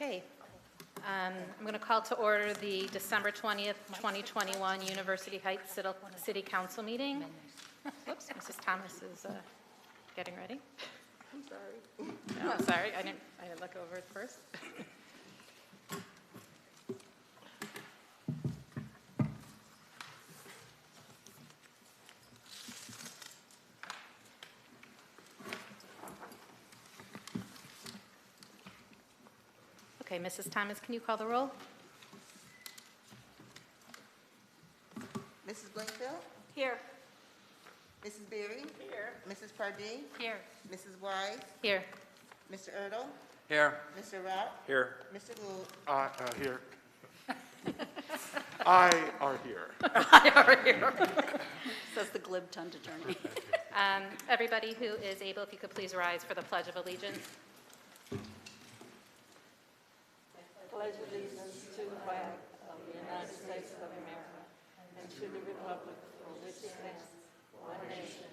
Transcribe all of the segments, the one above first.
Okay. I'm going to call to order the December 20th, 2021 University Heights City Council meeting. Whoops, Mrs. Thomas is getting ready. I'm sorry. No, I'm sorry, I didn't look over it first. Okay, Mrs. Thomas, can you call the roll? Mrs. Blankfield? Here. Mrs. Berry? Here. Mrs. Pardee? Here. Mrs. Wise? Here. Mr. Erdl? Here. Mr. Rock? Here. Mr. Gould? Here. I are here. Says the glib tongued attorney. Everybody who is able, if you could please rise for the Pledge of Allegiance. Pledge allegiance to the flag of the United States of America and to the republic for which it stands, one nation,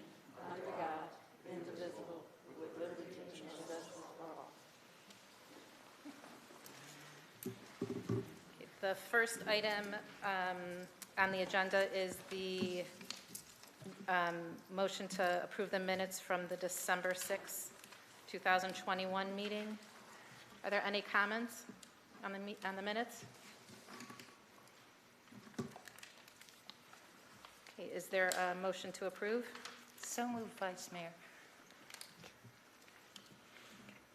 under God, indivisible, with liberty and justice for all. The first item on the agenda is the motion to approve the minutes from the December 6, 2021 meeting. Are there any comments on the minutes? Okay, is there a motion to approve? So moved, Vice Mayor.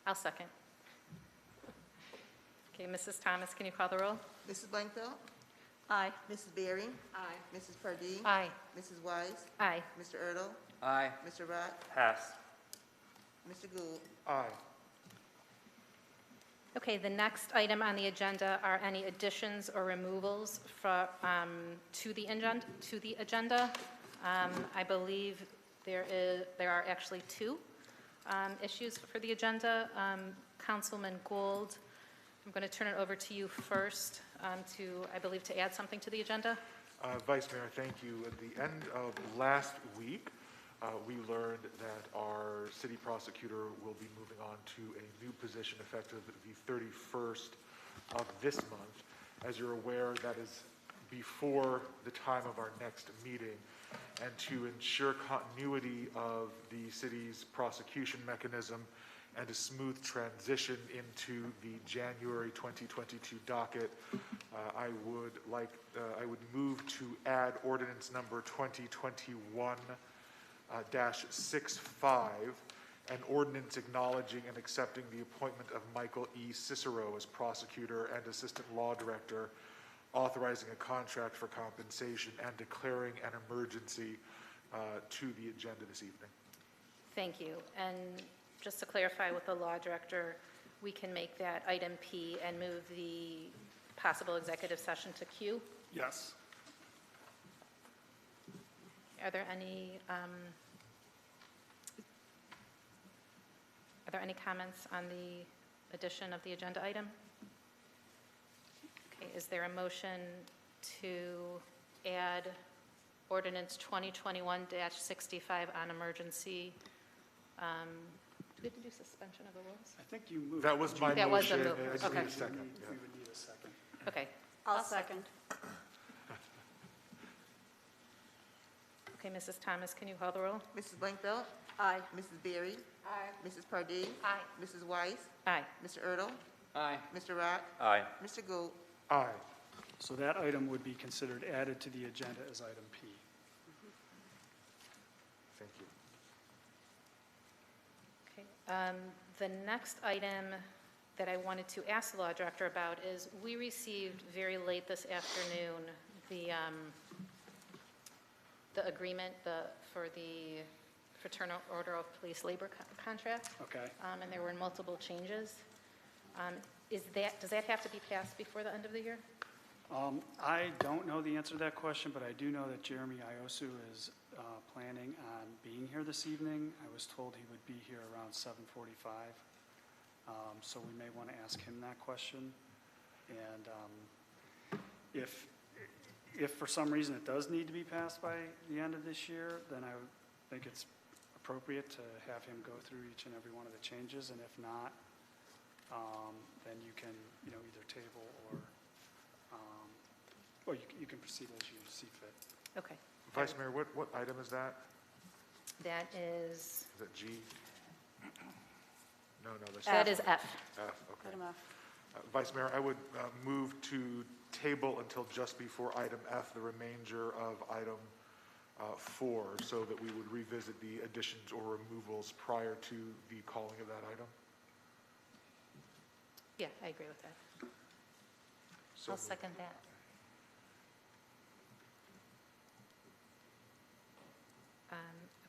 I'll second. Okay, Mrs. Thomas, can you call the roll? Mrs. Blankfield? Aye. Mrs. Berry? Aye. Mrs. Pardee? Aye. Mrs. Wise? Aye. Mr. Erdl? Aye. Mr. Rock? Pass. Mr. Gould? Aye. Okay, the next item on the agenda are any additions or removals to the agenda. I believe there are actually two issues for the agenda. Councilman Gould, I'm going to turn it over to you first I believe, to add something to the agenda. Vice Mayor, thank you. At the end of last week, we learned that our city prosecutor will be moving on to a new position effective the 31st of this month. As you're aware, that is before the time of our next meeting. And to ensure continuity of the city's prosecution mechanism and a smooth transition into the January 2022 docket, I would move to add ordinance number 2021-65, an ordinance acknowledging and accepting the appointment of Michael E. Cicero as prosecutor and assistant law director, authorizing a contract for compensation, and declaring an emergency to the agenda this evening. Thank you. And just to clarify with the law director, we can make that item P and move the possible executive session to Q. Yes. Are there any comments on the addition of the agenda item? Okay, is there a motion to add ordinance 2021-65 on emergency? Do we have to do suspension of the rules? I think you moved. That was my That was the motion. move. I just Okay. need a second. We would need a second. Okay. I'll second. Okay, Mrs. Thomas, can you call the roll? Mrs. Blankfield? Aye. Mrs. Berry? Aye. Mrs. Pardee? Aye. Mrs. Wise? Aye. Mr. Erdl? Aye. Mr. Rock? Aye. Mr. Gould? Aye. So that item would be considered added to the agenda as item P. Thank you. Okay. The next item that I wanted to ask the law director about is we received very late this afternoon the agreement for the Fraternal Order of Police labor contract. Okay. And there were multiple changes. Does that have to be passed before the end of the year? I don't know the answer to that question, but I do know that Jeremy Iosu is planning on being here this evening. I was told he would be here around 7:45. So we may want to ask him that question. And if for some reason it does need to be passed by the end of this year, then I would think it's appropriate to have him go through each and every one of the changes. And if not, then you can, either table or you can proceed as you see fit. Okay. Vice Mayor, what item is that? That is, Is that G? No, that's that is F. F, okay. Item F. Vice Mayor, I would move to table until just before item F, the remainder of item 4, so that we would revisit the additions or removals prior to the calling of that item. Yeah, I agree with that. So I'll second that.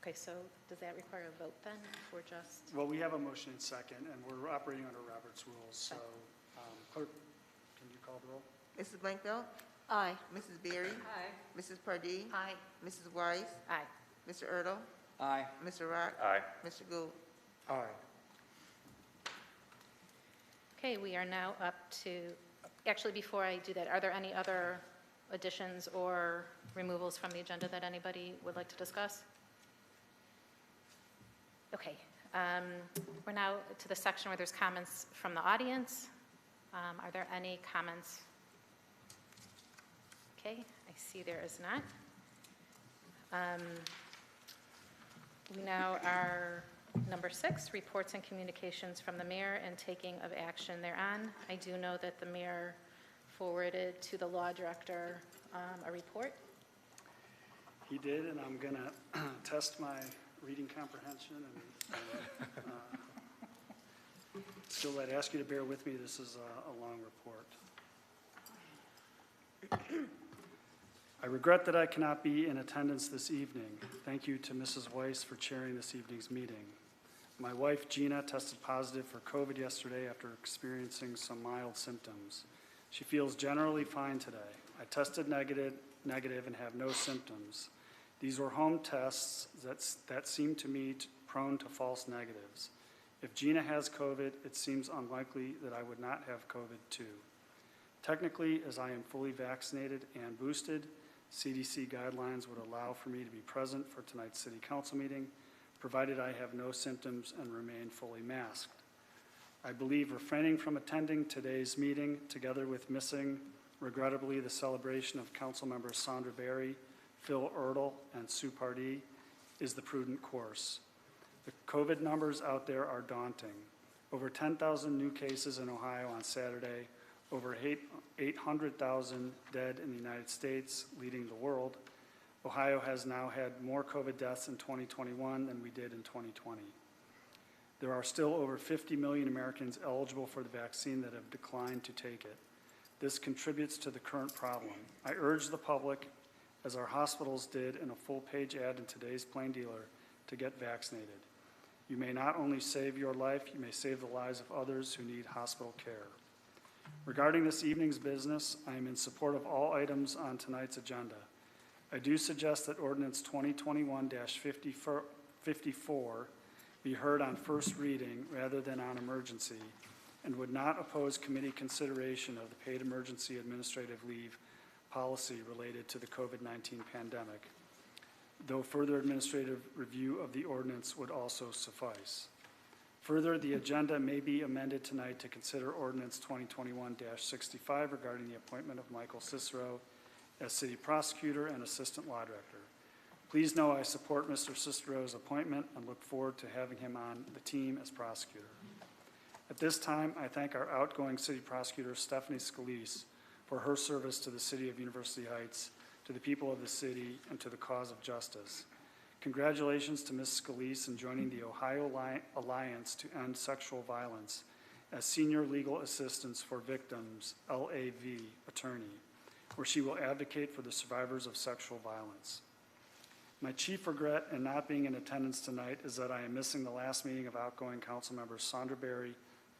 Okay, so does that require a vote then, or just? Well, we have a motion and second, and we're operating under Robert's rules, so clerk, can you call the roll? Mrs. Blankfeld, Aye. Mrs. Berry, Aye. Mrs. Pardee, Aye. Mrs. Weiss, Aye. Mr. Erdl, Aye. Mr. Rock, Aye. Mr. Gould. Aye. Okay, we are now up to, actually, before I do that, are there any other additions or removals from the agenda that anybody would like to discuss? Okay, we're now to the section where there's comments from the audience. Are there any comments? Okay, I see there is not. We now are number 6, reports and communications from the mayor and taking of action thereon. I do know that the mayor forwarded to the law director a report. He did, and I'm going to test my reading comprehension. Still, I'd ask you to bear with me. This is a long report. I regret that I cannot be in attendance this evening. Thank you to Mrs. Weiss for chairing this evening's meeting. My wife, Gina, tested positive for COVID yesterday after experiencing some mild symptoms. She feels generally fine today. I tested negative and have no symptoms. These were home tests that seem to me prone to false negatives. If Gina has COVID, it seems unlikely that I would not have COVID too. Technically, as I am fully vaccinated and boosted, CDC guidelines would allow for me to be present for tonight's City Council meeting, provided I have no symptoms and remain fully masked. I believe refraining from attending today's meeting, together with missing, regrettably, the celebration of Council members Sandra Berry, Phil Erdl, and Sue Pardee, is the prudent course. The COVID numbers out there are daunting. Over 10,000 new cases in Ohio on Saturday, over 800,000 dead in the United States, leading the world. Ohio has now had more COVID deaths in 2021 than we did in 2020. There are still over 50 million Americans eligible for the vaccine that have declined to take it. This contributes to the current problem. I urge the public, as our hospitals did in a full-page ad in today's Plain Dealer, to get vaccinated. You may not only save your life, you may save the lives of others who need hospital care. Regarding this evening's business, I am in support of all items on tonight's agenda. I do suggest that Ordinance 2021-54 be heard on first reading rather than on emergency, and would not oppose committee consideration of the paid emergency administrative leave policy related to the COVID-19 pandemic, though further administrative review of the ordinance would also suffice. Further, the agenda may be amended tonight to consider Ordinance 2021-65 regarding the appointment of Michael Cicero as City Prosecutor and Assistant Law Director. Please know I support Mr. Cicero's appointment and look forward to having him on the team as prosecutor. At this time, I thank our outgoing City Prosecutor, Stephanie Scalise, for her service to the City of University Heights, to the people of the city, and to the cause of justice. Congratulations to Ms. Scalise in joining the Ohio Alliance to End Sexual Violence as Senior Legal Assistance for Victims, LAV, attorney, where she will advocate for the survivors of sexual violence. My chief regret in not being in attendance tonight is that I am missing the last meeting of outgoing council members Sandra Berry,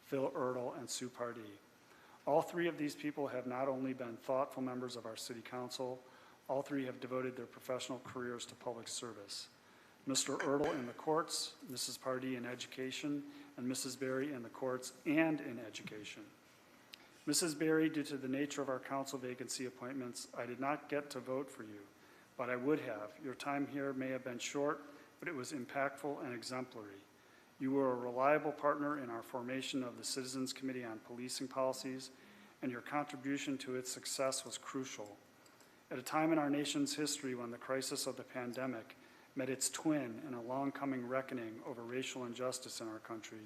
Phil Erdl, and Sue Pardee. All three of these people have not only been thoughtful members of our city council, all three have devoted their professional careers to public service. Mr. Erdl in the courts, Mrs. Pardee in education, and Mrs. Berry in the courts and in education. Mrs. Berry, due to the nature of our council vacancy appointments, I did not get to vote for you, but I would have. Your time here may have been short, but it was impactful and exemplary. You were a reliable partner in our formation of the Citizens Committee on Policing Policies, and your contribution to its success was crucial. At a time in our nation's history when the crisis of the pandemic met its twin in a long-coming reckoning over racial injustice in our country,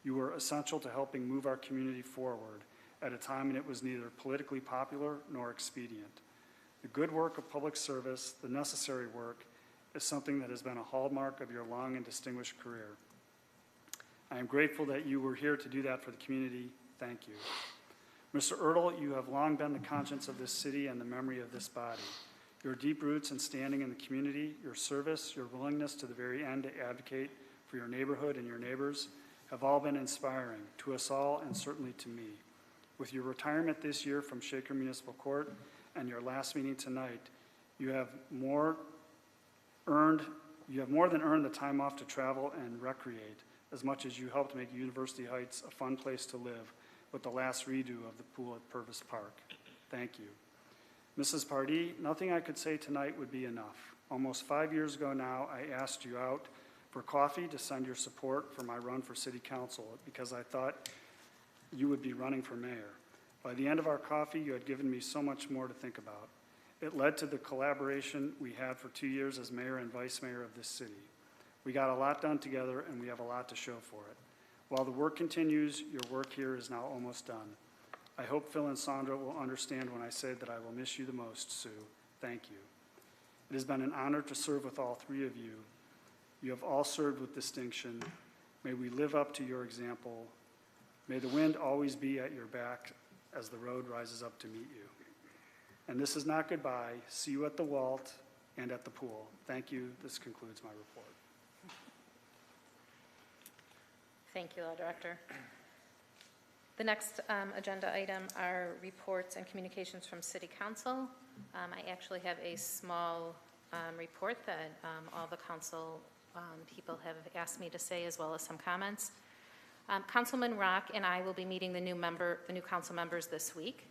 you were essential to helping move our community forward at a time when it was neither politically popular nor expedient. The good work of public service, the necessary work, is something that has been a hallmark of your long and distinguished career. I am grateful that you were here to do that for the community. Thank you. Mr. Ertl, you have long been the conscience of this city and the memory of this body. Your deep roots and standing in the community, your service, your willingness to the very end to advocate for your neighborhood and your neighbors have all been inspiring to us all and certainly to me. With your retirement this year from Shaker Municipal Court and your last meeting tonight, you have more than earned the time off to travel and recreate, as much as you helped make University Heights a fun place to live with the last redo of the pool at Purvis Park. Thank you. Mrs. Pardee, nothing I could say tonight would be enough. Almost 5 years ago now, I asked you out for coffee to send your support for my run for city council because I thought you would be running for mayor. By the end of our coffee, you had given me so much more to think about. It led to the collaboration we had for 2 years as mayor and vice mayor of this city. We got a lot done together, and we have a lot to show for it. While the work continues, your work here is now almost done. I hope Phil and Sandra will understand when I say that I will miss you the most, Sue. Thank you. It has been an honor to serve with all three of you. You have all served with distinction. May we live up to your example. May the wind always be at your back as the road rises up to meet you. And this is not goodbye. See you at the Walt and at the pool. Thank you. This concludes my report. Thank you, Law Director. The next agenda item are reports and communications from City Council. I actually have a small report that all the council people have asked me to say, as well as some comments. Councilman Rock and I will be meeting the new council members this week.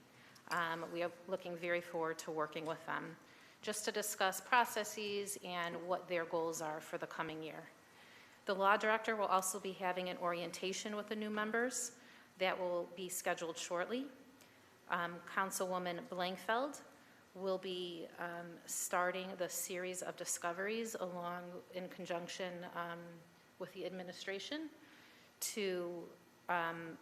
We are looking very forward to working with them, just to discuss processes and what their goals are for the coming year. The Law Director will also be having an orientation with the new members that will be scheduled shortly. Councilwoman Blankfeld will be starting the series of discoveries along in conjunction with the administration to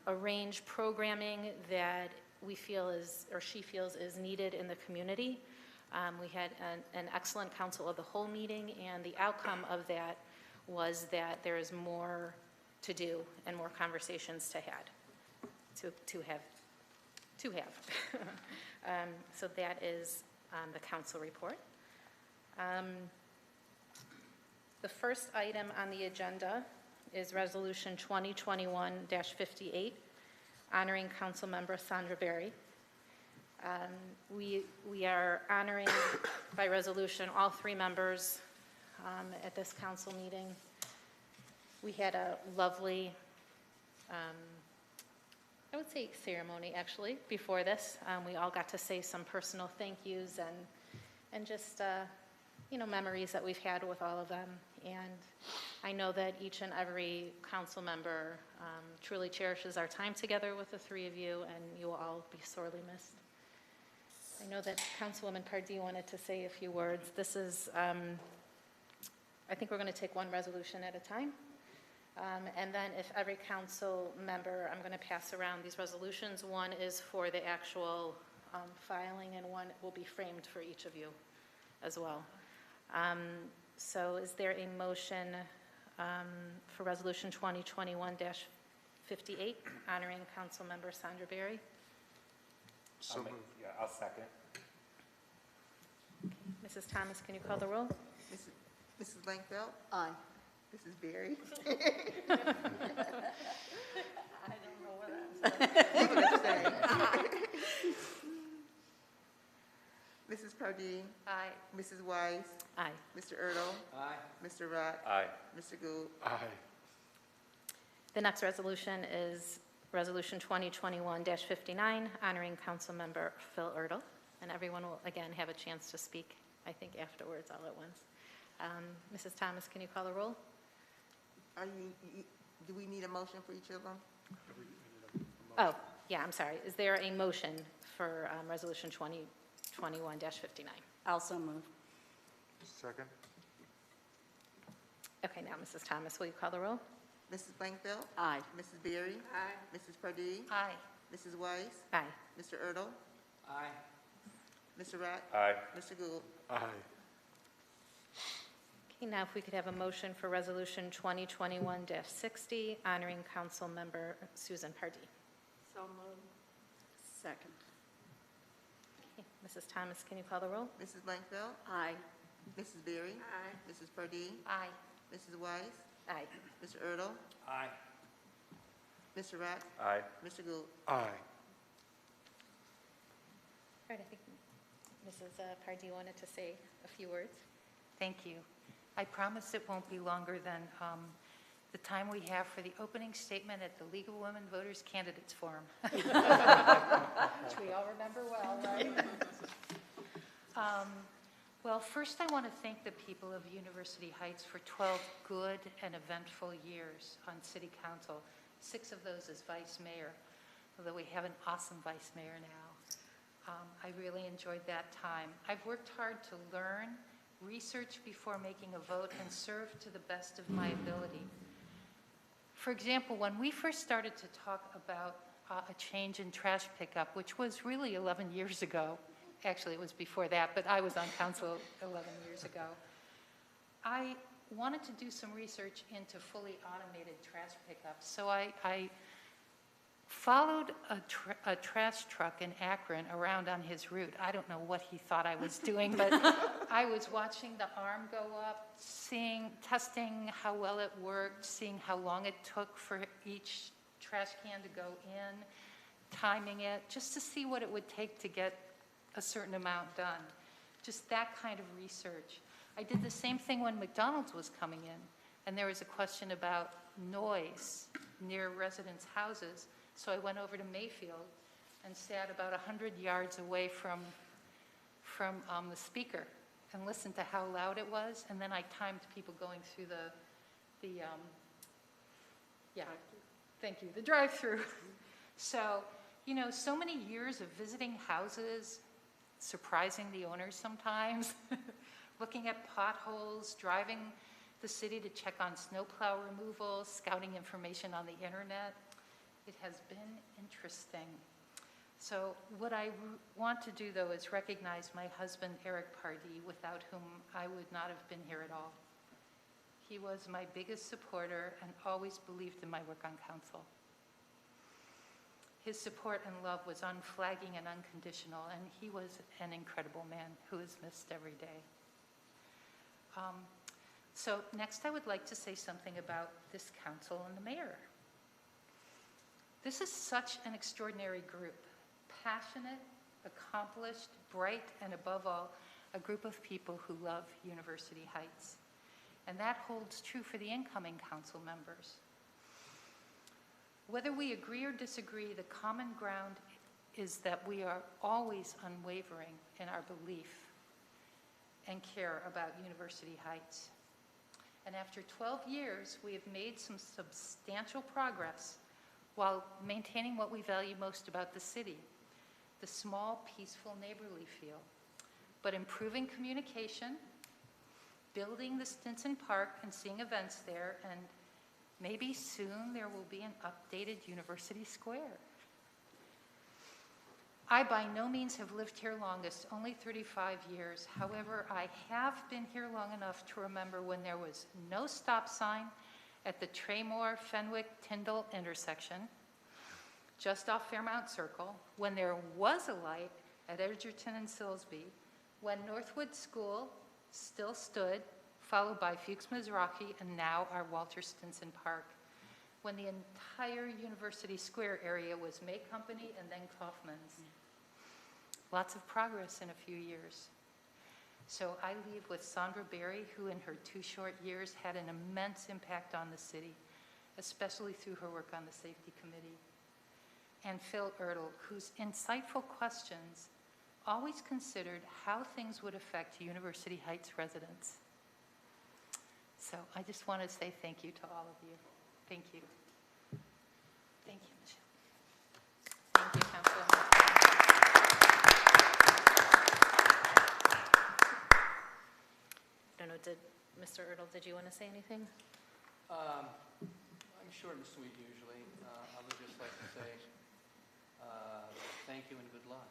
arrange programming that we feel is, or she feels is needed in the community. We had an excellent council of the whole meeting, and the outcome of that was that there is more to do and more conversations to have. So that is the council report. The first item on the agenda is Resolution 2021-58, honoring Councilmember Sandra Berry. We are honoring by resolution all three members at this council meeting. We had a lovely, I would say ceremony actually, before this. We all got to say some personal thank yous and just, memories that we've had with all of them. And I know that each and every council member truly cherishes our time together with the three of you, and you will all be sorely missed. I know that Councilwoman Pardee wanted to say a few words. This is, I think we're going to take one resolution at a time. And then if every council member, I'm going to pass around these resolutions. One is for the actual filing, and one will be framed for each of you as well. So is there a motion for Resolution 2021-58, honoring Councilmember Sandra Berry? So moved. Yeah, I'll second. Mrs. Thomas, can you call the roll? Mrs. Blankfeld? Aye. Mrs. Berry? I don't know what I'm saying. Mrs. Pardee? Aye. Mrs. Weiss? Aye. Mr. Ertl? Aye. Mr. Rock? Aye. Mr. Gould? Aye. The next resolution is Resolution 2021-59, honoring Councilmember Phil Ertl. And everyone will, again, have a chance to speak, I think, afterwards all at once. Mrs. Thomas, can you call the roll? Are you Do we need a motion for each of them? Oh, yeah, I'm sorry. Is there a motion for Resolution 2021-59? Also move. Second? Okay, now, Mrs. Thomas, will you call the roll? Mrs. Blankfeld? Aye. Mrs. Berry? Aye. Mrs. Pardee? Aye. Mrs. Weiss? Aye. Mr. Erdl? Aye. Mr. Rack? Aye. Mr. Gould? Aye. Okay, now if we could have a motion for Resolution 2021-60, honoring Council Member Susan Pardee. So move. Second. Okay, Mrs. Thomas, can you call the roll? Mrs. Blankfeld? Aye. Mrs. Berry? Aye. Mrs. Pardee? Aye. Mrs. Weiss? Aye. Mr. Erdl? Aye. Mr. Rack? Aye. Mr. Gould? Aye. All right, I think Mrs. Pardee wanted to say a few words. Thank you. I promise it won't be longer than the time we have for the opening statement at the League of Women Voters Candidates Forum. Which we all remember well, right? Well, first I want to thank the people of University Heights for 12 good and eventful years on City Council, 6 of those as Vice Mayor, although we have an awesome Vice Mayor now. I really enjoyed that time. I've worked hard to learn, research before making a vote, and serve to the best of my ability. For example, when we first started to talk about a change in trash pickup, which was really 11 years ago, actually it was before that, but I was on council 11 years ago, I wanted to do some research into fully automated trash pickups. So I followed a trash truck in Akron around on his route. I don't know what he thought I was doing, but I was watching the arm go up, testing how well it worked, seeing how long it took for each trash can to go in, timing it, just to see what it would take to get a certain amount done. Just that kind of research. I did the same thing when McDonald's was coming in, and there was a question about noise near residents' houses. So I went over to Mayfield and sat about 100 yards away from the speaker and listened to how loud it was, and then I timed people going through the drive-through. So, you know, so many years of visiting houses, surprising the owners sometimes, looking at potholes, driving the city to check on snowplow removal, scouting information on the internet. It has been interesting. So what I want to do, though, is recognize my husband, Eric Pardee, without whom I would not have been here at all. He was my biggest supporter and always believed in my work on council. His support and love was unflagging and unconditional, and he was an incredible man who is missed every day. So next I would like to say something about this council and the mayor. This is such an extraordinary group, passionate, accomplished, bright, and above all, a group of people who love University Heights. And that holds true for the incoming council members. Whether we agree or disagree, the common ground is that we are always unwavering in our belief and care about University Heights. And after 12 years, we have made some substantial progress while maintaining what we value most about the city, the small, peaceful, neighborly feel, but improving communication, building the Stinson Park and seeing events there, and maybe soon there will be an updated University Square. I by no means have lived here longest, only 35 years. However, I have been here long enough to remember when there was no stop sign at the Traymore, Fenwick, Tyndall intersection, just off Fairmount Circle, when there was a light at Edgerton and Silsby, when Northwood School still stood, followed by Fuchs Mizrahi, and now our Walter Stinson Park, when the entire University Square area was May Company and then Kaufman's. Lots of progress in a few years. So I leave with Sandra Berry, who in her 2 short years had an immense impact on the city, especially through her work on the Safety Committee, and Phil Erdl, whose insightful questions always considered how things would affect University Heights residents. So I just want to say thank you to all of you. Thank you. Thank you, Michelle. Thank you, Councilwoman. I don't know, Mr. Erdl, did you want to say anything? I'm short and sweet usually. I would just like to say thank you and good luck.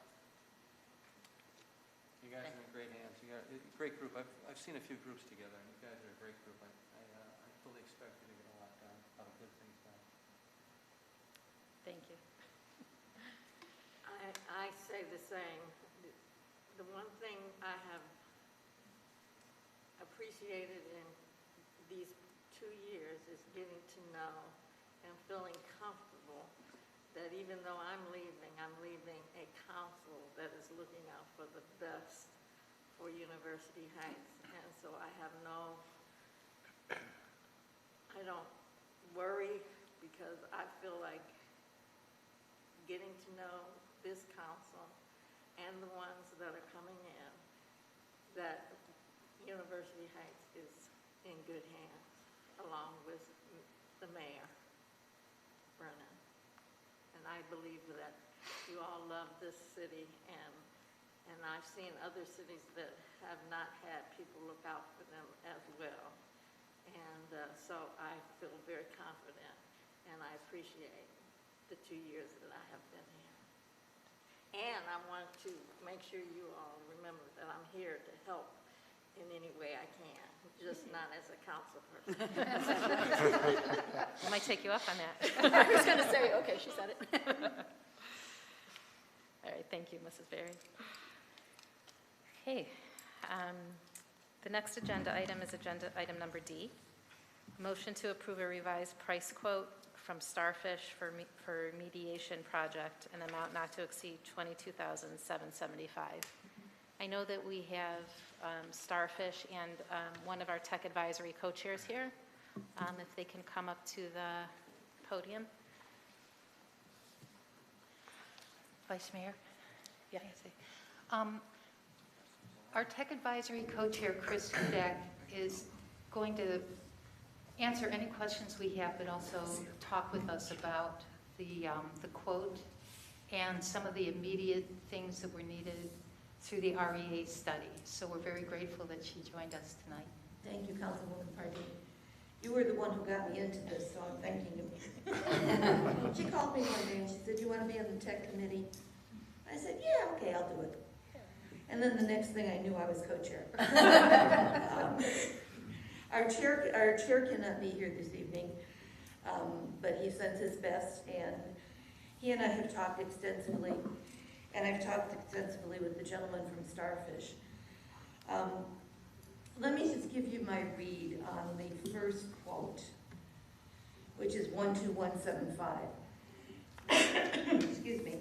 You guys are in great hands. You got a great group. I've seen a few groups together, and you guys are a great group. I fully expect you to get a lot done, a lot of good things done. Thank you. I say the same. The one thing I have appreciated in these 2 years is getting to know and feeling comfortable that even though I'm leaving a council that is looking out for the best for University Heights. And so I don't worry because I feel like getting to know this council and the ones that are coming in, that University Heights is in good hands, along with the mayor, Brennan. And I believe that you all love this city, and I've seen other cities that have not had people look out for them as well. And so I feel very confident, and I appreciate the 2 years that I have been here. And I want to make sure you all remember that I'm here to help in any way I can, just not as a council person. I might take you up on that. I was going to say, okay, she said it. All right, thank you, Mrs. Berry. Okay, the next agenda item is agenda item number D. Motion to approve a revised price quote from Starfish for mediation project, an amount not to exceed $22,775. I know that we have Starfish and one of our tech advisory co-chairs here. If they can come up to the podium. Vice Mayor? Yeah. Our Tech Advisory Co-Chair, Chris Hudak, is going to answer any questions we have, but also talk with us about the quote and some of the immediate things that were needed through the REA study. So we're very grateful that she joined us tonight. Thank you, Councilwoman Pardee. You were the one who got me into this, so I'm thanking you. She called me one day and she said, "You want to be on the tech committee?" I said, "Yeah, okay, I'll do it." And then the next thing I knew, I was co-chair. Our chair cannot be here this evening, but he sends his best, and he and I have talked extensively, and I've talked extensively with the gentleman from Starfish. Let me just give you my read on the first quote, which is 12175. Excuse me.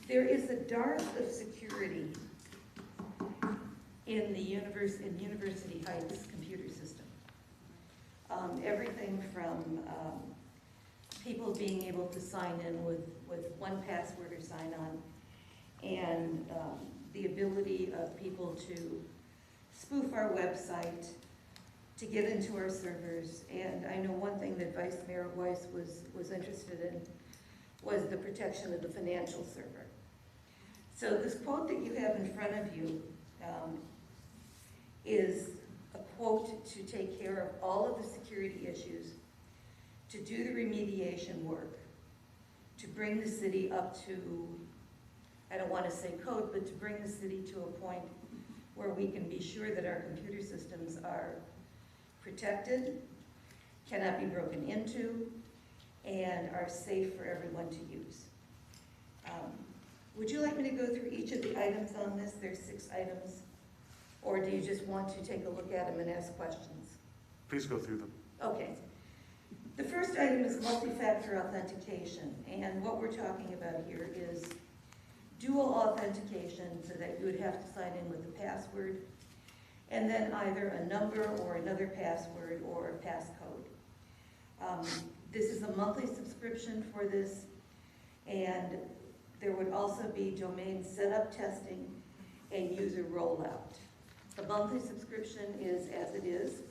There is a dearth of security in the University Heights computer system. Everything from people being able to sign in with one password or sign on, and the ability of people to spoof our website, to get into our servers. And I know one thing that Vice Mayor Weiss was interested in was the protection of the financial server. So this quote that you have in front of you is a quote to take care of all of the security issues, to do the remediation work, to bring the city up to, I don't want to say code, but to bring the city to a point where we can be sure that our computer systems are protected, cannot be broken into, and are safe for everyone to use. Would you like me to go through each of the items on this? There's 6 items. Or do you just want to take a look at them and ask questions? Please go through them. Okay. The first item is multi-factor authentication. And what we're talking about here is dual authentication, so that you would have to sign in with a password and then either a number or another password or a passcode. This is a monthly subscription for this, and there would also be domain setup testing and user rollout. The monthly subscription is as it is,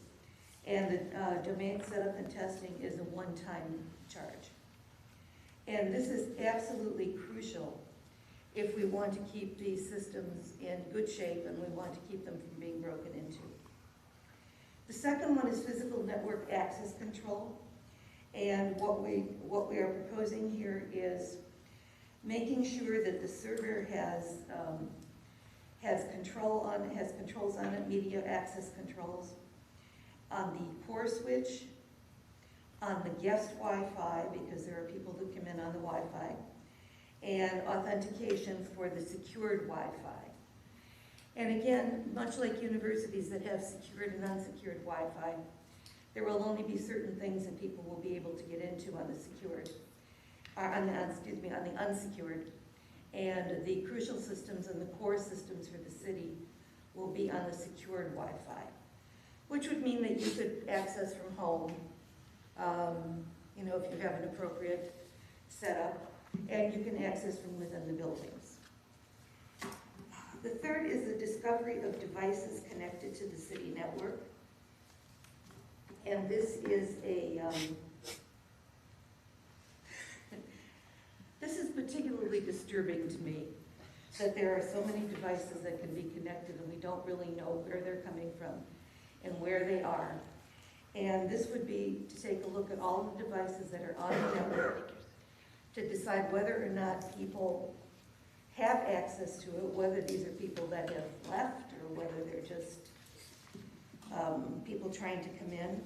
And the domain setup and testing is a one-time charge. And this is absolutely crucial if we want to keep these systems in good shape and we want to keep them from being broken into. The second one is physical network access control. And what we are proposing here is making sure that the server has controls on it, media access controls, on the core switch, on the guest Wi-Fi, because there are people who come in on the Wi-Fi, and authentication for the secured Wi-Fi. And again, much like universities that have secured and unsecured Wi-Fi, there will only be certain things that people will be able to get into on the secured, on the unsecured. And the crucial systems and the core systems for the city will be on the secured Wi-Fi, which would mean that you could access from home, if you have an appropriate setup, and you can access from within the buildings. The third is the discovery of devices connected to the city network. And this is this is particularly disturbing to me, that there are so many devices that can be connected and we don't really know where they're coming from and where they are. And this would be to take a look at all the devices that are on the network to decide whether or not people have access to it, whether these are people that have left or whether they're just people trying to come in.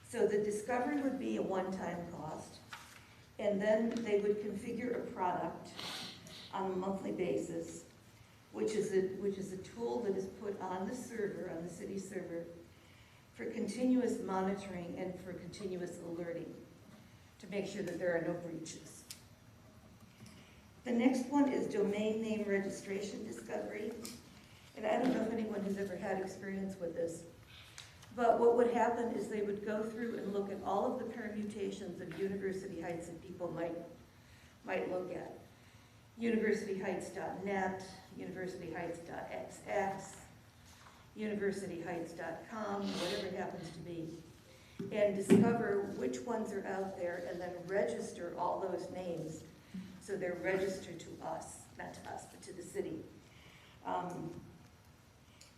So the discovery would be a one-time cost, and then they would configure a product on a monthly basis, which is a tool that is put on the server, on the city server, for continuous monitoring and for continuous alerting to make sure that there are no breaches. The next one is domain name registration discovery. And I don't know if anyone has ever had experience with this, but what would happen is they would go through and look at all of the permutations of University Heights that people might look at. UniversityHeights.net, UniversityHeights.xx, UniversityHeights.com, whatever it happens to be, and discover which ones are out there and then register all those names so they're registered to us, not to us, but to the city.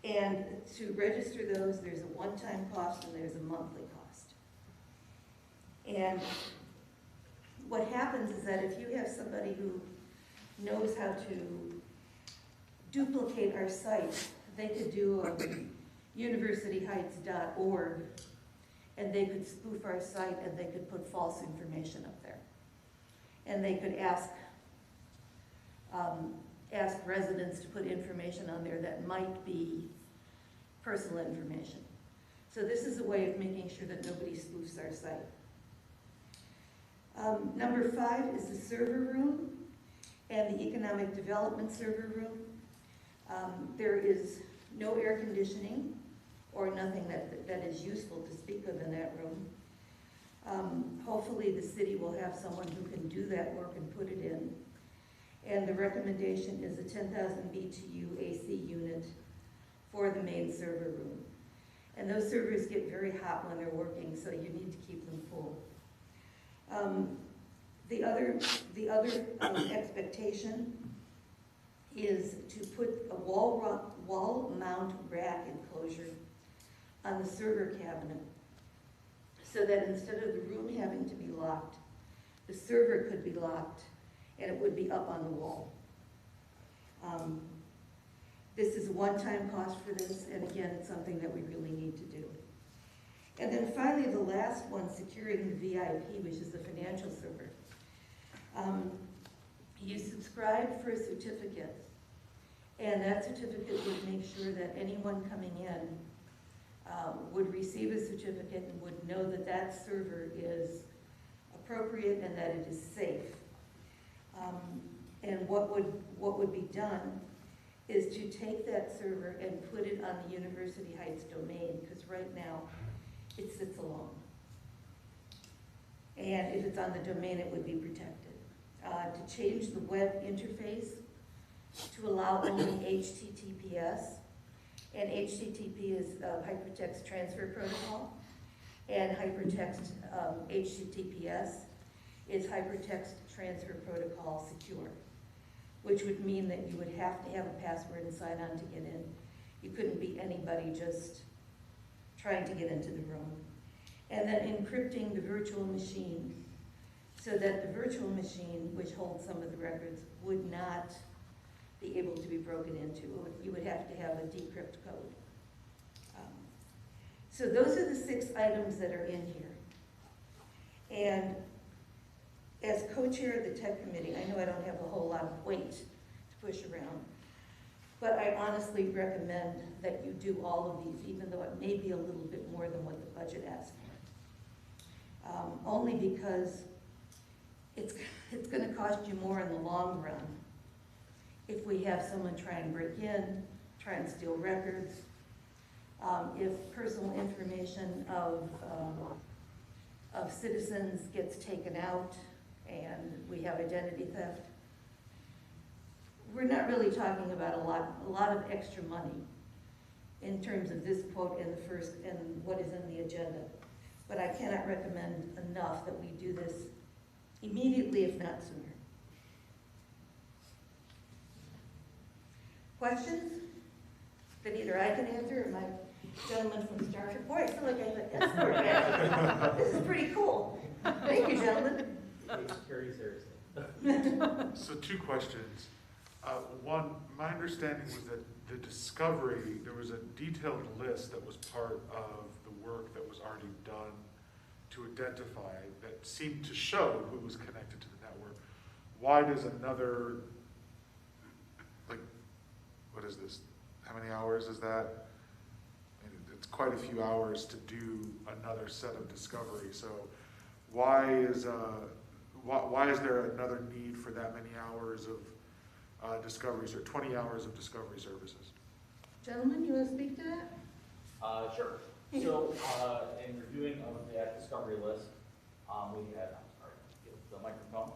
And to register those, there's a one-time cost and there's a monthly cost. And what happens is that if you have somebody who knows how to duplicate our site, they could do a universityheights.org and they could spoof our site and they could put false information up there. And they could ask residents to put information on there that might be personal information. So this is a way of making sure that nobody spoofs our site. Number 5 is the server room and the economic development server room. There is no air conditioning or nothing that is useful to speak of in that room. Hopefully the city will have someone who can do that work and put it in. And the recommendation is a 10,000 BTU AC unit for the main server room. And those servers get very hot when they're working, so you need to keep them full. The other expectation is to put a wall mount rack enclosure on the server cabinet, so that instead of the room having to be locked, the server could be locked and it would be up on the wall. This is a one-time cost for this, and again, it's something that we really need to do. And then finally, the last one, securing the VIP, which is the financial server. You subscribe for a certificate, and that certificate would make sure that anyone coming in would receive a certificate and would know that that server is appropriate and that it is safe. And what would be done is to take that server and put it on the University Heights domain, because right now it sits alone. And if it's on the domain, it would be protected. To change the web interface to allow only HTTPS, and HTTP is Hypertext Transfer Protocol, And hypertext HTTPS is Hypertext Transfer Protocol Secure, which would mean that you would have to have a password and sign on to get in. You couldn't be anybody just trying to get into the room. And then encrypting the virtual machine so that the virtual machine, which holds some of the records, would not be able to be broken into. You would have to have a decrypt code. So those are the 6 items that are in here. And as co-chair of the tech committee, I know I don't have a whole lot of weight to push around, but I honestly recommend that you do all of these, even though it may be a little bit more than what the budget asks for. Only because it's going to cost you more in the long run if we have someone try and break in, try and steal records, if personal information of citizens gets taken out and we have identity theft. We're not really talking about a lot of extra money in terms of this quote and the first and what is in the agenda. But I cannot recommend enough that we do this immediately, if not sooner. Questions that either I can answer or my gentleman from Star Trek. Boy, I feel like I have an escort badge. This is pretty cool. Thank you, gentlemen. Very seriously. So 2 questions. One, my understanding was that the discovery, there was a detailed list that was part of the work that was already done to identify, that seemed to show who was connected to the network. Why does another, like, what is this? How many hours is that? It's quite a few hours to do another set of discovery. So why is there another need for that many hours of discoveries, or 20 hours of discovery services? Gentlemen, you want to speak to that? Sure. So, in reviewing of that discovery list, we had, I'm sorry, get the microphone.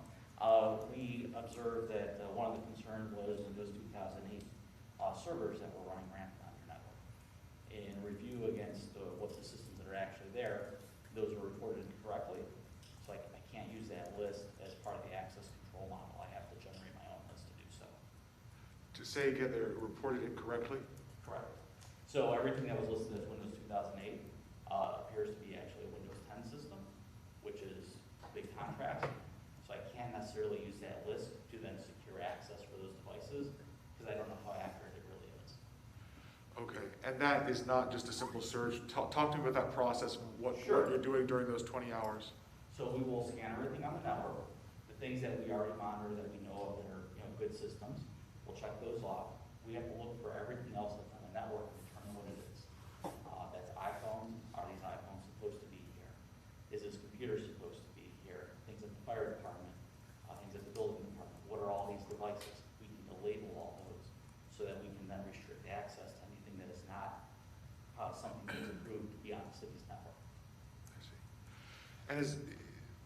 We observed that one of the concerns was in those 2008 servers that were running rampant on your network. In review against what the systems that are actually there, those were reported incorrectly. So I can't use that list as part of the access control model. I have to generate my own list to do so. To say again, they're reported incorrectly? Correct. So everything that was listed as Windows 2008 appears to be actually a Windows 10 system, which is a big contrast. So I can't necessarily use that list to then secure access for those devices because I don't know how accurate it really is. Okay, and that is not just a simple search. Talk to me about that process and what you're doing during those 20 hours. So we will scan everything on the network. The things that we already monitor that we know of that are good systems, we'll check those off. We have to look for everything else that's on the network and determine what it is. That's iPhones. Are these iPhones supposed to be here? Is this computer supposed to be here? Things at the fire department, things at the building department. What are all these devices? We need to label all those so that we can then restrict access to anything that is not something that is approved to be on the city's network. I see. And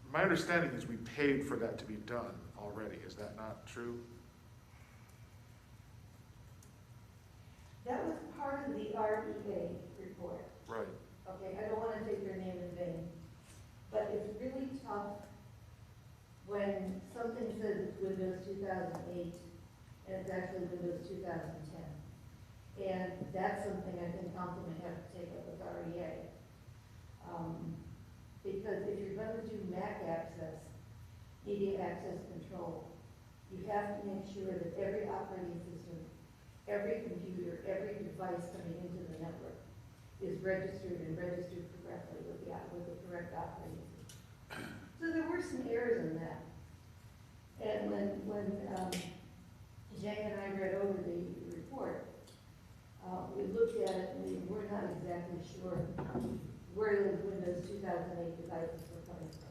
my understanding is we paid for that to be done already. Is that not true? That was part of the REA report. Right. Okay, I don't want to take their name in vain, but it's really tough when something says it's Windows 2008 and it's actually Windows 2010. And that's something I think council may have to take up with REA. Because if you're going to do Mac access, media access control, you have to make sure that every operating system, every computer, every device coming into the network is registered correctly with the correct operating system. So there were some errors in that. And when Jay and I read over the report, we looked at it and we were not exactly sure where those Windows 2008 devices were coming from.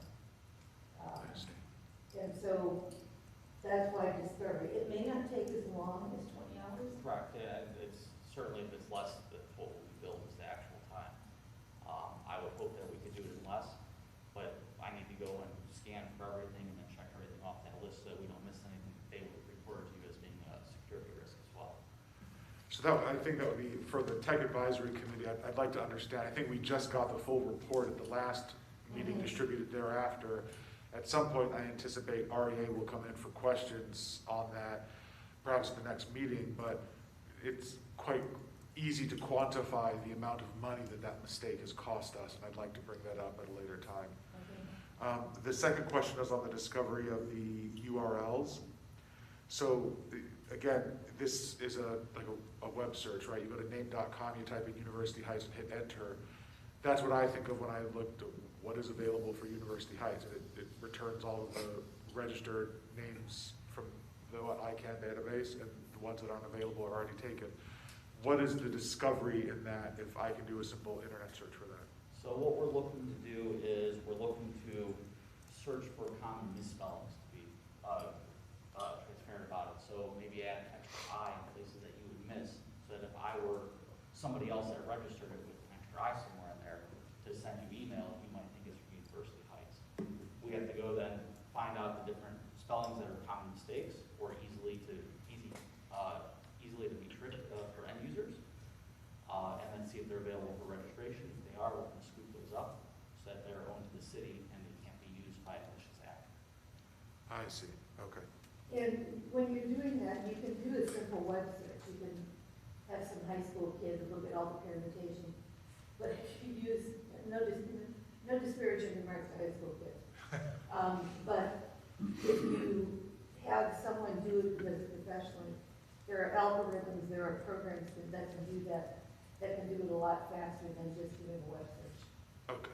I see. And so that's why discovery. It may not take as long as 20 hours. Correct. Yeah, it's certainly if it's less than what we build is the actual time. I would hope that we could do it in less, but I need to go and scan for everything and then check everything off that list so that we don't miss anything that they would report to you as being a security risk as well. So I think that would be, for the Tech Advisory Committee, I'd like to understand, I think we just got the full report at the last meeting distributed thereafter. At some point, I anticipate REA will come in for questions on that, perhaps in the next meeting, but it's quite easy to quantify the amount of money that mistake has cost us, and I'd like to bring that up at a later time. The second question is on the discovery of the URLs. So again, this is like a web search, right? You go to name.com, you type in University Heights and hit enter. That's what I think of when I looked at what is available for University Heights. It returns all of the registered names from the ICANN database, and the ones that aren't available are already taken. What is the discovery in that if I can do a simple internet search for that? So what we're looking to do is we're looking to search for common misspellings, to be transparent about it. So maybe add an extra I in places that you would miss, so that if I were somebody else that registered it with an extra I somewhere in there to send you email, you might think it's from University Heights. We have to go then find out the different spellings that are common mistakes or easily to be tricked for end users, and then see if they're available for registration. If they are, we're going to scoop those up so that they're owned to the city and they can't be used by a malicious actor. I see, okay. And when you're doing that, you can do a simple web search. You can have some high school kids look at all the permutations. But if you use, no disparaging remarks to high school kids. But if you have someone do it professionally, there are algorithms, there are programs that can do that can do it a lot faster than just doing a web search. Okay.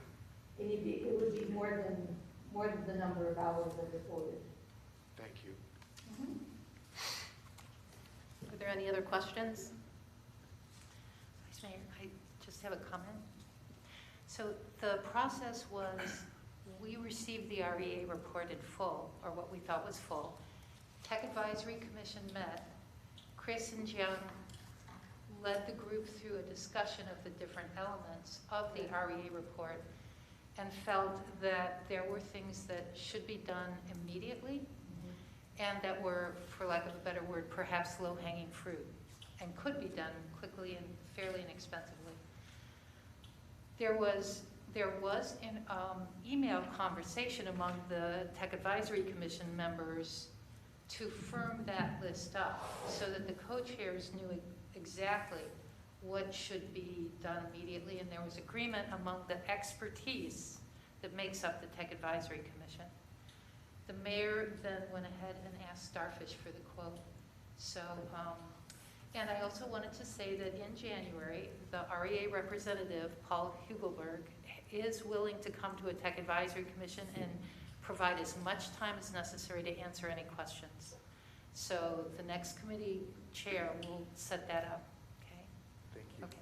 And it would be more than the number of hours that are quoted. Thank you. Are there any other questions? Vice Mayor, I just have a comment. So the process was, we received the REA report in full, or what we thought was full. Tech Advisory Commission met. Chris and Jiang led the group through a discussion of the different elements of the REA report and felt that there were things that should be done immediately and that were, for lack of a better word, perhaps low-hanging fruit and could be done quickly and fairly inexpensively. There was an email conversation among the Tech Advisory Commission members to firm that list up so that the co-chairs knew exactly what should be done immediately, and there was agreement among the expertise that makes up the Tech Advisory Commission. The mayor then went ahead and asked Starfish for the quote. So, and I also wanted to say that in January, the REA representative, Paul Hugelberg, is willing to come to a Tech Advisory Commission and provide as much time as necessary to answer any questions. So the next committee chair will set that up, okay? Thank you. Okay,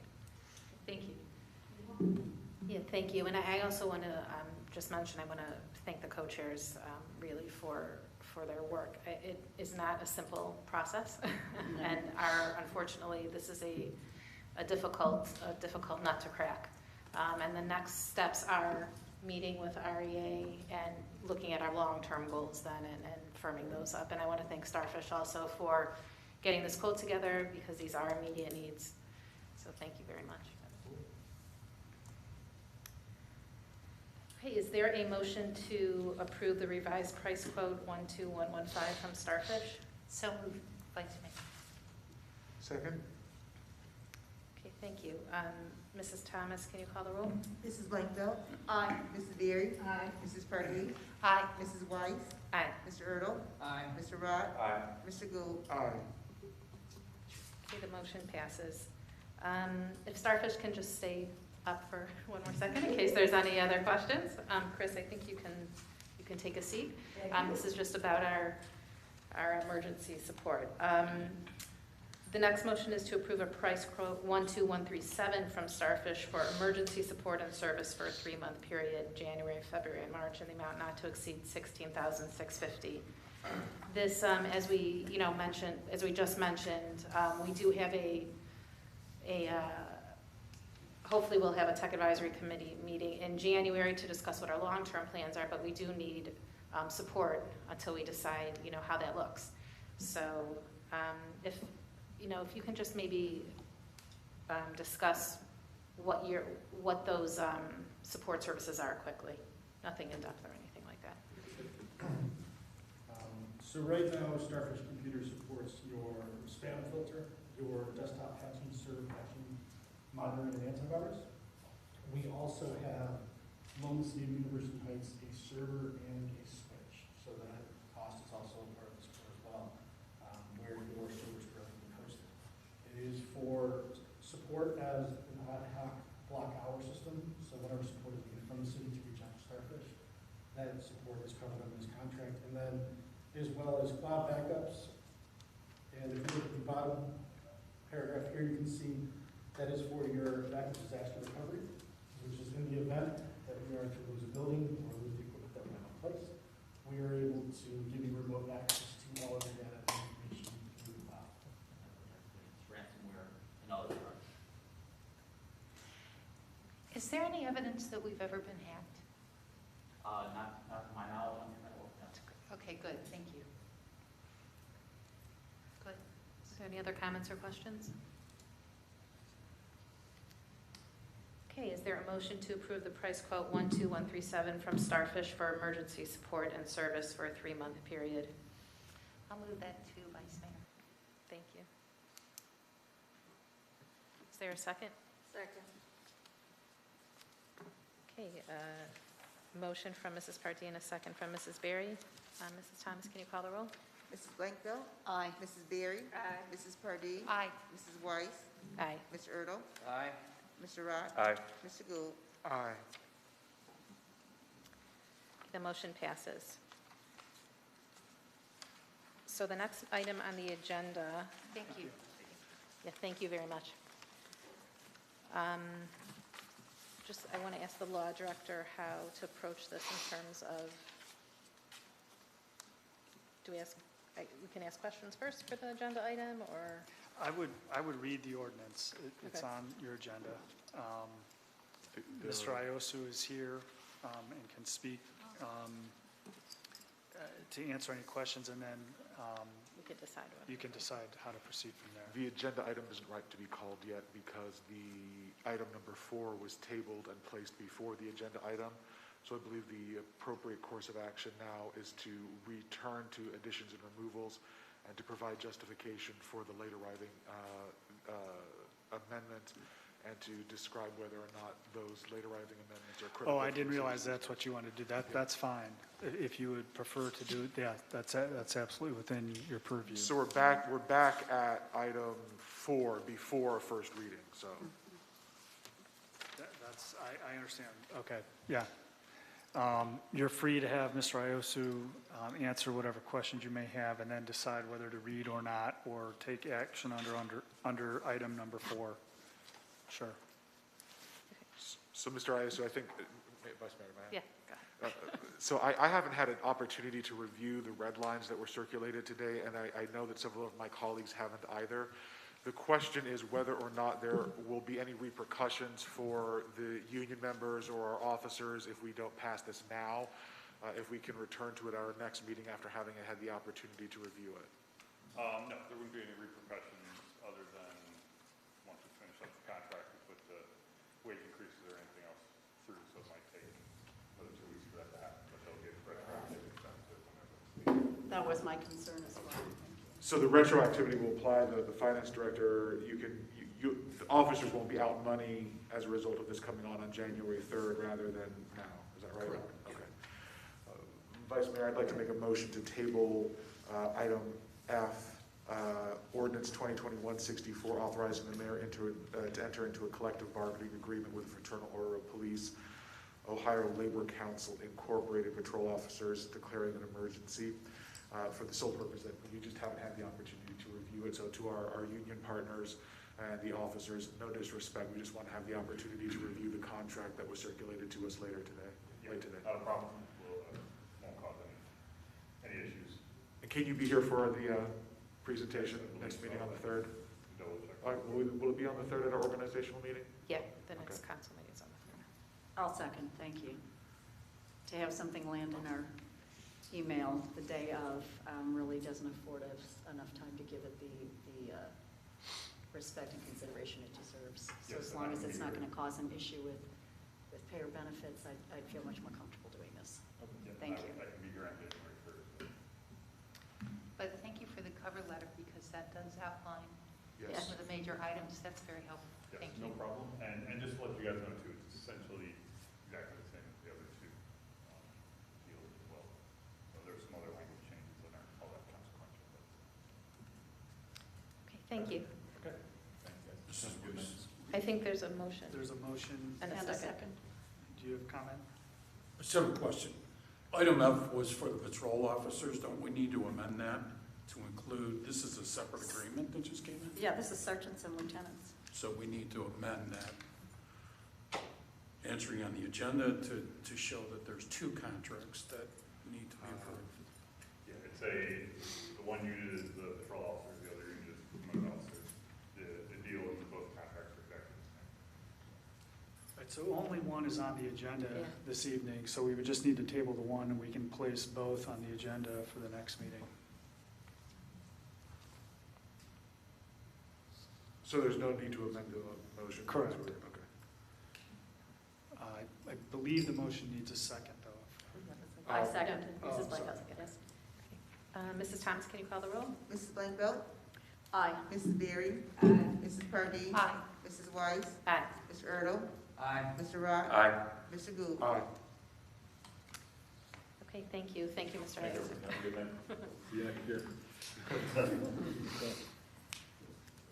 thank you. Yeah, thank you. And I also want to just mention, I want to thank the co-chairs really for their work. It is not a simple process, and unfortunately, this is a difficult nut to crack. And the next steps are meeting with REA and looking at our long-term goals then and firming those up. And I want to thank Starfish also for getting this quote together because these are immediate needs. So thank you very much. Okay, is there a motion to approve the revised price quote 12115 from Starfish? So moved, Vice Mayor. Second? Okay, thank you. Mrs. Thomas, can you call the roll? Mrs. Blankfeld. Aye. Mrs. Berry. Aye. Mrs. Pardee. Aye. Mrs. Weiss. Aye. Mr. Erdl. Aye. Mr. Rod. Aye. Mr. Gould. Aye. Okay, the motion passes. If Starfish can just stay up for one more second in case there's any other questions. Chris, I think you can take a seat. This is just about our emergency support. The next motion is to approve a price quote 12137 from Starfish for emergency support and service for a 3-month period, January, February, and March, in the amount not to exceed $16,650. This, as we just mentioned, we do have hopefully we'll have a Tech Advisory Committee meeting in January to discuss what our long-term plans are, but we do need support until we decide, how that looks. So if if you can just maybe discuss what those support services are quickly, nothing in depth or anything like that. So right now, Starfish Computer supports your spam filter, your desktop hacking, server hacking, monitoring, and antivirus. We also have Lone City of University Heights a server and a switch, so that cost is also a part of the support as well, where your server is currently hosted. It is for support as an ad hoc block hour system, so whenever support is needed from the city to reach out to Starfish, that support is covered under this contract. And then as well as cloud backups. And if you look at the bottom paragraph here, you can see that is for your backup disaster recovery, which is in the event that we are to lose a building or lose the equipment that we have in place, we are able to give you remote access to all of your data and information through the cloud. It's ransomware and other threats. Is there any evidence that we've ever been hacked? Not to my knowledge, on that work, no. Okay, good, thank you. Good. Is there any other comments or questions? Okay, is there a motion to approve the price quote 12137 from Starfish for emergency support and service for a 3-month period? I'll move that to Vice Mayor. Thank you. Is there a second? Second. Okay, motion from Mrs. Pardee and a second from Mrs. Berry. Mrs. Thomas, can you call the roll? Mrs. Blankville, Aye. Mrs. Berry, Aye. Mrs. Pardee, Aye. Mrs. Weiss, Aye. Mr. Ertl, Aye. Mr. Rock, Aye. Mr. Gould. Aye. The motion passes. So the next item on the agenda, Thank you. yeah, thank you very much. I want to ask the law director how to approach this in terms of, we can ask questions first for the agenda item, or? I would read the ordinance. It's Okay. on your agenda. Mr. Iosu is here and can speak to answer any questions, and then We could decide what. you can decide how to proceed from there. The agenda item isn't right to be called yet because the item number 4 was tabled and placed before the agenda item. So I believe the appropriate course of action now is to return to additions and removals and to provide justification for the late arriving amendment and to describe whether or not those late arriving amendments are critical. Oh, I for didn't the realize citizens. that's what you wanted to do. That's fine. If you would prefer to do, yeah, that's absolutely within your purview. So we're back at item 4 before first reading, so. I understand. Okay, yeah. You're free to have Mr. Iosu answer whatever questions you may have and then decide whether to read or not, or take action under item number 4. Sure. So Mr. Iosu, I think, Vice Mayor, may I? Yeah, go ahead. So I haven't had an opportunity to review the red lines that were circulated today, and I know that several of my colleagues haven't either. The question is whether or not there will be any repercussions for the union members or our officers if we don't pass this now, if we can return to it at our next meeting after having had the opportunity to review it. No, there wouldn't be any repercussions other than once we finish up the contract, we put the wage increases or anything else through, so it might take another 2 weeks for that to happen, but they'll get retroactive benefit whenever. That was my concern as well. So the retroactivity will apply, the finance director, the officers won't be out money as a result of this coming on January 3rd rather than now, is that right? Correct. Okay. Vice Mayor, I'd like to make a motion to table item F, Ordinance 2021-64, authorizing the mayor to enter into a collective bargaining agreement with the Fraternal Order of Police, Ohio Labor Council Incorporated Patrol Officers, declaring an emergency for the sole purpose that we just haven't had the opportunity to review it. So to our union partners and the officers, no disrespect, we just want to have the opportunity to review the contract that was circulated to us late today. Not a problem, won't cause any issues. And can you be here for the presentation next meeting on the 3rd? Double check. All right, will it be on the 3rd at our organizational meeting? Yeah, the next Okay. council meeting's on the 3rd. I'll second, thank you. To have something land in our email the day of really doesn't afford us enough time to give it the respect and consideration it deserves. So Yes, as long and as I it's can not be going to cause an issue with payer benefits, I'd feel much more comfortable doing this. Yeah, Thank I- you. I can be here on January 1st. But thank you for the cover letter, because that does outline Yes. some of the major items. That's very helpful. Yes, Thank no you. problem. And just to let you guys know too, it's essentially exactly the same as the other two deals as well. So there's some other language changes that aren't all that consequential. But Okay, thank you. okay, thanks guys. Have a good night. I think there's a motion There's a motion. and a second. Do you have a comment? A simple question. Item F was for the patrol officers. Don't we need to amend that to include, this is a separate agreement that just came in? Yeah, this is sergeants and lieutenants. So we need to amend that entry on the agenda to show that there's two contracts that need to be approved. Yeah, it's the one unit is the patrol officers, the other unit is the promoted officers. The deal is that both contracts are exactly the same. Right, so only one is on the agenda Yeah. this evening, so we would just need to table the one, and we can place both on the agenda for the next meeting. So there's no need to amend the motion? Correct. Okay. I believe the motion needs a second, though. I second. Oh, Mrs. sorry. Blankowski, yes. Mrs. Thomas, can you call the roll? Mrs. Blankenbelt, Aye. Mrs. Berry, Mrs. Pardee, Aye. Mrs. Weiss, Aye. Mr. Erdl, Aye. Mr. Rock, Aye. Mr. Gould. Aye. Okay, thank you. Thank you, Mr. Thank you. Iosser. Have a good night. See you next year.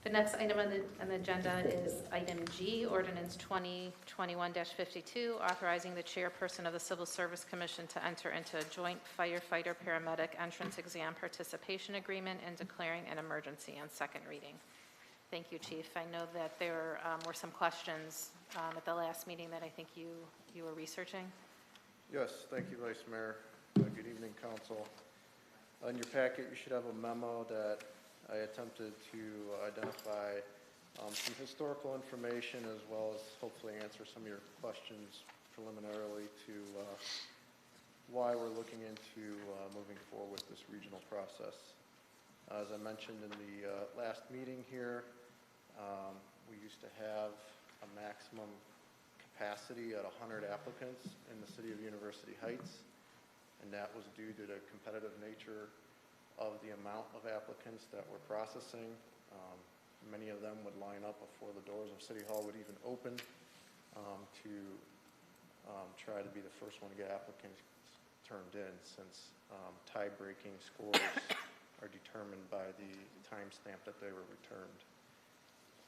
The next item on the agenda is item G, Ordinance 2021-52, authorizing the chairperson of the Civil Service Commission to enter into a joint firefighter paramedic entrance exam participation agreement and declaring an emergency on second reading. Thank you, Chief. I know that there were some questions at the last meeting that I think you were researching. Yes, thank you, Vice Mayor. Good evening, Council. In your packet, you should have a memo that I attempted to identify some historical information as well as hopefully answer some of your questions preliminarily to why we're looking into moving forward with this regional process. As I mentioned in the last meeting here, we used to have a maximum capacity at 100 applicants in the city of University Heights, and that was due to the competitive nature of the amount of applicants that we're processing. Many of them would line up before the doors of City Hall would even open to try to be the first one to get applicants turned in, since tie-breaking scores are determined by the timestamp that they were returned.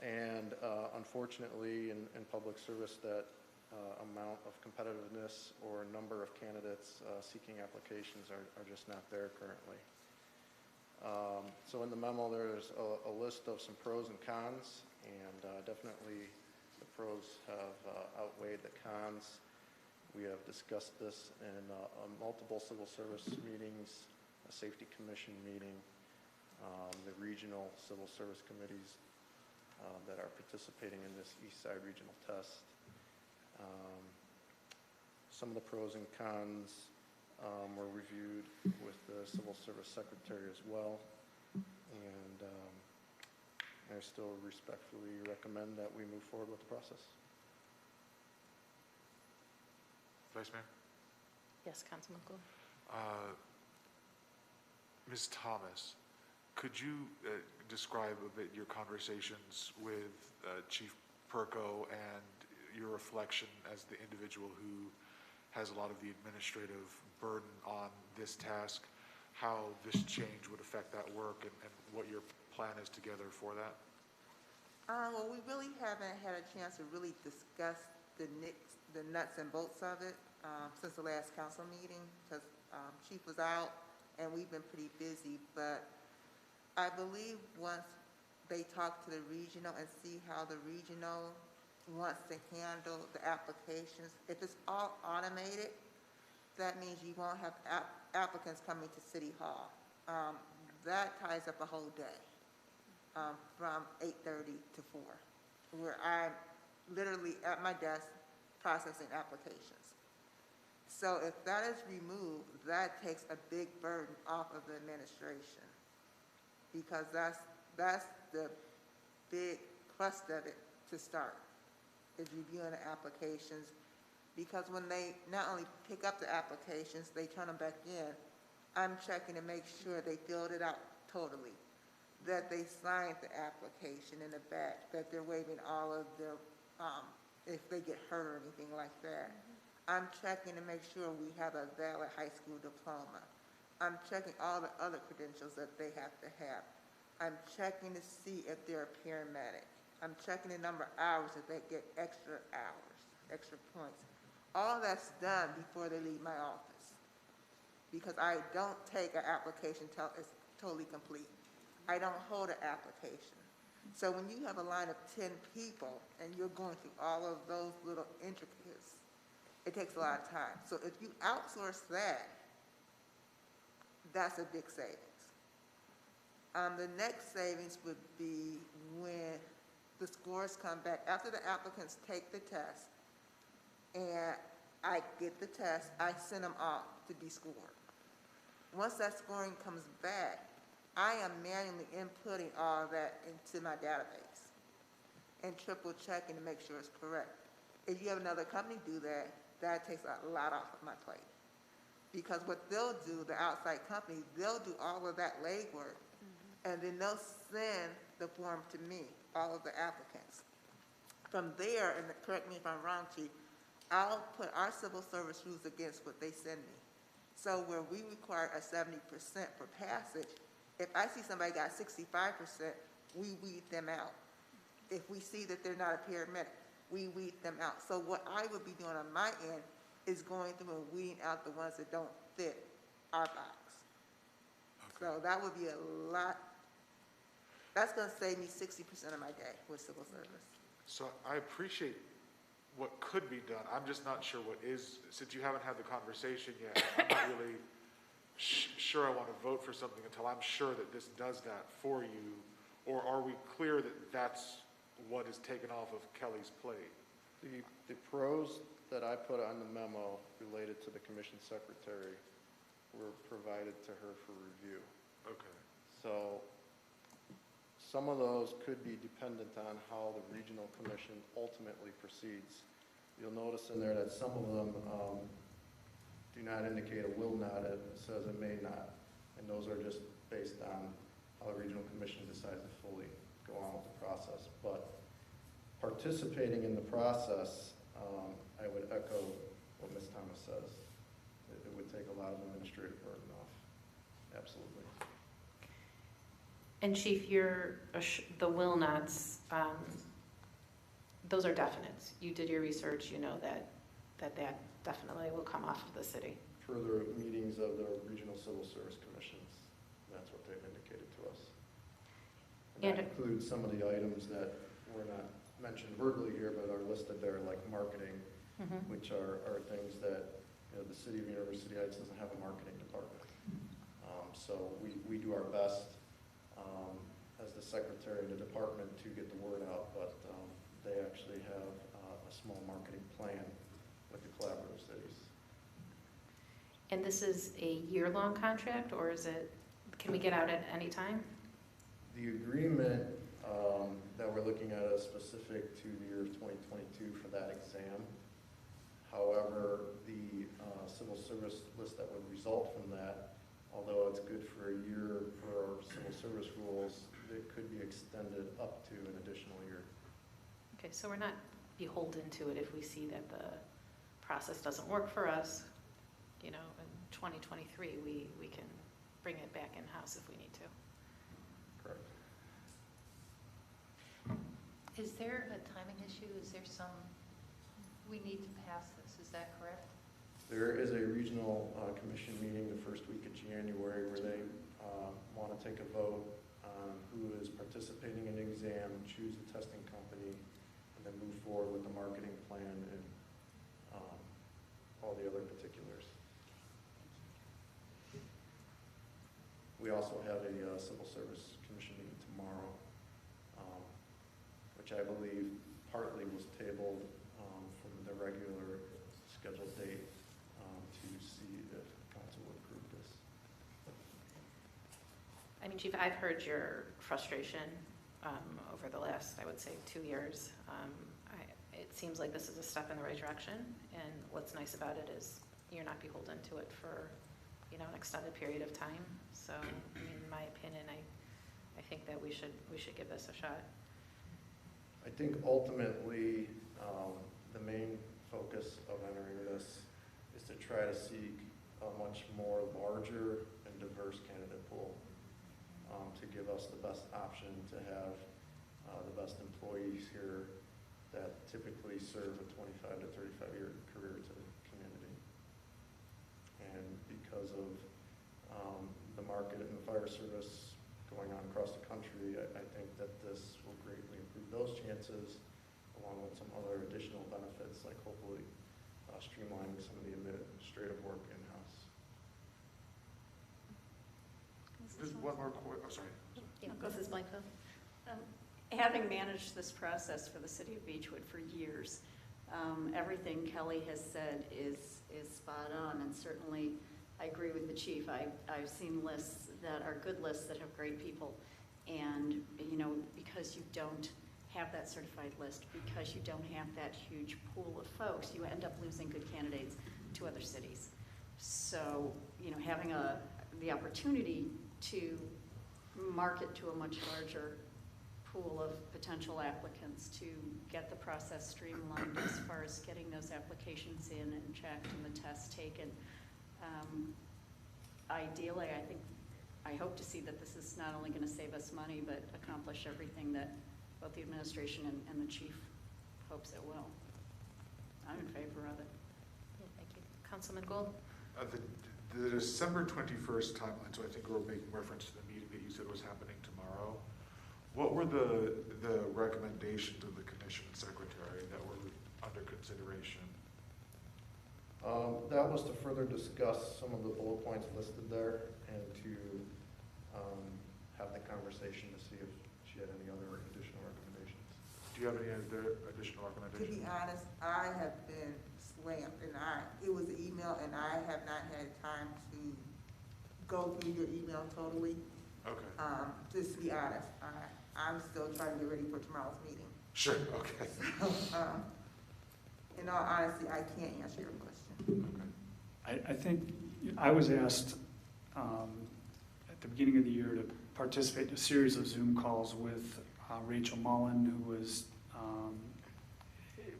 And unfortunately, in public service, that amount of competitiveness or number of candidates seeking applications are just not there currently. So in the memo, there's a list of some pros and cons, and definitely the pros have outweighed the cons. We have discussed this in multiple civil service meetings, a safety commission meeting, the regional civil service committees that are participating in this East Side Regional Test. Some of the pros and cons were reviewed with the Civil Service Secretary as well, and I still respectfully recommend that we move forward with the process. Vice Mayor? Yes, Councilman Gould. Ms. Thomas, could you describe a bit your conversations with Chief Perko and your reflection as the individual who has a lot of the administrative burden on this task, how this change would affect that work and what your plan is together for that? Well, we really haven't had a chance to really discuss the nuts and bolts of it since the last council meeting, because Chief was out and we've been pretty busy. But I believe once they talk to the regional and see how the regional wants to handle the applications, if it's all automated, that means you won't have applicants coming to City Hall. That ties up a whole day. From 8:30 to 4, where I'm literally at my desk processing applications. So if that is removed, that takes a big burden off of the administration, because that's the big thrust of it to start, is reviewing the applications. Because when they not only pick up the applications, they turn them back in, I'm checking to make sure they filled it out totally, that they signed the application in the back, that they're waiving all of their, if they get hurt or anything like that. I'm checking to make sure we have a valid high school diploma. I'm checking all the other credentials that they have to have. I'm checking to see if they're a paramedic. I'm checking the number of hours if they get extra hours, extra points. All that's done before they leave my office, because I don't take an application till it's totally complete. I don't hold an application. So when you have a line of 10 people and you're going through all of those little intricacies, it takes a lot of time. So if you outsource that, that's a big savings. The next savings would be when the scores come back. After the applicants take the test, and I get the test, I send them off to be scored. Once that scoring comes back, I am manually inputting all that into my database and triple checking to make sure it's correct. If you have another company do that, that takes a lot off of my plate. Because what they'll do, the outside company, they'll do all of that legwork, and then they'll send the form to me, all of the applicants. From there, and correct me if I'm wrong, Chief, I'll put our civil service rules against what they send me. So where we require a 70% for passage, if I see somebody got 65%, we weed them out. If we see that they're not a paramedic, we weed them out. So what I would be doing on my end is going through and weeding out the ones that don't fit our box. So that would be a lot. That's going to save me 60% of my day with civil service. So I appreciate what could be done. I'm just not sure what is, since you haven't had the conversation yet, I'm not really sure I want to vote for something until I'm sure that this does that for you. Or are we clear that that's what is taken off of Kelly's plate? The pros that I put on the memo related to the commission secretary were provided to her for review. Okay. So some of those could be dependent on how the regional commission ultimately proceeds. You'll notice in there that some of them do not indicate a will not, it says it may not. And those are just based on how the regional commission decides to fully go on with the process. But participating in the process, I would echo what Ms. Thomas says. It would take a lot of administrative burden off. Absolutely. And Chief, the will nots, those are definites. You did your research, you know that definitely will come off of the city. Further meetings of the regional civil service commissions, that's what they've indicated to us. And that includes some of the items that were not mentioned verbally here, but are listed there, like marketing, which are things that, you know, the city of University Heights doesn't have a marketing department. So we do our best as the secretary of the department to get the word out, but they actually have a small marketing plan with the collaborative cities. And this is a year-long contract, or can we get out at any time? The agreement that we're looking at is specific to the year of 2022 for that exam. However, the civil service list that would result from that, although it's good for a year for our civil service rules, it could be extended up to an additional year. Okay, so we're not beholden to it if we see that the process doesn't work for us, you know, in 2023, we can bring it back in-house if we need to. Correct. Is there a timing issue? Is there we need to pass this, is that correct? There is a regional commission meeting the first week of January where they want to take a vote on who is participating in the exam, choose the testing company, and then move forward with the marketing plan and all the other particulars. We also have a civil service commission meeting tomorrow, which I believe partly was tabled from the regular scheduled date to see if council would approve this. I mean, Chief, I've heard your frustration over the last, I would say, 2 years. It seems like this is a step in the right direction, and what's nice about it is you're not beholden to it for, an extended period of time. So, in my opinion, I think that we should give this a shot. I think ultimately, the main focus of entering this is to try to seek a much more larger and diverse candidate pool, to give us the best option to have the best employees here that typically serve a 25 to 35-year career to the community. And because of the market and the fire service going on across the country, I think that this will greatly improve those chances, along with some other additional benefits, like hopefully streamlining some of the administrative work in-house. Just one more sorry. This is Blanca. Having managed this process for the city of Beechwood for years, everything Kelly has said is spot on, and certainly I agree with the chief. I've seen lists that are good lists that have great people, and because you don't have that certified list, because you don't have that huge pool of folks, you end up losing good candidates to other cities. So having the opportunity to market to a much larger pool of potential applicants, to get the process streamlined as far as getting those applications in and checked and the tests taken. Ideally, I hope to see that this is not only going to save us money, but accomplish everything that both the administration and the chief hopes it will. I'm in favor of it. Yeah, thank you. Councilman Gould? The December 21st timeline, so I think we're making reference to the meeting that you said was happening tomorrow. What were the recommendations of the commission secretary that were under consideration? That was to further discuss some of the bullet points listed there, and to have the conversation to see if she had any other additional recommendations. Do you have any other additional To recommendations? be honest, I have been slammed, and it was an email, and I have not had time to go through your email totally. Okay. Just to be honest, I'm still trying to get ready for tomorrow's meeting. Sure, okay. So, in all honesty, I can't answer your question. Okay. I think I was asked at the beginning of the year to participate in a series of Zoom calls with Rachel Mullen, who was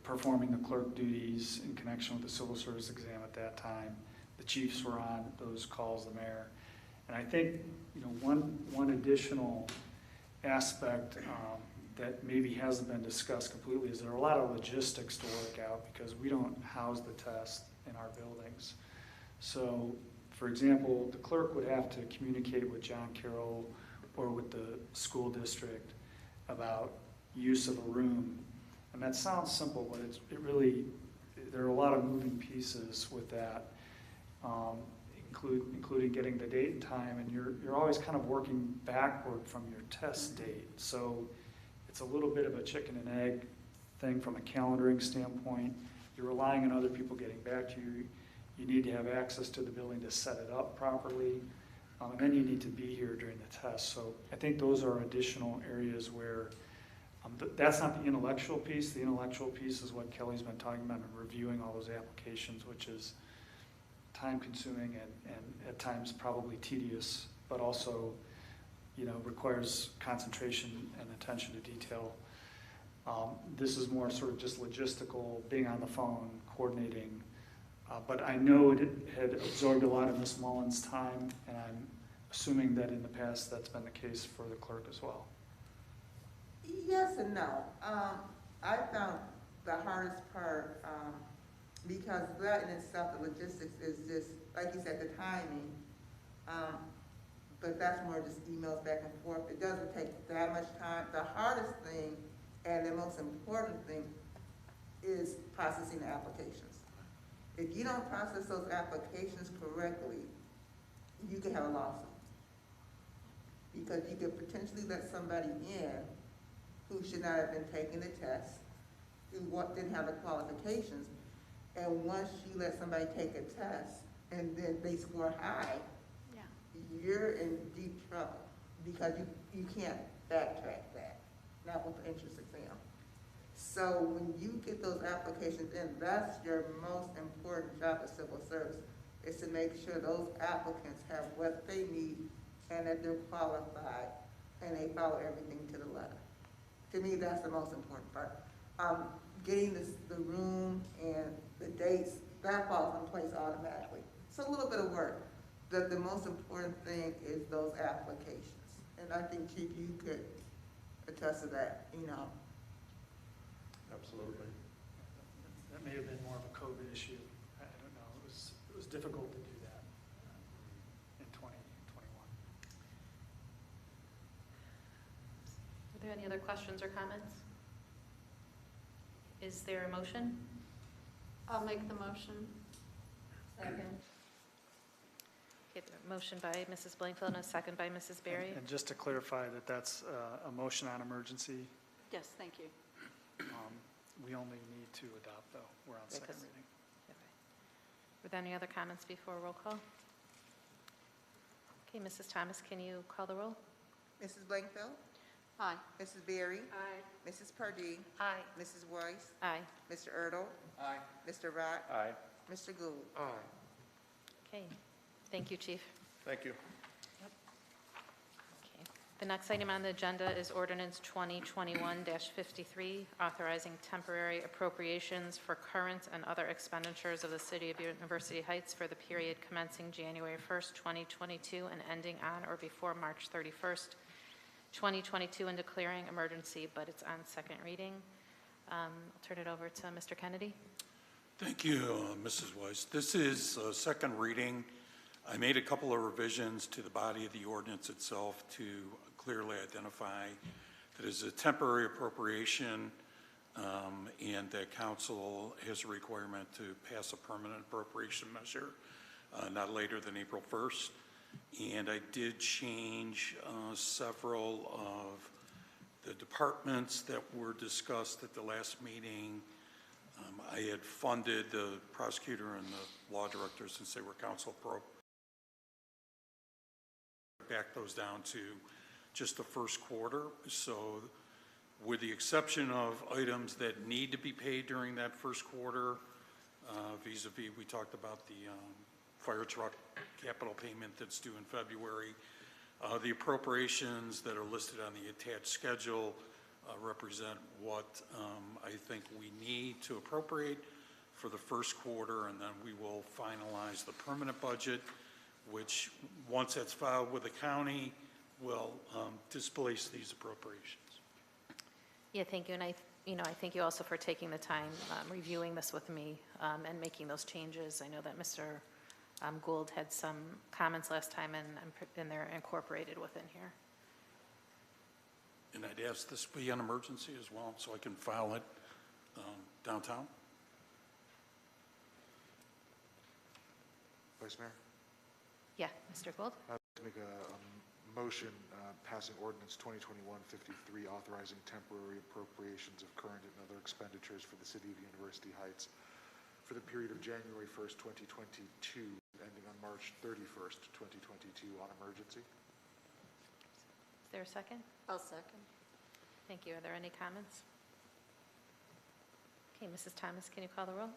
performing the clerk duties in connection with the civil service exam at that time. The chiefs were on those calls, the mayor. And I think one additional aspect that maybe hasn't been discussed completely is there are a lot of logistics to work out, because we don't house the test in our buildings. So, for example, the clerk would have to communicate with John Carroll or with the school district about use of a room. And that sounds simple, but there are a lot of moving pieces with that, including getting the date and time, and you're always kind of working backward from your test date. So it's a little bit of a chicken and egg thing from a calendaring standpoint. You're relying on other people getting back to you. You need to have access to the building to set it up properly. And then you need to be here during the test. So I think those are additional areas where that's not the intellectual piece. The intellectual piece is what Kelly's been talking about, and reviewing all those applications, which is time-consuming and at times probably tedious, but also requires concentration and attention to detail. This is more sort of just logistical, being on the phone, coordinating. But I know it had absorbed a lot of Ms. Mullen's time, and I'm assuming that in the past that's been the case for the clerk as well. Yes and no. I found the hardest part, because that in itself, the logistics is just, like you said, the timing. But that's more just emails back and forth. It doesn't take that much time. The hardest thing and the most important thing is processing the applications. If you don't process those applications correctly, you can have a lawsuit. Because you could potentially let somebody in who should not have been taking the test, who didn't have the qualifications, and once you let somebody take a test and then they score high, you're in deep trouble, because you can't backtrack that. not with the entrance exam. So when you get those applications in, that's your most important job as civil service, is to make sure those applicants have what they need and that they're qualified and they follow everything to the letter. To me, that's the most important part. Getting the room and the dates, that falls in place automatically. It's a little bit of work. The most important thing is those applications. And I think, Chief, you could attest to that, you know. Absolutely. That may have been more of a COVID issue. I don't know. It was difficult to do that in 2021. Are there any other questions or comments? Is there a motion? I'll make the motion. Second. Okay, a motion by Mrs. Blankfeld and a second by Mrs. Berry. And just to clarify that that's a motion on emergency. Yes, thank you. We only need to adopt, though. We're on second Because- reading. Okay. Were there any other comments before roll call? Okay, Mrs. Thomas, can you call the roll? Mrs. Blankfeld, Aye. Mrs. Berry, Aye. Mrs. Pardee, Aye. Mrs. Weiss, Aye. Mr. Erdl, Aye. Mr. Rock, Aye. Mr. Gould. Aye. Okay, thank you, Chief. Thank you. Okay. The next item on the agenda is Ordinance 2021-53, authorizing temporary appropriations for current and other expenditures of the City of University Heights for the period commencing January 1st, 2022 and ending on or before March 31st, 2022, and declaring emergency, but it's on second reading. I'll turn it over to Mr. Kennedy. Thank you, Mrs. Weiss. This is second reading. I made a couple of revisions to the body of the ordinance itself to clearly identify that it's a temporary appropriation and that council has a requirement to pass a permanent appropriation measure not later than April 1st. And I did change several of the departments that were discussed at the last meeting. I had funded the prosecutor and the law director since they were council pro. Back those down to just the first quarter. So with the exception of items that need to be paid during that first quarter, vis-a-vis, we talked about the fire truck capital payment that's due in February. The appropriations that are listed on the attached schedule represent what I think we need to appropriate for the first quarter, and then we will finalize the permanent budget, which, once that's filed with the county, will displace these appropriations. Yeah, thank you, and I thank you also for taking the time reviewing this with me and making those changes. I know that Mr. Gould had some comments last time, and they're incorporated within here. And I'd ask this be an emergency as well, so I can file it downtown. Vice Mayor? Yeah, Mr. Gould? I'd like to make a motion passing Ordinance 2021-53, authorizing temporary appropriations of current and other expenditures for the City of University Heights for the period of January 1st, 2022, ending on March 31st, 2022 on emergency. Is there a second? I'll second. Thank you. Are there any comments? Okay, Mrs. Thomas, can you call the roll?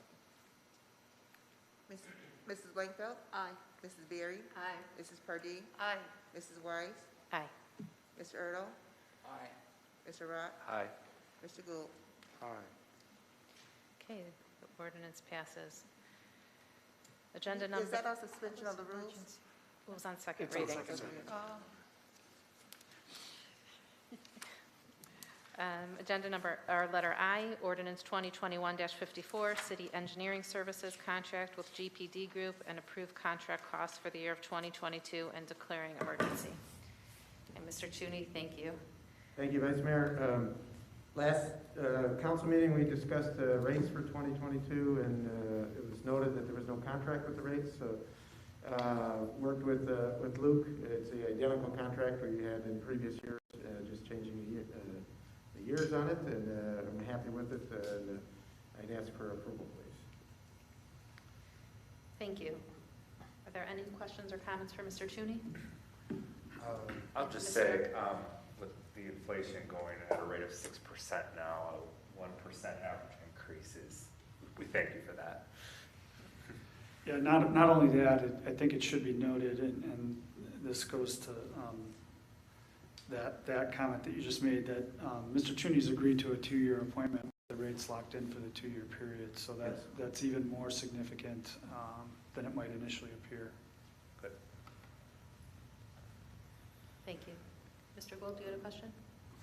Mrs. Blankfeld, Aye. Mrs. Berry, Aye. Mrs. Pardee, Aye. Mrs. Weiss, Aye. Mr. Erdl, Aye. Mr. Rock, Aye. Mr. Gould. Aye. Okay, the ordinance passes. Agenda number... Is that a suspension of the rules? It was on second It's on reading. second reading. Agenda number, or letter I, ordinance 2021-54, city engineering services contract with GPD Group and approved contract costs for the year of 2022 and declaring emergency. And Mr. Chuney, thank you. Thank you, Vice Mayor. Last council meeting, we discussed rates for 2022, and it was noted that there was no contract with the rates. So worked with Luke. It's the identical contract we had in previous years, just changing the years on it, and I'm happy with it. And I'd ask for approval, please. Thank you. Are there any questions or comments for Mr. Chuney? I'll just say, with the inflation going at a rate of 6% now, a 1% average increases. We thank you for that. Yeah, not only that, I think it should be noted, and this goes to that comment that you just made, that Mr. Tooney's agreed to a 2-year appointment, the rates locked in for the 2-year period, so that's even more significant than it might initially appear. Good. Thank you. Mr. Gould, do you have a question?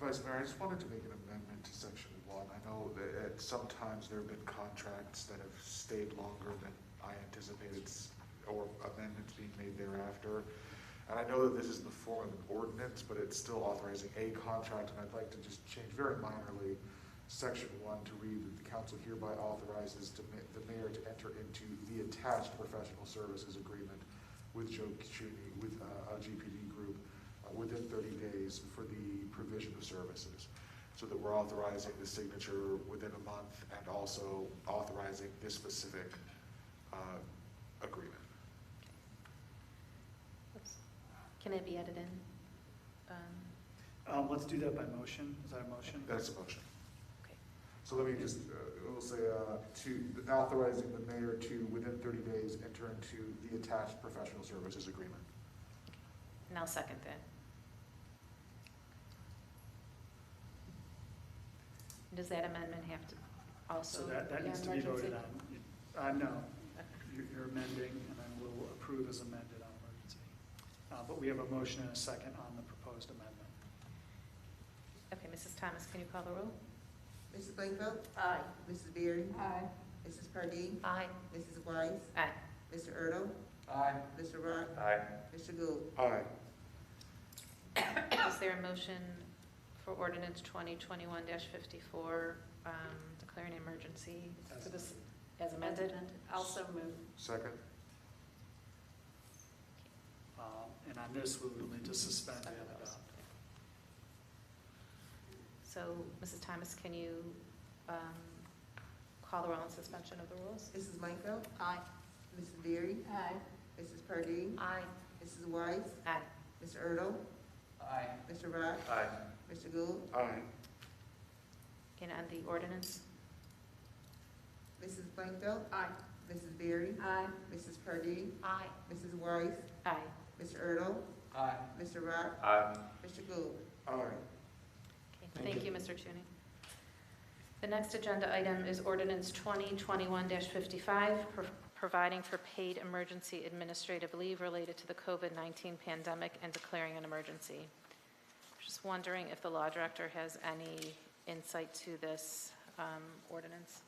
Vice Mayor, I just wanted to make an amendment to section 1. I know that sometimes there have been contracts that have stayed longer than I anticipated, or amendments being made thereafter. And I know that this is in the form of an ordinance, but it's still authorizing a contract, and I'd like to just change very minorly section 1 to read that the council hereby authorizes the mayor to enter into the attached professional services agreement with Joe Cicero, with a GPD group, within 30 days for the provision of services. So that we're authorizing the signature within a month and also authorizing this specific agreement. Can it be added in? Let's do that by motion. Is that a motion? That's a motion. Okay. So let me just, we'll say, to authorizing the mayor to, within 30 days, enter into the attached professional services agreement. And I'll second that. Does that amendment have to also? So that needs to be voted on. No, you're amending, and then we'll approve as amended on emergency. But we have a motion and a second on the proposed amendment. Okay, Mrs. Thomas, can you call the roll? Mrs. Blankenship. Aye. Mrs. Berry. Aye. Mrs. Pardee. Aye. Mrs. Weiss. Aye. Mr. Ertl. Aye. Mr. Rock. Aye. Mr. Gould. Aye. Is there a motion for ordinance 2021-54, declaring an emergency for this as amended? Also move. Second. And on this, we will need to suspend and adopt. So, Mrs. Thomas, can you call the roll on suspension of the rules? Mrs. Blankenship. Aye. Mrs. Berry. Aye. Mrs. Pardee. Aye. Mrs. Weiss. Aye. Mr. Ertl. Aye. Mr. Rock. Aye. Mr. Gould. Aye. And on the ordinance? Mrs. Blankenship. Aye. Mrs. Berry. Aye. Mrs. Pardee. Aye. Mrs. Weiss. Aye. Mr. Ertl. Aye. Mr. Rock. Aye. Mr. Gould. Aye. Okay, thank you, Mr. Tooney. The next agenda item is ordinance 2021-55, providing for paid emergency administrative leave related to the COVID-19 pandemic and declaring an emergency. Just wondering if the law director has any insight to this ordinance.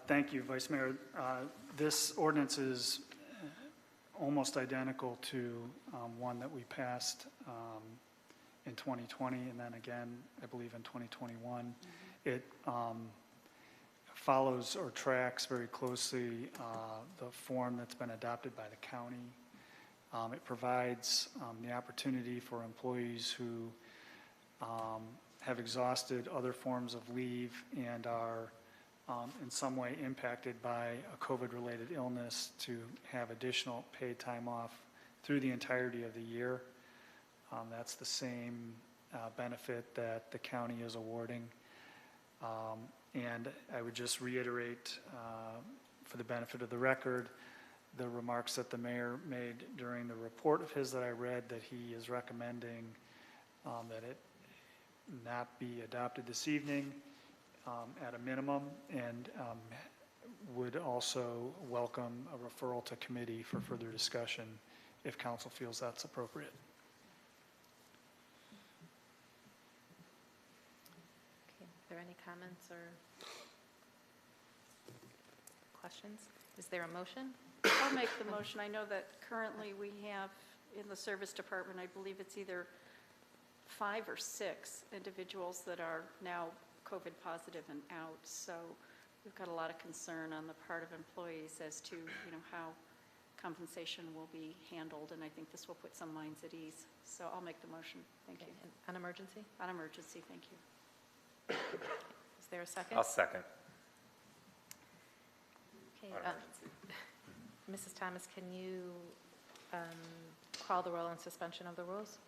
Thank you, Vice Mayor. This ordinance is almost identical to one that we passed in 2020 and then again, I believe, in 2021. It follows or tracks very closely the form that's been adopted by the county. It provides the opportunity for employees who have exhausted other forms of leave and are in some way impacted by a COVID-related illness to have additional paid time off through the entirety of the year. That's the same benefit that the county is awarding. And I would just reiterate, for the benefit of the record, the remarks that the mayor made during the report of his that I read, that he is recommending that it not be adopted this evening at a minimum, and would also welcome a referral to committee for further discussion if council feels that's appropriate. Okay, are there any comments or questions? Is there a motion? I'll make the motion. I know that currently we have in the service department, I believe it's either 5 or 6 individuals that are now COVID positive and out. So we've got a lot of concern on the part of employees as to, how compensation will be handled. And I think this will put some minds at ease. So I'll make the motion. Thank you. And on emergency? On emergency, thank you. Is there a second? I'll second. Okay, On emergency. Mrs. Thomas, can you call the roll on suspension of the rules?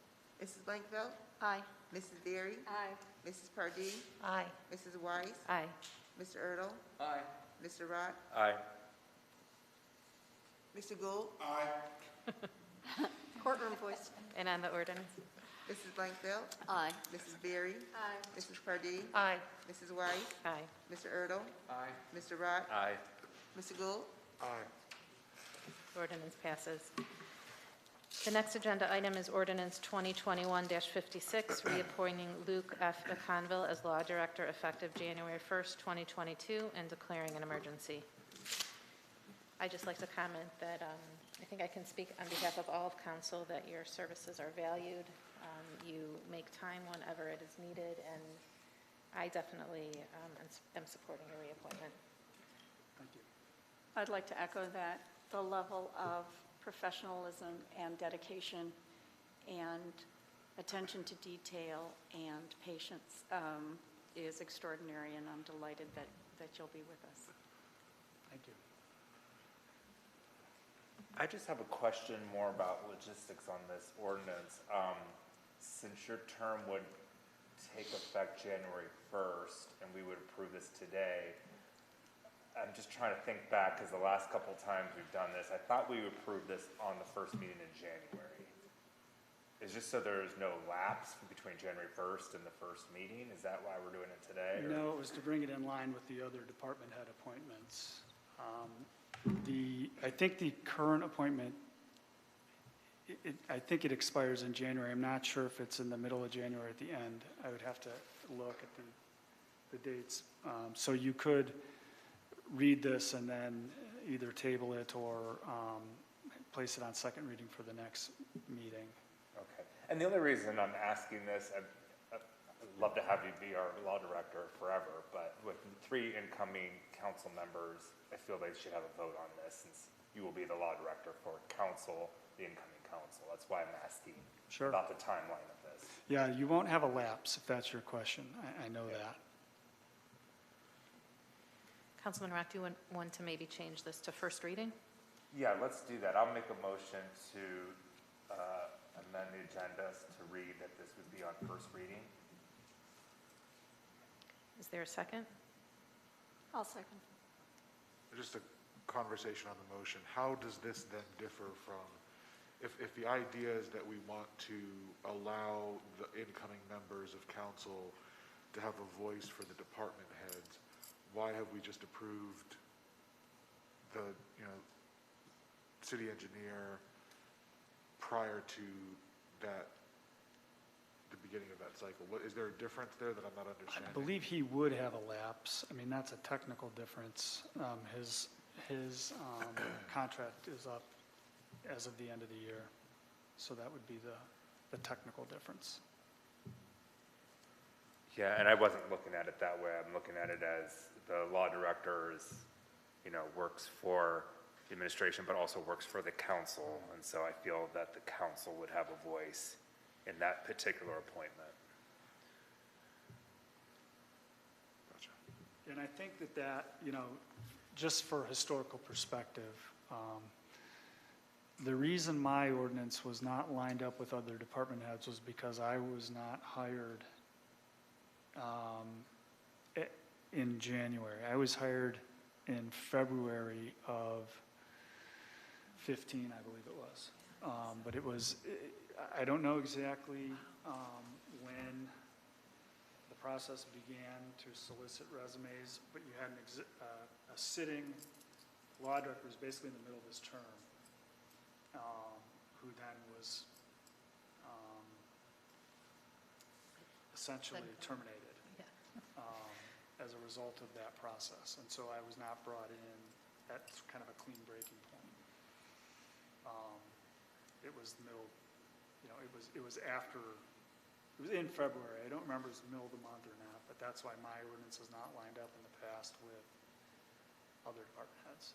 Mrs. Blankenship. Aye. Mrs. Berry? Aye. Mrs. Pardee? Aye. Mrs. Weiss? Aye. Mr. Erdl? Aye. Mr. Rock? Aye. Mr. Gould? Courtroom voice. And on the ordinance? Mrs. Blankfeld? Aye. Mrs. Berry? Aye. Mrs. Pardee? Aye. Mrs. Weiss? Aye. Mr. Erdl? Aye. Mr. Rock? Aye. Mr. Gould? Aye. Ordinance passes. The next agenda item is ordinance 2021-56, reappointing Luke F. Conville as Law Director effective January 1st, 2022, and declaring an emergency. I'd just like to comment that I think I can speak on behalf of all of council that your services are valued. You make time whenever it is needed, and I definitely am supporting your reappointment. Thank you. I'd like to echo that. The level of professionalism and dedication and attention to detail and patience is extraordinary, and I'm delighted that you'll be with us. Thank you. I just have a question more about logistics on this ordinance. Since your term would take effect January 1st and we would approve this today, I'm just trying to think back because the last couple times we've done this, I thought we approved this on the first meeting in January. Is just so there's no lapse between January 1st and the first meeting? Is that why we're doing it today? or- No, it was to bring it in line with the other department head appointments. I think the current appointment, I think it expires in January. I'm not sure if it's in the middle of January or at the end. I would have to look at the dates. So you could read this and then either table it or place it on second reading for the next meeting. Okay. And the only reason I'm asking this, I'd love to have you be our law director forever, but with 3 incoming council members, I feel they should have a vote on this since you will be the law director for council, the incoming council. That's why I'm asking Sure. about the timeline of this. Yeah, you won't have a lapse if that's your question. I know that. Councilman Rock, do you want to maybe change this to first reading? Yeah, let's do that. I'll make a motion to amend the agendas to read that this would be on first reading. Is there a second? I'll second. Just a conversation on the motion. How does this then differ from, if the idea is that we want to allow the incoming members of council to have a voice for the department heads, why have we just approved the, city engineer prior to that, the beginning of that cycle? Is there a difference there that I'm not understanding? I believe he would have a lapse. I mean, that's a technical difference. His contract is up as of the end of the year, so that would be the technical difference. Yeah, and I wasn't looking at it that way. I'm looking at it as the law director is, works for the administration, but also works for the council. And so I feel that the council would have a voice in that particular appointment. Gotcha. And I think that, just for historical perspective, the reason my ordinance was not lined up with other department heads was because I was not hired in January. I was hired in February of 15, I believe it was. But it was, I don't know exactly when the process began to solicit resumes, but you had a sitting law director who was basically in the middle of his term, who then was essentially terminated as a result of that process. And so I was not brought in at kind of a clean breaking point. It was the middle, it was after, it was in February. I don't remember if it was the middle of the month or not, but that's why my ordinance is not lined up in the past with other department heads.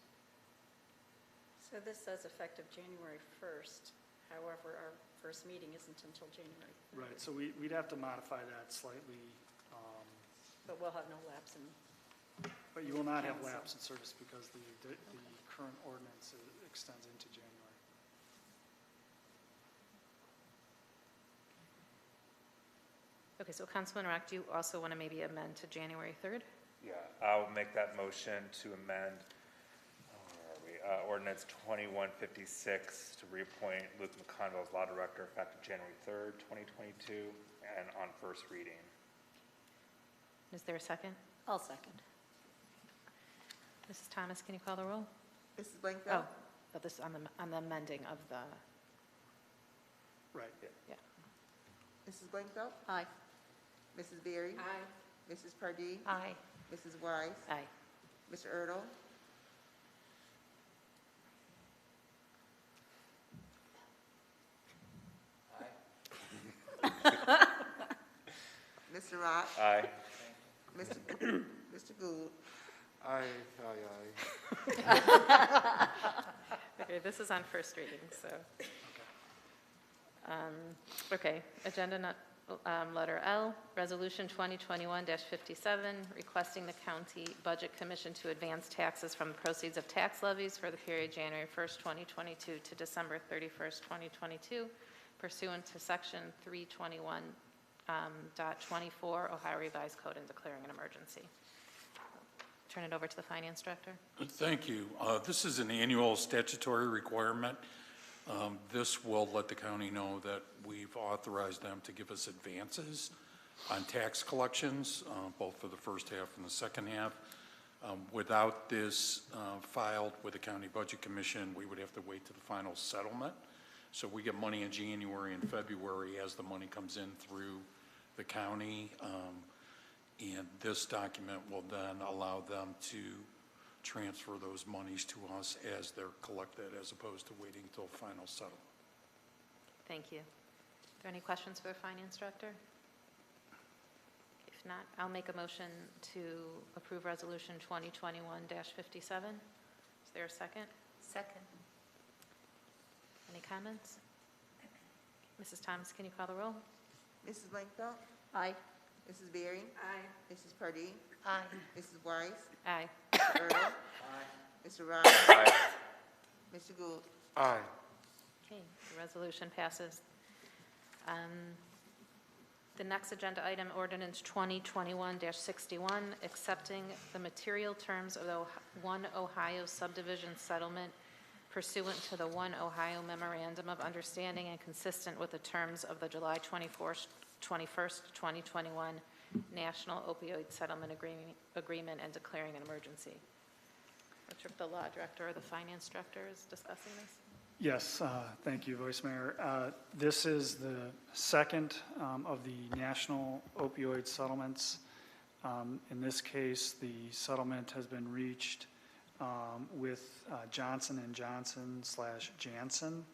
So this says effective January 1st. However, our first meeting isn't until January 3rd. Right, so we'd have to modify that slightly. But we'll have no lapse in. But you will not have Council. lapse in service because the current ordinance extends into January. Okay, so Councilman Rock, do you also want to maybe amend to January 3rd? Yeah, I'll make that motion to amend, where are we? Ordinance 2156 to reappoint Luke McConville as Law Director effective January 3rd, 2022, and on first reading. Is there a second? I'll second. Mrs. Thomas, can you call the roll? Mrs. Blanco? Oh, this on the amending of the, Right. yeah. Mrs. Blanco? Aye. Mrs. Berry? Aye. Mrs. Pardee? Aye. Mrs. Wise? Aye. Mr. Erdl? Mr. Rock? Aye. Mr. Gould? Aye. Okay, this is on first reading, so. Okay, agenda letter L, Resolution 2021-57, requesting the County Budget Commission to advance taxes from the proceeds of tax levies for the period January 1st, 2022 to December 31st, 2022, pursuant to Section 321.24 Ohio Revised Code and declaring an emergency. Turn it over to the Finance Director. Thank you. This is an annual statutory requirement. This will let the county know that we've authorized them to give us advances on tax collections, both for the first half and the second half. Without this filed with the County Budget Commission, we would have to wait to the final settlement. So we get money in January and February as the money comes in through the county. And this document will then allow them to transfer those monies to us as they're collected, as opposed to waiting until final settlement. Thank you. Are there any questions for the Finance Director? If not, I'll make a motion to approve Resolution 2021-57. Is there a second? Second. Any comments? Mrs. Thomas, can you call the roll? Mrs. Blanco? Aye. Mrs. Berry? Aye. Mrs. Pardee? Aye. Mrs. Wise? Aye. Mr. Erdl? Aye. Mr. Rock? Aye. Mr. Gould? Aye. Okay, the resolution passes. The next agenda item, Ordinance 2021-61, accepting the material terms of the One Ohio subdivision settlement pursuant to the One Ohio Memorandum of Understanding and consistent with the terms of the July 21st, 2021 National Opioid Settlement Agreement and declaring an emergency. I'm not sure if the Law Director or the Finance Director is discussing this. Yes, thank you, Vice Mayor. This is the second of the national opioid settlements. In this case, the settlement has been reached with Johnson & Johnson / Janssen.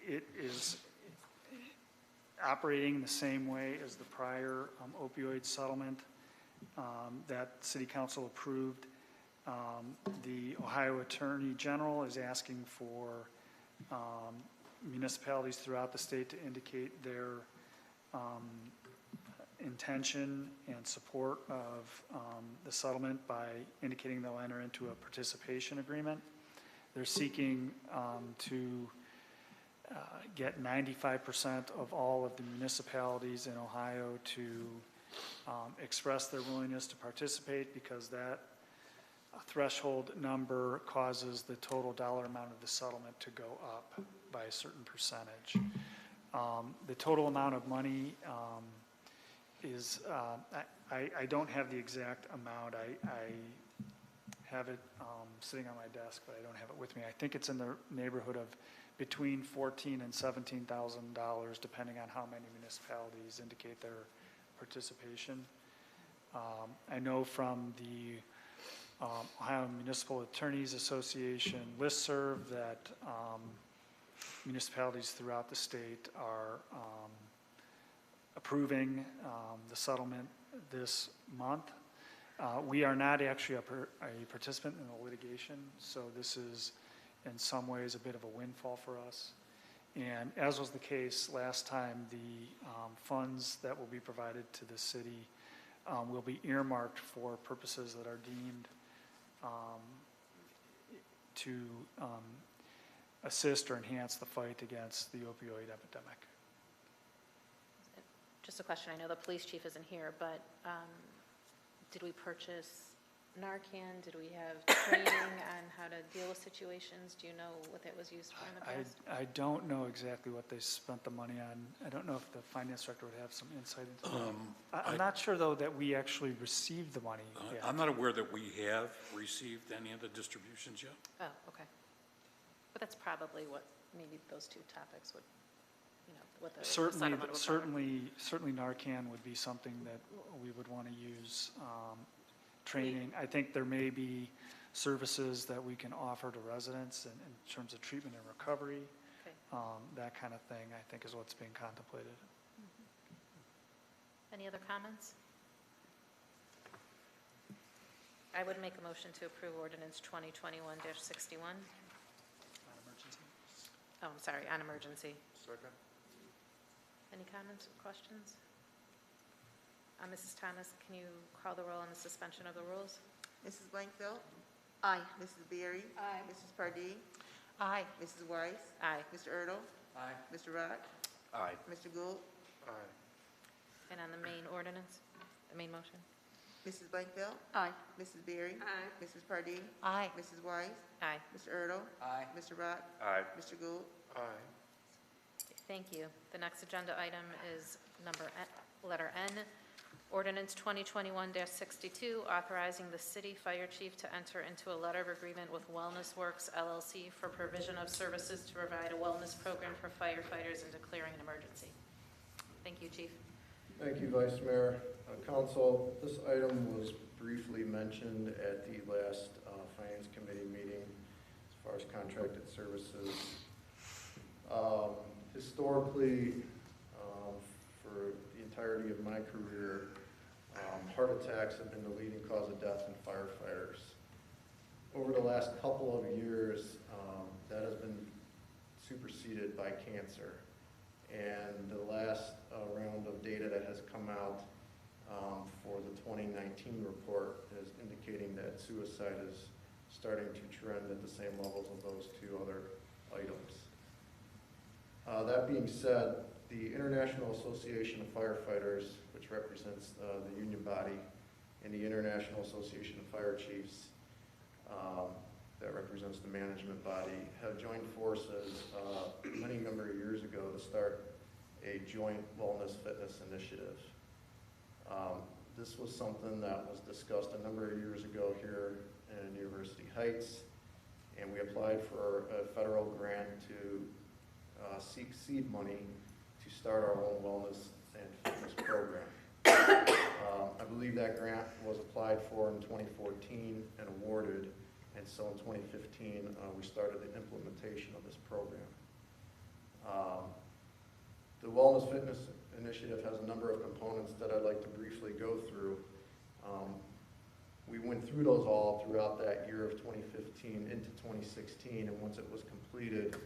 It is operating the same way as the prior opioid settlement that City Council approved. The Ohio Attorney General is asking for municipalities throughout the state to indicate their intention and support of the settlement by indicating they'll enter into a participation agreement. They're seeking to get 95% of all of the municipalities in Ohio to express their willingness to participate, because that threshold number causes the total dollar amount of the settlement to go up by a certain percentage. The total amount of money is, I don't have the exact amount. I have it sitting on my desk, but I don't have it with me. I think it's in the neighborhood of between $14,000 and $17,000, depending on how many municipalities indicate their participation. I know from the Ohio Municipal Attorneys Association listserv that municipalities throughout the state are approving the settlement this month. We are not actually a participant in the litigation, so this is in some ways a bit of a windfall for us. And as was the case last time, the funds that will be provided to the city will be earmarked for purposes that are deemed to assist or enhance the fight against the opioid epidemic. Just a question, I know the police chief isn't here, but did we purchase Narcan? Did we have training on how to deal with situations? Do you know what that was used for in the past? I don't know exactly what they spent the money on. I don't know if the finance director would have some insight into that. I'm not sure, though, that we actually received the money yet. I'm not aware that we have received any of the distributions yet. Oh, okay. But that's probably what maybe those two topics would, what the settlement would cover. Certainly Narcan would be something that we would want to use. Training, I think there may be services that we can offer to residents in terms of treatment and recovery. Okay. That kind of thing, I think, is what's being contemplated. Any other comments? I would make a motion to approve ordinance 2021-61. Emergency. Oh, I'm sorry, on emergency. Second. Any comments or questions? Mrs. Thomas, can you call the roll on the suspension of the rules? Mrs. Blankfeld, Aye. Mrs. Berry. Aye. Mrs. Pardee, Aye. Mrs. Weiss, Aye. Mr. Ertl, Aye. Mr. Rock, Aye. Mr. Gould, Aye. And on the main ordinance, the main motion? Mrs. Blankfeld, Aye. Mrs. Berry. Aye. Mrs. Pardee, Aye. Mrs. Weiss, Aye. Mr. Ertl, Aye. Mr. Rock, Aye. Mr. Gould. Aye. Thank you. The next agenda item is letter N, ordinance 2021-62, authorizing the city fire chief to enter into a letter of agreement with Wellness Works LLC for provision of services to provide a wellness program for firefighters and declaring an emergency. Thank you, Chief. Thank you, Vice Mayor. Council, this item was briefly mentioned at the last Finance Committee meeting as far as contracted services. Historically, for the entirety of my career, heart attacks have been the leading cause of death in firefighters. Over the last couple of years, that has been superseded by cancer. And the last round of data that has come out for the 2019 report is indicating that suicide is starting to trend at the same levels of those two other items. That being said, the International Association of Firefighters, which represents the union body, and the International Association of Fire Chiefs, that represents the management body, have joined forces many number of years ago to start a joint wellness fitness initiative. This was something that was discussed a number of years ago here in University Heights, and we applied for a federal grant to seek seed money to start our own wellness and fitness program. I believe that grant was applied for in 2014 and awarded, and so in 2015 we started the implementation of this program. The Wellness Fitness Initiative has a number of components that I'd like to briefly go through. We went through those all throughout that year of 2015 into 2016, and once it was completed,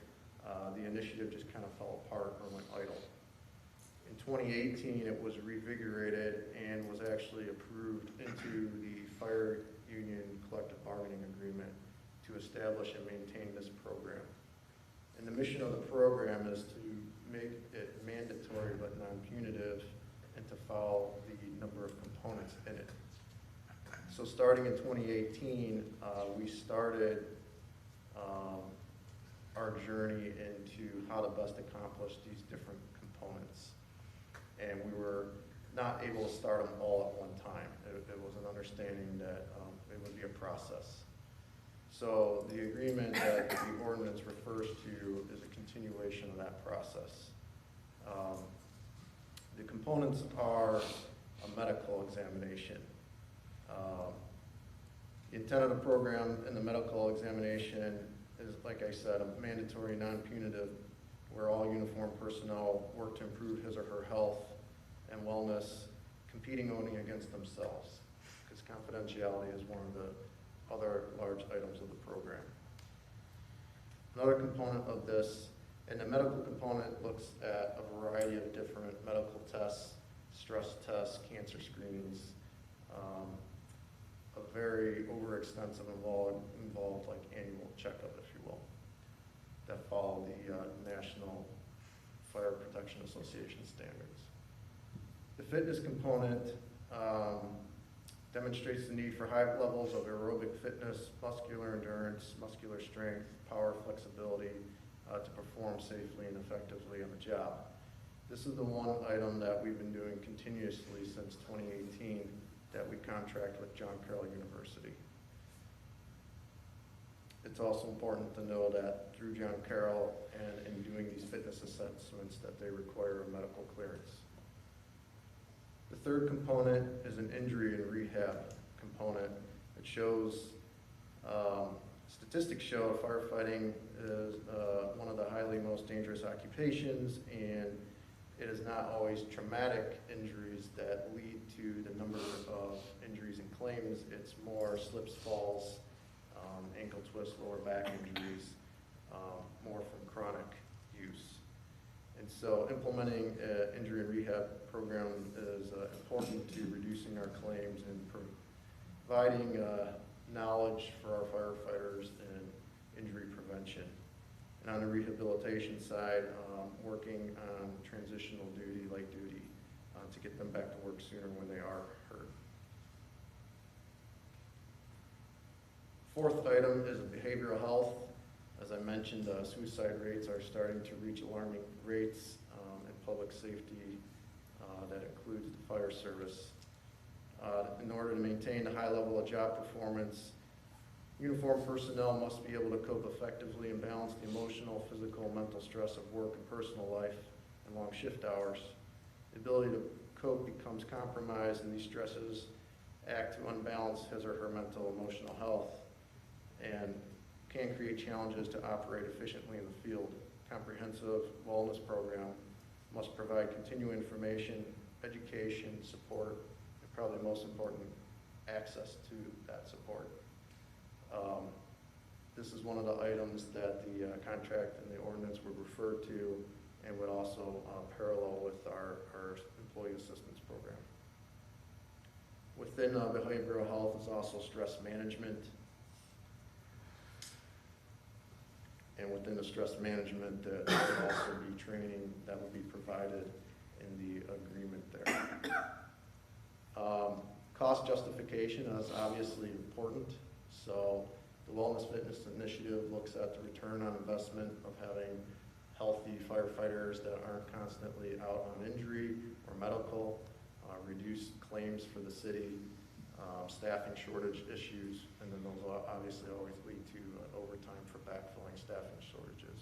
the initiative just kind of fell apart or went idle. In 2018, it was revigorated and was actually approved into the fire union collective bargaining agreement to establish and maintain this program. And the mission of the program is to make it mandatory but non-punitive and to follow the number of components in it. So starting in 2018, we started our journey into how to best accomplish these different components. And we were not able to start them all at one time. It was an understanding that it would be a process. So the agreement that the ordinance refers to is a continuation of that process. The components are a medical examination. The intent of the program and the medical examination is, like I said, a mandatory non-punitive where all uniformed personnel work to improve his or her health and wellness, competing only against themselves, because confidentiality is one of the other large items of the program. Another component of this, and the medical component looks at a variety of different medical tests, stress tests, cancer screenings, a very overextensive involved like annual checkup, if you will, that follow the National Fire Protection Association standards. The fitness component demonstrates the need for high levels of aerobic fitness, muscular endurance, muscular strength, power, flexibility to perform safely and effectively on the job. This is the one item that we've been doing continuously since 2018 that we contract with John Carroll University. It's also important to know that through John Carroll and in doing these fitness assessments that they require a medical clearance. The third component is an injury and rehab component. It shows, statistics show firefighting is one of the highly most dangerous occupations, and it is not always traumatic injuries that lead to the number of injuries and claims. It's more slips, falls, ankle twists, lower back injuries, more from chronic use. And so implementing an injury and rehab program is important to reducing our claims and providing knowledge for our firefighters in injury prevention. And on the rehabilitation side, working on transitional duty, light duty, to get them back to work sooner when they are hurt. Fourth item is behavioral health. As I mentioned, suicide rates are starting to reach alarming rates in public safety. That includes the fire service. In order to maintain a high level of job performance, uniformed personnel must be able to cope effectively and balance the emotional, physical, and mental stress of work and personal life and long shift hours. The ability to cope becomes compromised, and these stresses act to unbalance his or her mental, emotional health, and can create challenges to operate efficiently in the field. Comprehensive wellness program must provide continuing information, education, support, and probably most important, access to that support. This is one of the items that the contract and the ordinance would refer to and would also parallel with our employee assistance program. Within behavioral health is also stress management. And within the stress management, there would also be training that would be provided in the agreement there. Cost justification is obviously important. So the Wellness Fitness Initiative looks at the return on investment of having healthy firefighters that aren't constantly out on injury or medical, reduce claims for the city, staffing shortage issues, and then those will obviously always lead to overtime for backfilling staffing shortages.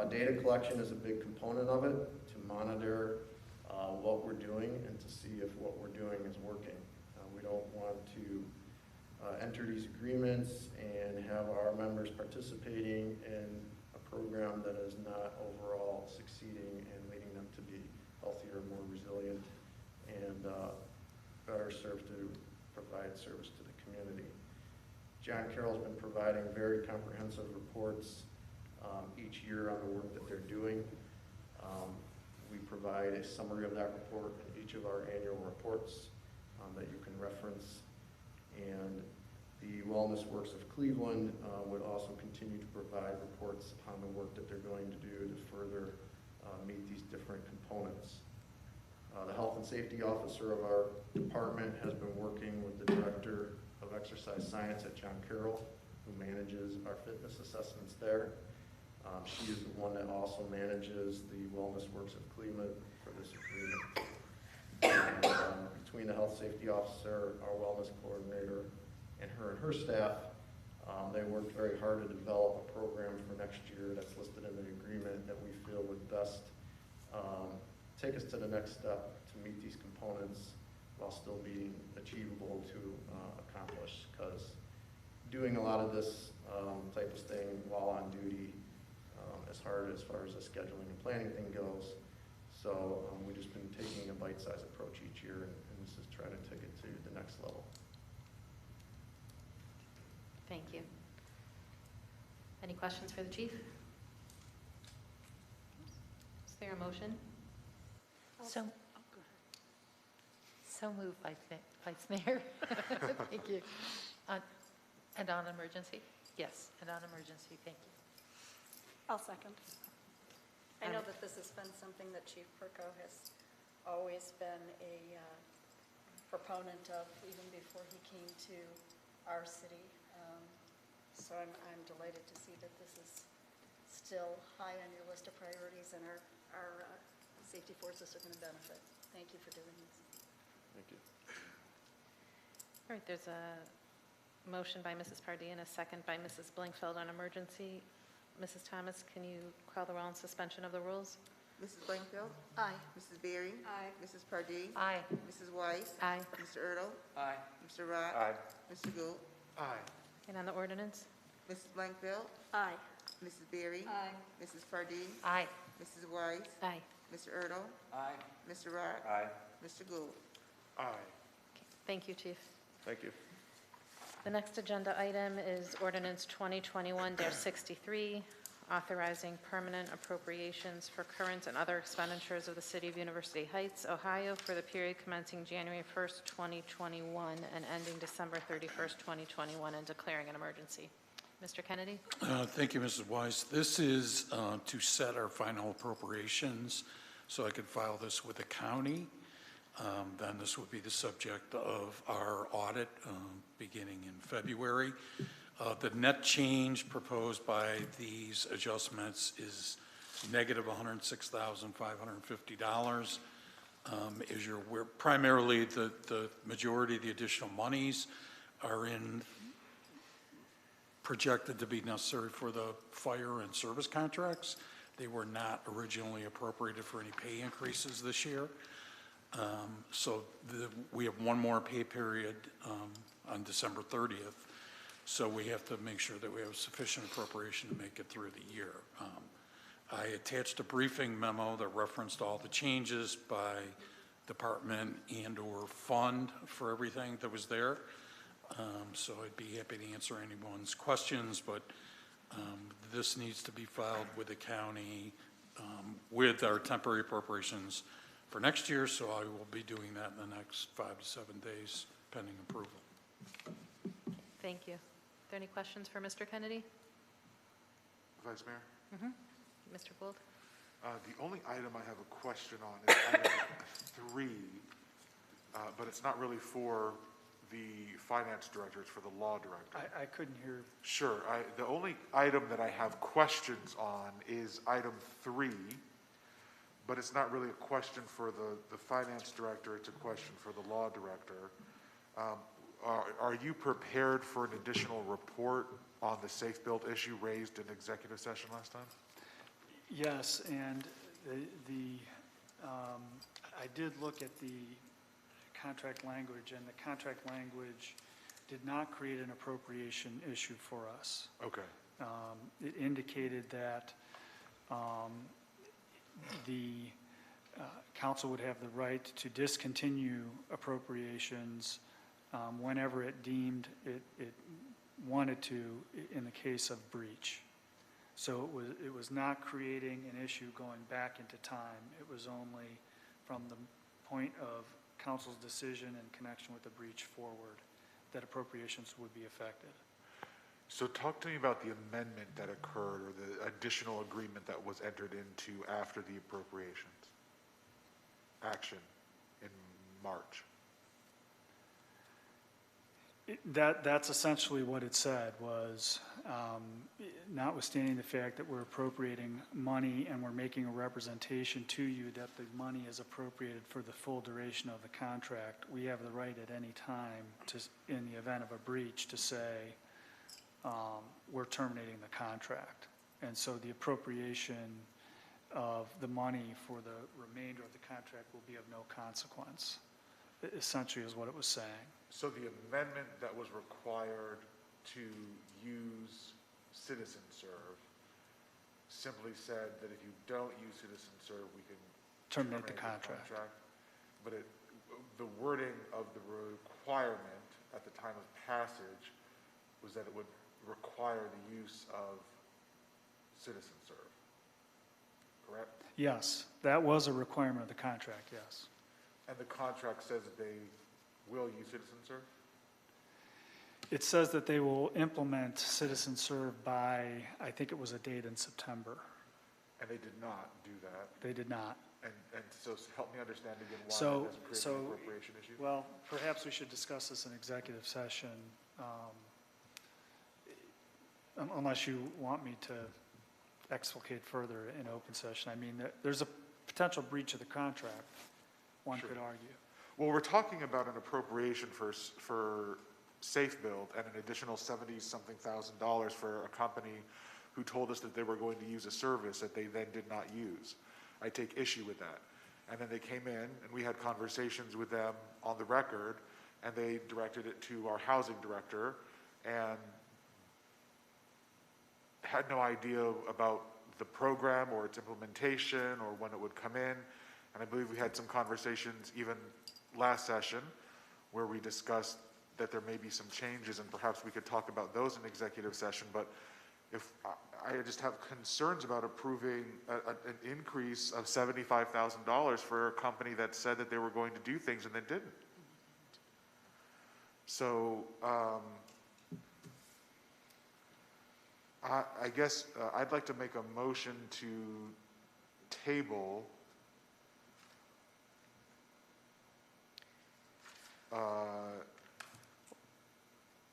Data collection is a big component of it to monitor what we're doing and to see if what we're doing is working. We don't want to enter these agreements and have our members participating in a program that is not overall succeeding and leading them to be healthier, more resilient, and better served to provide service to the community. John Carroll's been providing very comprehensive reports each year on the work that they're doing. We provide a summary of that report in each of our annual reports that you can reference. And the Wellness Works of Cleveland would also continue to provide reports on the work that they're going to do to further meet these different components. The health and safety officer of our department has been working with the director of exercise science at John Carroll, who manages our fitness assessments there. She is the one that also manages the Wellness Works of Cleveland for this agreement. And, between the health safety officer, our wellness coordinator, and her staff, they worked very hard to develop a program for next year that's listed in the agreement that we feel would best take us to the next step to meet these components while still being achievable to accomplish. Because doing a lot of this type of thing while on duty is hard as far as the scheduling and planning thing goes. So we've just been taking a bite-sized approach each year, and this is trying to take it to the next level. Thank you. Any questions for the chief? Is there a motion? So moved, Vice Mayor. Thank you. And on emergency? Yes, and on emergency, thank you. I'll second. I know that this has been something that Chief Perko has always been a proponent of even before he came to our city. So I'm delighted to see that this is still high on your list of priorities, and our safety forces are going to benefit. Thank you for doing this. Thank you. All right, there's a motion by Mrs. Pardee and a second by Mrs. Blinkfeld on emergency. Mrs. Thomas, can you call the roll on suspension of the rules? Mrs. Blankfield? Aye. Mrs. Berry? Aye. Mrs. Pardee? Aye. Mrs. Weiss? Aye. Mr. Erdl? Aye. Mr. Rock? Aye. Mr. Gould? Aye. And on the ordinance? Mrs. Blankfield? Aye. Mrs. Berry? Aye. Mrs. Pardee? Aye. Mrs. Weiss? Aye. Mr. Erdl? Aye. Mr. Rock? Aye. Mr. Gould? Aye. Thank you, Chief. Thank you. The next agenda item is Ordinance 2021-63, authorizing permanent appropriations for current and other expenditures of the City of University Heights, Ohio, for the period commencing January 1st, 2021, and ending December 31st, 2021, and declaring an emergency. Mr. Kennedy? Thank you, Mrs. Weiss. This is to set our final appropriations, so I could file this with the county. Then this would be the subject of our audit beginning in February. The net change proposed by these adjustments is negative $106,550. As you're aware, primarily the majority of the additional monies are projected to be necessary for the fire and service contracts. They were not originally appropriated for any pay increases this year. So we have one more pay period on December 30th. So we have to make sure that we have sufficient appropriation to make it through the year. I attached a briefing memo that referenced all the changes by department and/or fund for everything that was there. So I'd be happy to answer anyone's questions, but this needs to be filed with the county with our temporary appropriations for next year, so I will be doing that in the next 5 to 7 days, pending approval. Thank you. Are there any questions for Mr. Kennedy? Vice Mayor? Mr. Gould? The only item I have a question on is item 3, but it's not really for the finance director, it's for the law director. I couldn't hear. Sure. The only item that I have questions on is item 3, but it's not really a question for the finance director, it's a question for the law director. Are you prepared for an additional report on the safe build issue raised in executive session last time? Yes, and I did look at the contract language, and the contract language did not create an appropriation issue for us. Okay. It indicated that the council would have the right to discontinue appropriations whenever it deemed it wanted to in the case of breach. So it was not creating an issue going back into time. It was only from the point of council's decision in connection with the breach forward that appropriations would be affected. So talk to me about the amendment that occurred or the additional agreement that was entered into after the appropriations action in March. That's essentially what it said was, notwithstanding the fact that we're appropriating money and we're making a representation to you that the money is appropriated for the full duration of the contract, we have the right at any time to, in the event of a breach, to say we're terminating the contract. And so the appropriation of the money for the remainder of the contract will be of no consequence, essentially is what it was saying. So the amendment that was required to use CitizenServe simply said that if you don't use CitizenServe, we can Terminate the contract. But the wording of the requirement at the time of passage was that it would require the use of CitizenServe, correct? Yes, that was a requirement of the contract, yes. And the contract says that they will use CitizenServe? It says that they will implement CitizenServe by, I think it was a date in September. And they did not do that. They did not. And so help me understand again why So- that doesn't create so- an appropriation issue? Well, perhaps we should discuss this in executive session, unless you want me to explicate further in open session. I mean, there's a potential breach of the contract, one Sure. could argue. Well, we're talking about an appropriation for Safe Build and an additional $70-something thousand for a company who told us that they were going to use a service that they then did not use. I take issue with that. And then they came in, and we had conversations with them on the record, and they directed it to our housing director, and had no idea about the program or its implementation or when it would come in. And I believe we had some conversations even last session where we discussed that there may be some changes, and perhaps we could talk about those in executive session. But if I just have concerns about approving an increase of $75,000 for a company that said that they were going to do things and then didn't. So I guess I'd like to make a motion to table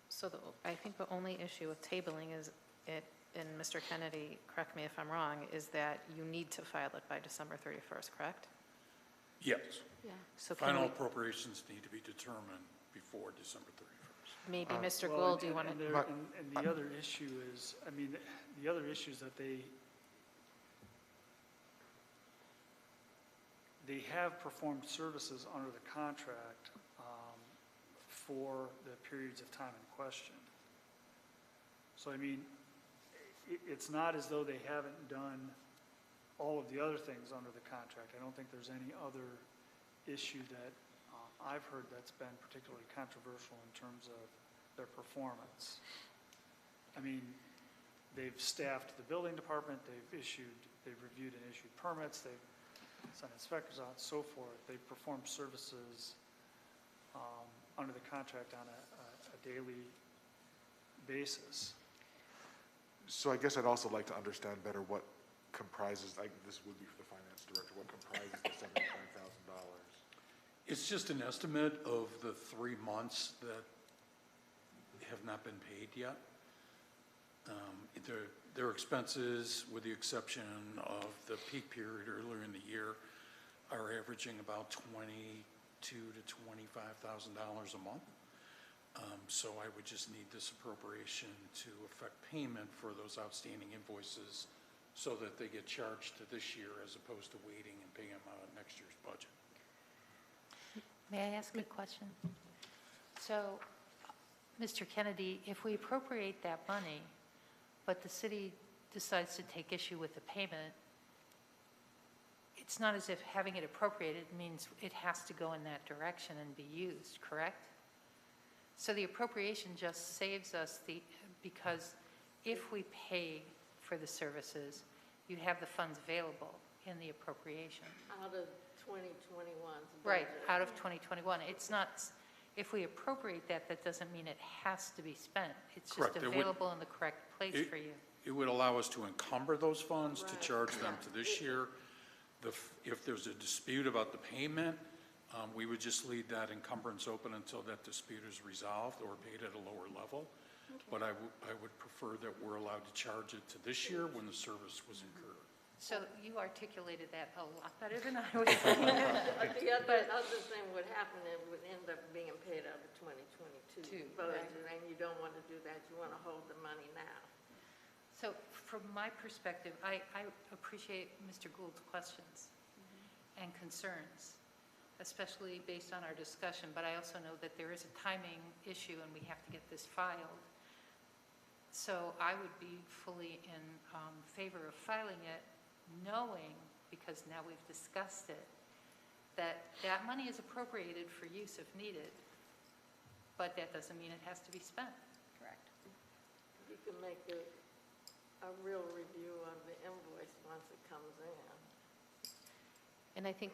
So I think the only issue with tabling is it, and Mr. Kennedy, correct me if I'm wrong, is that you need to file it by December 31st, correct? Yes. Yeah. So can Final we, appropriations need to be determined before December 31st. maybe Mr. Well, Gould, do you want to? And the other issue is, I mean, the other issue is that they have performed services under the contract for the periods of time in question. So, I mean, it's not as though they haven't done all of the other things under the contract. I don't think there's any other issue that I've heard that's been particularly controversial in terms of their performance. I mean, they've staffed the building department, they've reviewed and issued permits, they've sent inspectors out, and so forth. They've performed services under the contract on a daily basis. So I guess I'd also like to understand better what comprises, this would be for the finance director, what comprises the $75,000? It's just an estimate of the 3 months that have not been paid yet. Their expenses, with the exception of the peak period earlier in the year, are averaging about $22,000 to $25,000 a month. So I would just need this appropriation to effect payment for those outstanding invoices so that they get charged to this year as opposed to waiting and paying them out of next year's budget. May I ask a question? So, Mr. Kennedy, if we appropriate that money, but the city decides to take issue with the payment, it's not as if having it appropriated means it has to go in that direction and be used, correct? So the appropriation just saves us because if we pay for the services, you have the funds available in the appropriation. Out of 2021's budget. Right, out of 2021. It's not, if we appropriate that, that doesn't mean it has to be spent. It's just Correct. It would- available in the correct place for you. It would allow us to encumber those funds to Right. charge them to this year. If there's a dispute about the payment, we would just leave that encumbrance open until that dispute is resolved or paid at a lower level. But I would prefer that we're allowed to charge it to this year when the service was incurred. So you articulated that a lot better than I was saying. The other thing would happen, it would end up being paid out of 2022 budget, and you don't want to do that. You want to hold the money now. So from my perspective, I appreciate Mr. Gould's questions and concerns, especially based on our discussion, but I also know that there is a timing issue and we have to get this filed. So I would be fully in favor of filing it, knowing, because now we've discussed it, that that money is appropriated for use if needed, but that doesn't mean it has to be spent. Correct. You can make a real review of the invoice once it comes in. And I think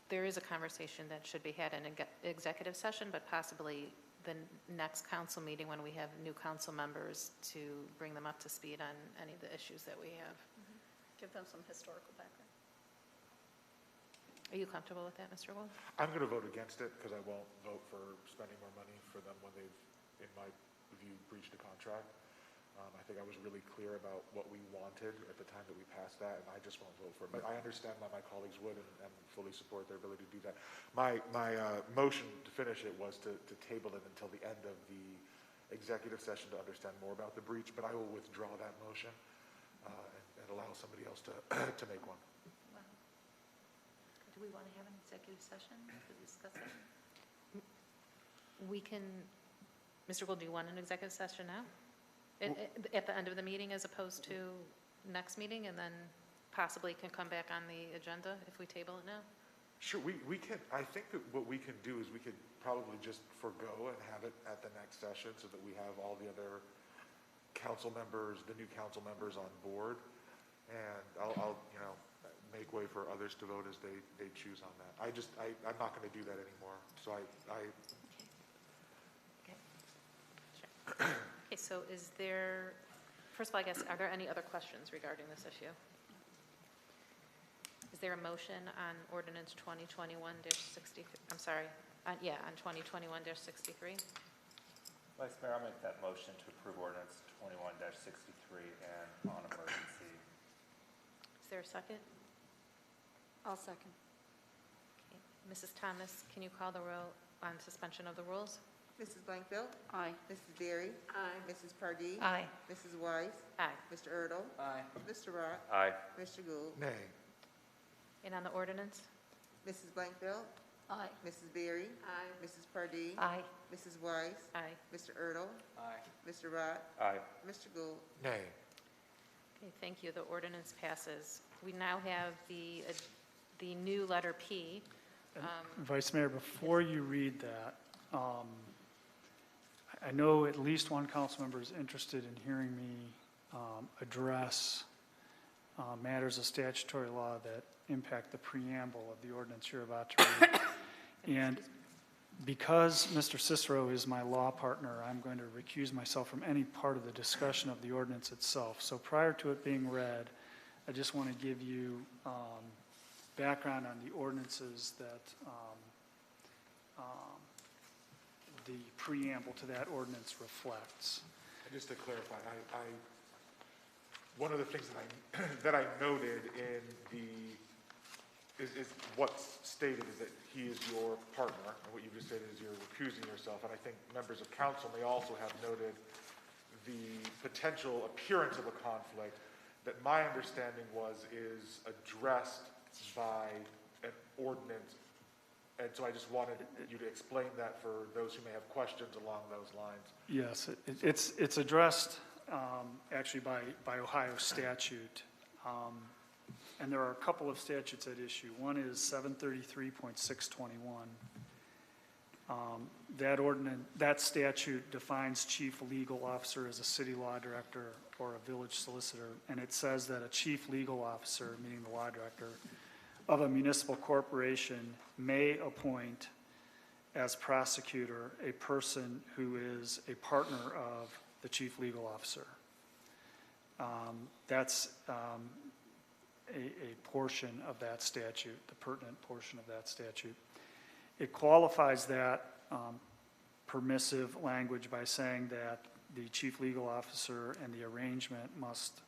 there is a conversation that should be had in an executive session, but possibly the next council meeting when we have new council members to bring them up to speed on any of the issues that we have. Give them some historical background. Are you comfortable with that, Mr. Gould? I'm going to vote against it because I won't vote for spending more money for them when they've, in my view, breached a contract. I think I was really clear about what we wanted at the time that we passed that, and I just won't vote for it. But I understand why my colleagues would and fully support their ability to do that. My motion to finish it was to table it until the end of the executive session to understand more about the breach, but I will withdraw that motion and allow somebody else to make one. Well, do we want to have an executive session to discuss it? We can, Mr. Gould, do you want an executive session now? At the end of the meeting as opposed to next meeting, and then possibly can come back on the agenda if we table it now? Sure, we can, I think that what we can do is we could probably just forgo and have it at the next session so that we have all the other council members, the new council members on board. And I'll make way for others to vote as they choose on that. I'm not going to do that anymore. So Okay. Sure. Okay, so is there, first of all, I guess, are there any other questions regarding this issue? Is there a motion on ordinance 2021-63, I'm sorry, on 2021-63? Vice Mayor, I'll make that motion to approve ordinance 21-63 and on emergency. Is there a second? I'll second. Okay. Mrs. Thomas, can you call the roll on suspension of the rules? Mrs. Blankfeld, Aye. Mrs. Berry, Aye. Mrs. Pardee, Aye. Mrs. Weiss, Aye. Mr. Erdl, Aye. Mr. Rock, Aye. Mr. Gould, nay. And on the ordinance? Mrs. Blankfeld, Aye. Mrs. Berry, Aye. Mrs. Pardee, Aye. Mrs. Weiss, Aye. Mr. Erdl, Aye. Mr. Rock, Aye. Mr. Gould. Nay. Okay, thank you. The ordinance passes. We now have the new letter P. Vice Mayor, before you read that, I know at least one council member is interested in hearing me address matters of statutory law that impact the preamble of the ordinance you're about to read. And because Mr. Cicero is my law partner, I'm going to recuse myself from any part of the discussion of the ordinance itself. So prior to it being read, I just want to give you background on the ordinances that the preamble to that ordinance reflects. And just to clarify, one of the things that I noted in is what's stated is that he is your partner, and what you just stated is you're recusing yourself. And I think members of council may also have noted the potential appearance of a conflict that my understanding is addressed by an ordinance. And so I just wanted you to explain that for those who may have questions along those lines. Yes, it's addressed actually by Ohio statute. And there are a couple of statutes at issue. One is 733.621. That statute defines chief legal officer as a city law director or a village solicitor, and it says that a chief legal officer, meaning the law director, of a municipal corporation may appoint as prosecutor a person who is a partner of the chief legal officer. That's a portion of that statute, the pertinent portion of that statute. It qualifies that permissive language by saying that the chief legal officer and the arrangement must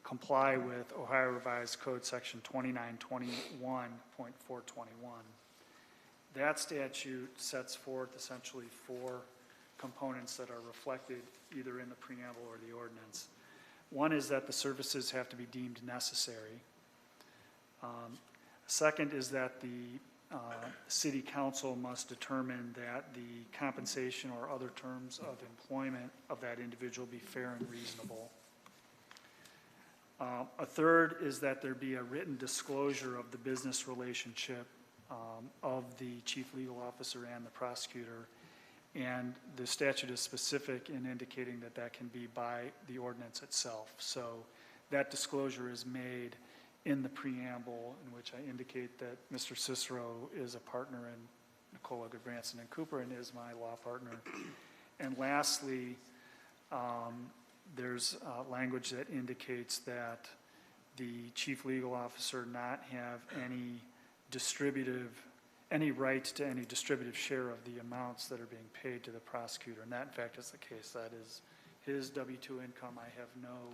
comply with Ohio Revised Code Section 2921.421. That statute sets forth essentially four components that are reflected either in the preamble or the ordinance. One is that the services have to be deemed necessary. Second is that the city council must determine that the compensation or other terms of employment of that individual be fair and reasonable. A third is that there be a written disclosure of the business relationship of the chief legal officer and the prosecutor. And the statute is specific in indicating that that can be by the ordinance itself. So that disclosure is made in the preamble, in which I indicate that Mr. Cicero is a partner in Nicola Goodbranson and Cooper and is my law partner. And lastly, there's language that indicates that the chief legal officer not have any rights to any distributive share of the amounts that are being paid to the prosecutor. And that, in fact, is the case. That is his W-2 income. I have no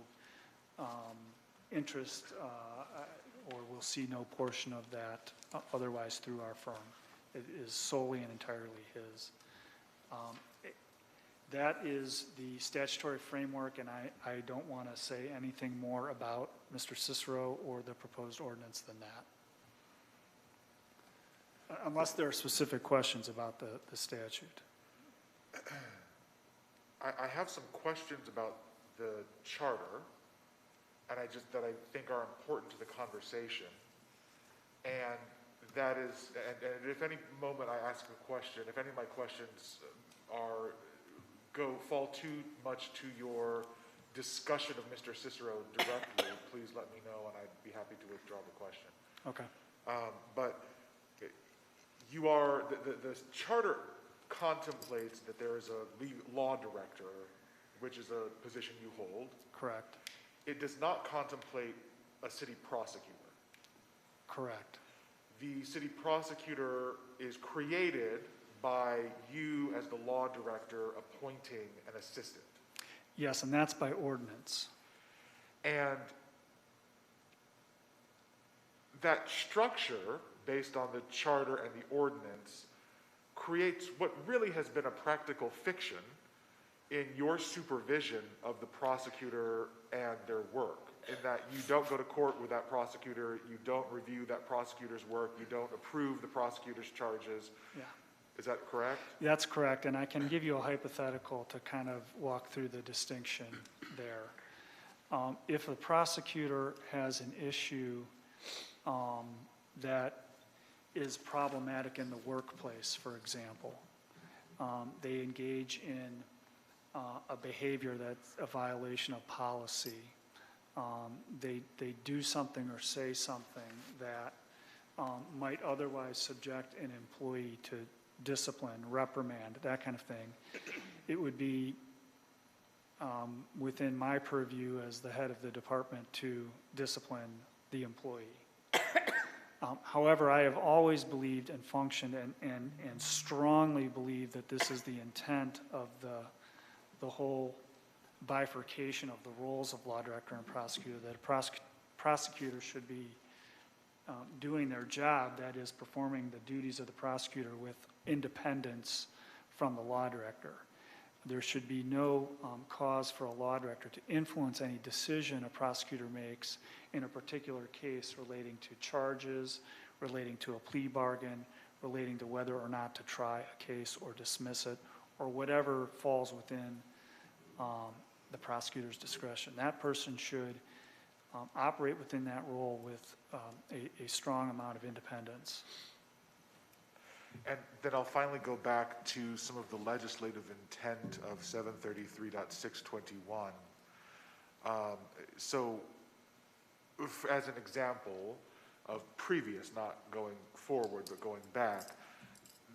interest or will see no portion of that otherwise through our firm. It is solely and entirely his. That is the statutory framework, and I don't want to say anything more about Mr. Cicero or the proposed ordinance than that. Unless there are specific questions about the statute. I have some questions about the charter, and that I think are important to the conversation. And that is, and if any moment I ask a question, if any of my questions fall too much to your discussion of Mr. Cicero directly, please let me know, and I'd be happy to withdraw the question. Okay. But the charter contemplates that there is a law director, which is a position you hold. Correct. It does not contemplate a city prosecutor. Correct. The city prosecutor is created by you as the law director appointing an assistant. Yes, and that's by ordinance. And that structure, based on the charter and the ordinance, creates what really has been a practical fiction in your supervision of the prosecutor and their work, in that you don't go to court with that prosecutor, you don't review that prosecutor's work, you don't approve the prosecutor's charges. Yeah. Is that correct? That's correct, and I can give you a hypothetical to kind of walk through the distinction there. If the prosecutor has an issue that is problematic in the workplace, for example, they engage in a behavior that's a violation of policy, they do something or say something that might otherwise subject an employee to discipline, reprimand, that kind of thing, it would be within my purview as the head of the department to discipline the employee. However, I have always believed and functioned and strongly believe that this is the intent of the whole bifurcation of the roles of law director and prosecutor, that a prosecutor should be doing their job, that is performing the duties of the prosecutor with independence from the law director. There should be no cause for a law director to influence any decision a prosecutor makes in a particular case relating to charges, relating to a plea bargain, relating to whether or not to try a case or dismiss it, or whatever falls within the prosecutor's discretion. That person should operate within that role with a strong amount of independence. And then I'll finally go back to some of the legislative intent of 733.621. So, as an example of previous, not going forward, but going back,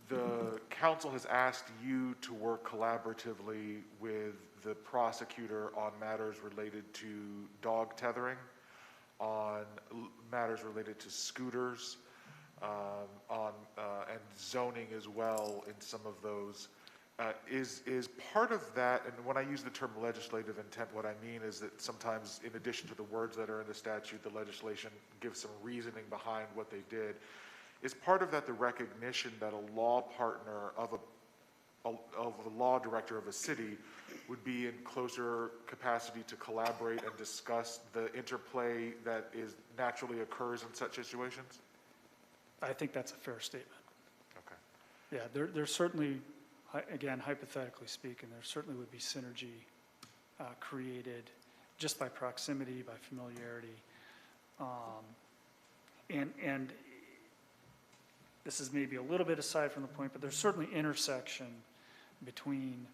the council has asked you to work collaboratively with the prosecutor on matters related to dog tethering, on matters related to scooters, and zoning as well in some of those. Is part of that, and when I use the term legislative intent, what I mean is that sometimes in addition to the words that are in the statute, the legislation gives some reasoning behind what they did. Is part of that the recognition that a law partner of a law director of a city would be in closer capacity to collaborate and discuss the interplay that naturally occurs in such situations? I think that's a fair statement. Okay. Yeah, there's certainly, again, hypothetically speaking, there certainly would be synergy created just by proximity, by familiarity. And this is maybe a little bit aside from the point, but there's certainly intersection between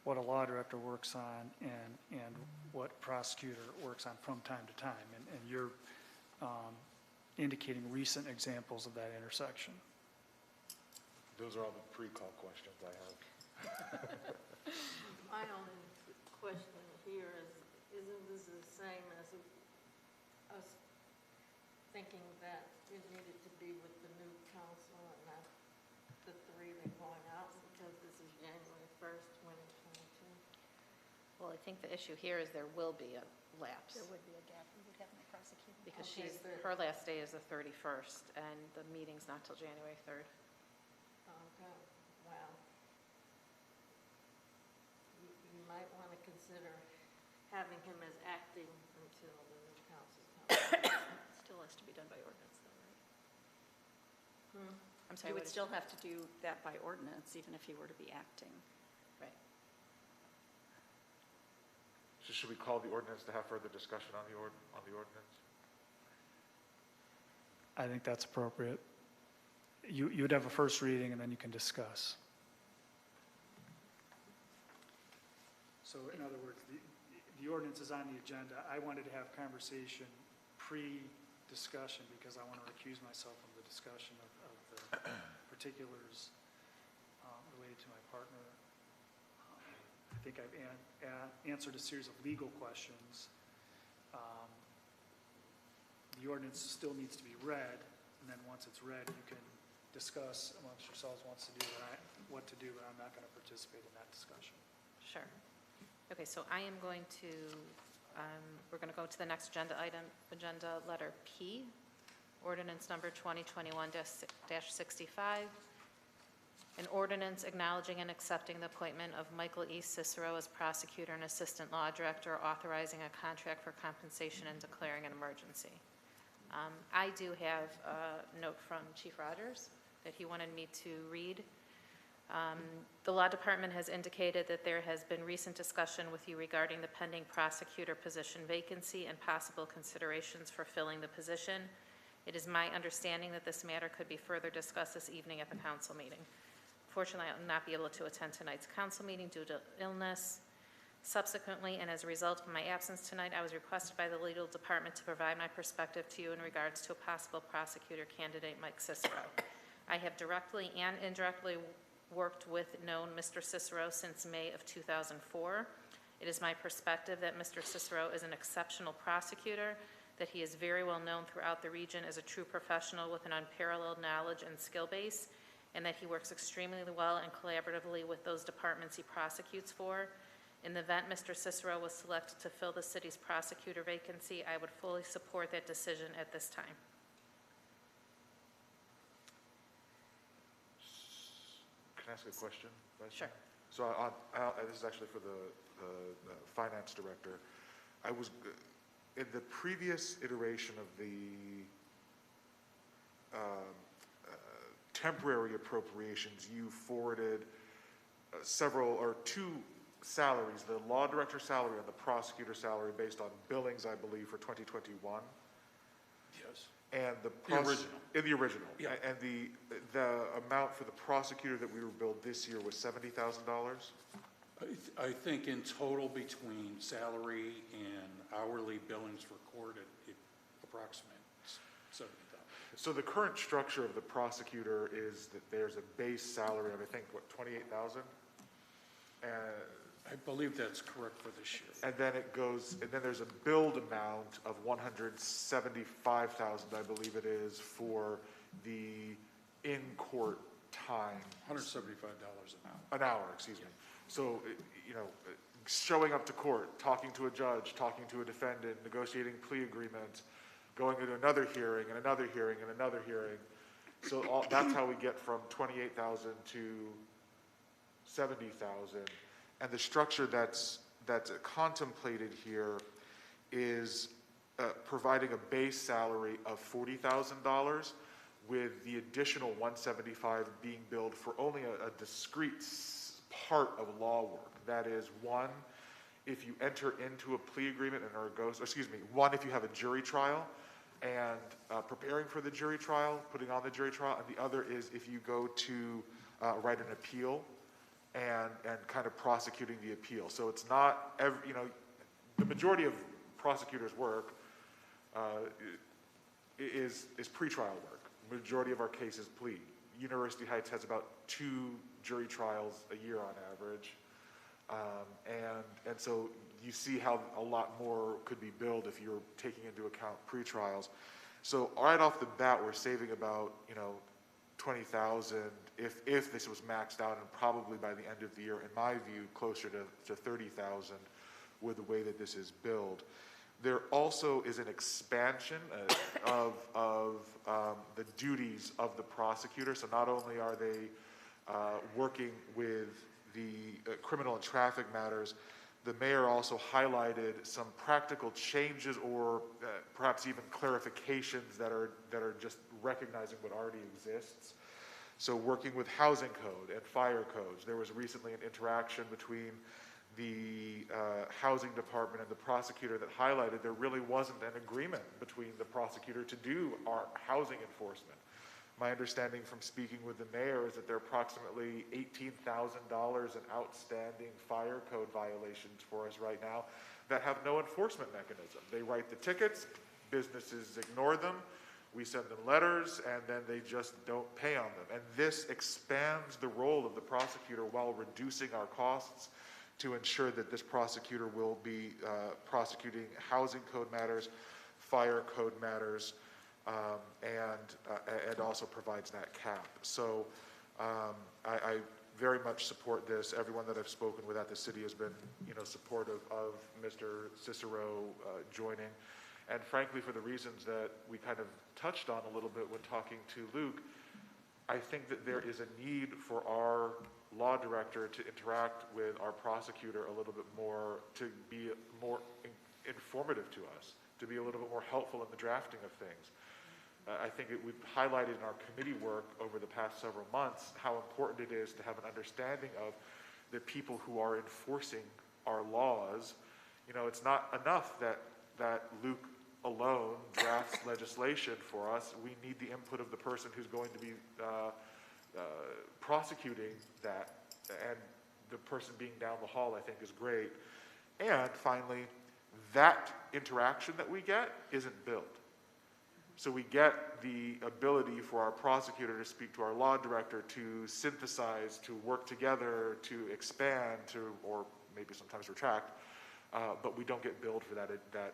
what a law director works on and what a prosecutor works on from time to time. And you're indicating recent examples of that intersection. Those are all the pre-call questions I have. My only question here is, isn't this the same as a thinking that it needed to be with the new council and not the three that are going out, because this is January 1st, 2022. Well, I think the issue here is there will be a lapse. There would be a gap, we would have no prosecutor. Because Okay, her last day is the 31st, and the meeting's not till January 3rd. Okay, well, you might want to consider having him as acting until the new council comes. Still has to be done by ordinance though, right? I'm sorry, You what would is- still have to do that by ordinance, even if he were to be acting. Right. So should we call the ordinance to have further discussion on the ordinance? I think that's appropriate. You'd have a first reading and then you can discuss. So in other words, the ordinance is on the agenda. I wanted to have conversation pre-discussion because I want to recuse myself from the discussion of the particulars related to my partner. I think I've answered a series of legal questions. The ordinance still needs to be read, and then once it's read, you can discuss amongst yourselves what to do, but I'm not going to participate in that discussion. Sure. Okay, so I am going to, we're going to go to the next agenda item, agenda letter P, ordinance number 2021-65, an ordinance acknowledging and accepting the appointment of Michael E. Cicero as prosecutor and assistant law director, authorizing a contract for compensation and declaring an emergency. I do have a note from Chief Rogers that he wanted me to read. The law department has indicated that there has been recent discussion with you regarding the pending prosecutor position vacancy and possible considerations for filling the position. It is my understanding that this matter could be further discussed this evening at the council meeting. Fortunately, I will not be able to attend tonight's council meeting due to illness. Subsequently, and as a result of my absence tonight, I was requested by the legal department to provide my perspective to you in regards to a possible prosecutor candidate, Mike Cicero. I have directly and indirectly worked with known Mr. Cicero since May of 2004. It is my perspective that Mr. Cicero is an exceptional prosecutor, that he is very well known throughout the region as a true professional with an unparalleled knowledge and skill base, and that he works extremely well and collaboratively with those departments he prosecutes for. In the event Mr. Cicero was selected to fill the city's prosecutor vacancy, I would fully support that decision at this time. Can I ask a question? Sure. So this is actually for the finance director. I was, in the previous iteration of the temporary appropriations, you forwarded two salaries, the law director salary and the prosecutor salary based on billings, I believe, for 2021. Yes. And the original. In the original. Yeah. And the amount for the prosecutor that we were billed this year was $70,000? I think in total between salary and hourly billings for court, it approximates 70,000. So the current structure of the prosecutor is that there's a base salary of, I think, what, 28,000? I believe that's correct for this year. And then it goes, and then there's a billed amount of 175,000, I believe it is, for the in-court time. $175 an hour. An hour, excuse me. So, showing up to court, talking to a judge, talking to a defendant, negotiating plea agreement, going into another hearing and another hearing and another hearing. So that's how we get from 28,000 to 70,000. And the structure that's contemplated here is providing a base salary of $40,000 with the additional $175 being billed for only a discrete part of law work. That is, one, if you enter into a plea agreement one, if you have a jury trial and preparing for the jury trial, putting on the jury trial, and the other is if you go to write an appeal and kind of prosecuting the appeal. So it's not, the majority of prosecutors' work is pretrial work. Majority of our cases plea. University Heights has about 2 jury trials a year on average. And so you see how a lot more could be billed if you're taking into account pretrials. So right off the bat, we're saving about, 20,000 if this was maxed out, and probably by the end of the year, in my view, closer to 30,000 with the way that this is billed. There also is an expansion of the duties of the prosecutor. So not only are they working with the criminal and traffic matters, the mayor also highlighted some practical changes or perhaps even clarifications that are just recognizing what already exists. So working with housing code and fire codes. There was recently an interaction between the housing department and the prosecutor that highlighted there really wasn't an agreement between the prosecutor to do our housing enforcement. My understanding from speaking with the mayor is that there are approximately $18,000 in outstanding fire code violations for us right now that have no enforcement mechanism. They write the tickets, businesses ignore them, we send them letters, and then they just don't pay on them. And this expands the role of the prosecutor while reducing our costs to ensure that this prosecutor will be prosecuting housing code matters, fire code matters, and also provides that cap. So I very much support this. Everyone that I've spoken with at the city has been, supportive of Mr. Cicero joining. And frankly, for the reasons that we kind of touched on a little bit when talking to Luke, I think that there is a need for our law director to interact with our prosecutor a little bit more, to be more informative to us, to be a little bit more helpful in the drafting of things. I think we've highlighted in our committee work over the past several months how important it is to have an understanding of the people who are enforcing our laws. It's not enough that Luke alone drafts legislation for us. We need the input of the person who's going to be prosecuting that, and the person being down the hall, I think, is great. And finally, that interaction that we get isn't built. So we get the ability for our prosecutor to speak to our law director, to synthesize, to work together, to expand, or maybe sometimes retract, but we don't get billed for that